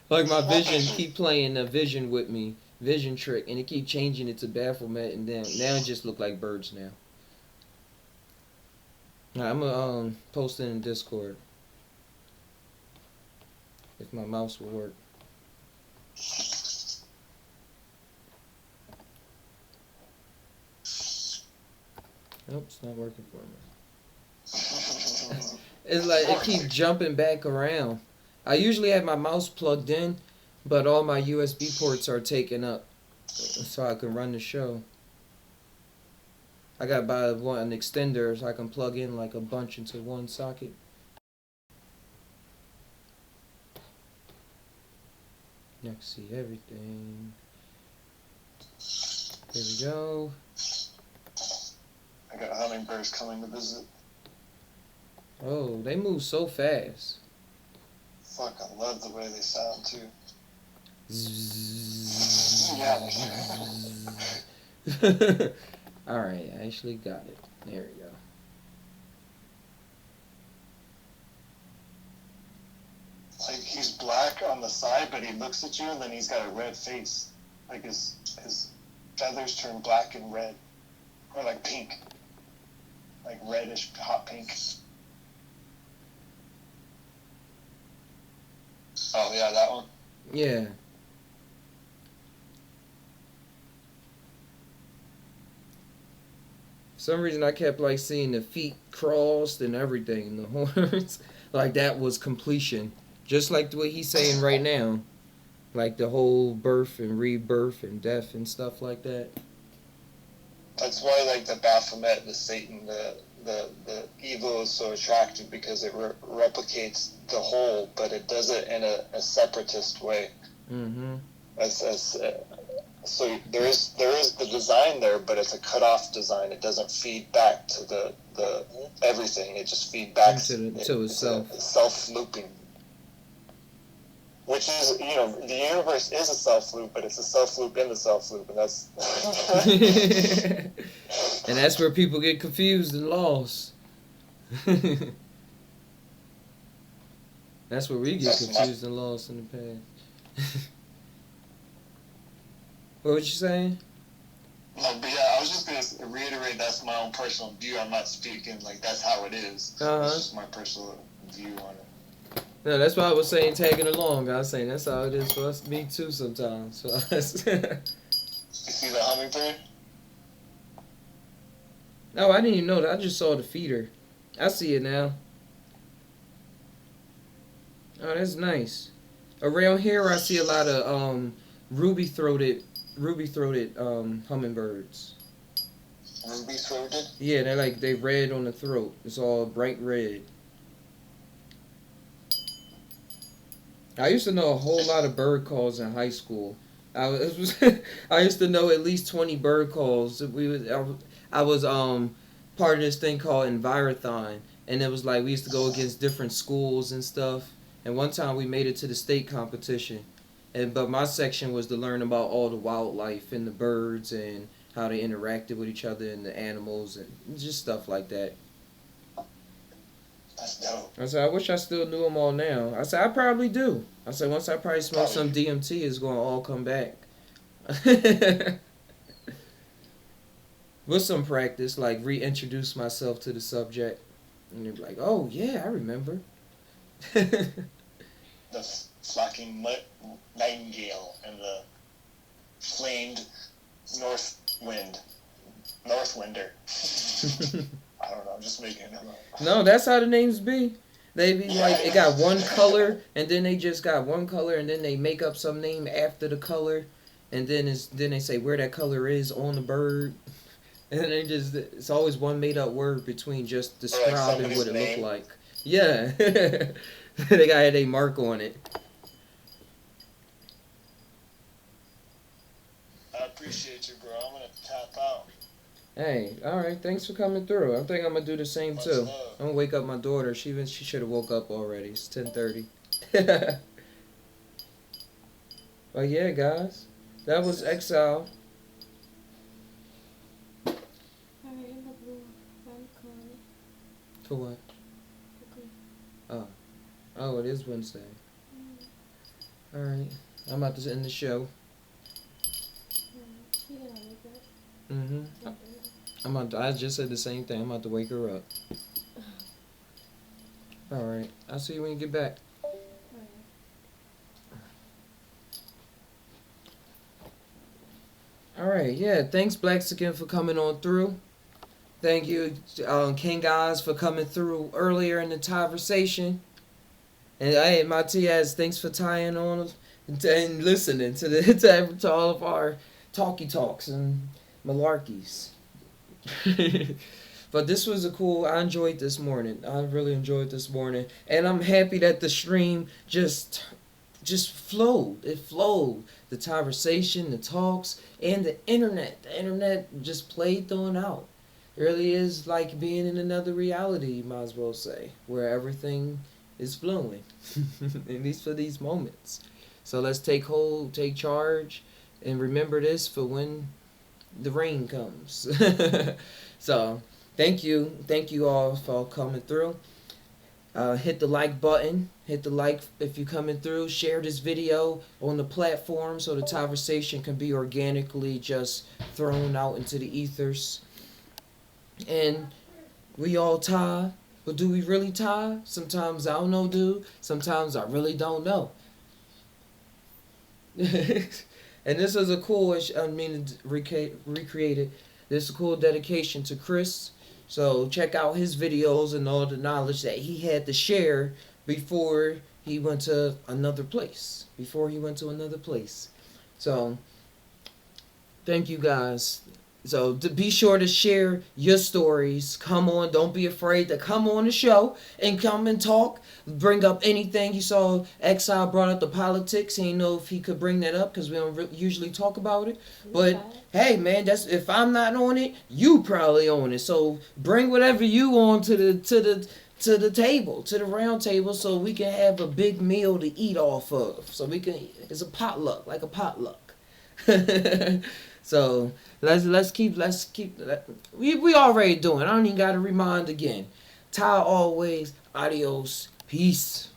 Like my vision keep playing a vision with me, vision trick, and it keep changing it to Baphomet, and then now it just look like birds now. Now, I'm gonna post it in Discord if my mouse will work. Nope, it's not working for me. It's like it keeps jumping back around. I usually have my mouse plugged in, but all my USB ports are taken up, so I can run the show. I gotta buy an extender so I can plug in like a bunch into one socket. Next, see everything. There we go. I got hummingbirds coming to visit. Oh, they move so fast. Fuck, I love the way they sound too. Yeah. Alright, I actually got it. There we go. Like he's black on the side, but he looks at you and then he's got a red face. Like his feathers turn black and red. Or like pink. Like reddish hot pink. Oh yeah, that one. Yeah. For some reason I kept like seeing the feet crossed and everything, the horns. Like that was completion. Just like the way he's saying right now. Like the whole birth and rebirth and death and stuff like that. That's why like the Baphomet, the Satan, the evil is so attractive, because it replicates the whole, but it does it in a separatist way. Mm-hmm. So there is the design there, but it's a cut off design. It doesn't feed back to the everything. It just feeds back to itself. It's self-looping. Which is, the universe is a self-loop, but it's a self-loop in the self-loop, and that's... And that's where people get confused and lost. That's where we get confused and lost in the past. What was you saying? No, but yeah, I was just going to reiterate that's my own personal view. I'm not speaking like that's how it is. It's just my personal view on it. No, that's why I was saying tagging along. I was saying that's how it is for us, me too, sometimes. So You see the hummingbird? No, I didn't even know that. I just saw the feeder. I see it now. Oh, that's nice. Around here, I see a lot of ruby-throated ruby-throated hummingbirds. Ruby-throated? Yeah, they red on the throat. It's all bright red. I used to know a whole lot of bird calls in high school. I used to know at least 20 bird calls. I was part of this thing called Envirothon, and it was like we used to go against different schools and stuff. And one time we made it to the state competition, but my section was to learn about all the wildlife and the birds and how they interacted with each other and the animals and just stuff like that. That's dope. I said, I wish I still knew them all now. I said, I probably do. I said, once I probably smoke some DMT, it's going to all come back. With some practice, like reintroduce myself to the subject. And they're like, oh, yeah, I remember. The flocking nightingale and the flamed northwinder. I don't know, I'm just making them up. No, that's how the names be. They be like, it got one color, and then they just got one color, and then they make up some name after the color, and then they say where that color is on the bird. And it's always one made up word between just describing what it looked like. Yeah. They got a mark on it. I appreciate you, bro. I'm going to tap out. Hey, all right. Thanks for coming through. I think I'm gonna do the same too. Much love. I'm gonna wake up my daughter. She should have woke up already. It's 10:30. But yeah, guys, that was Exile. For what? Oh, it is Wednesday. All right. I'm about to end the show. I just said the same thing. I'm about to wake her up. Alright. I'll see you when you get back. Alright, yeah. Thanks, Blaxican, for coming on through. Thank you, King Guys, for coming through earlier in the conversation. And hey, Matias, thanks for tying on and listening to all of our talky talks and malarkeys. But this was I enjoyed this morning. I really enjoyed this morning. And I'm happy that the stream just flowed. It flowed. The conversation, the talks, and the internet. The internet just played on out. It really is like being in another reality, you might as well say, where everything is flowing. At least for these moments. So let's take hold, take charge, and remember this for when the rain comes. So thank you all for coming through. Hit the like button, hit the like if you're coming through. Share this video on the platform so the conversation can be organically just thrown out into the ethers. And we all tie, but do we really tie? Sometimes I don't know, dude. Sometimes I really don't know. And this is a cool, recreated. This is a cool dedication to Chris. So check out his videos and all the knowledge that he had to share before he went to another place. So thank you guys. So to be sure to share your stories. Come on, don't be afraid to come on the show and come and talk. Bring up anything. You saw Exile brought up the politics. He didn't know if he could bring that up because we don't usually talk about it. But hey, man, that's if I'm not on it, you probably on it. So bring whatever you on to the table, to the round table, so we can have a big meal to eat off of. So we can. It's a potluck, like a potluck. So let's keep we already doing. I don't even gotta remind again. Ty always, adios, peace.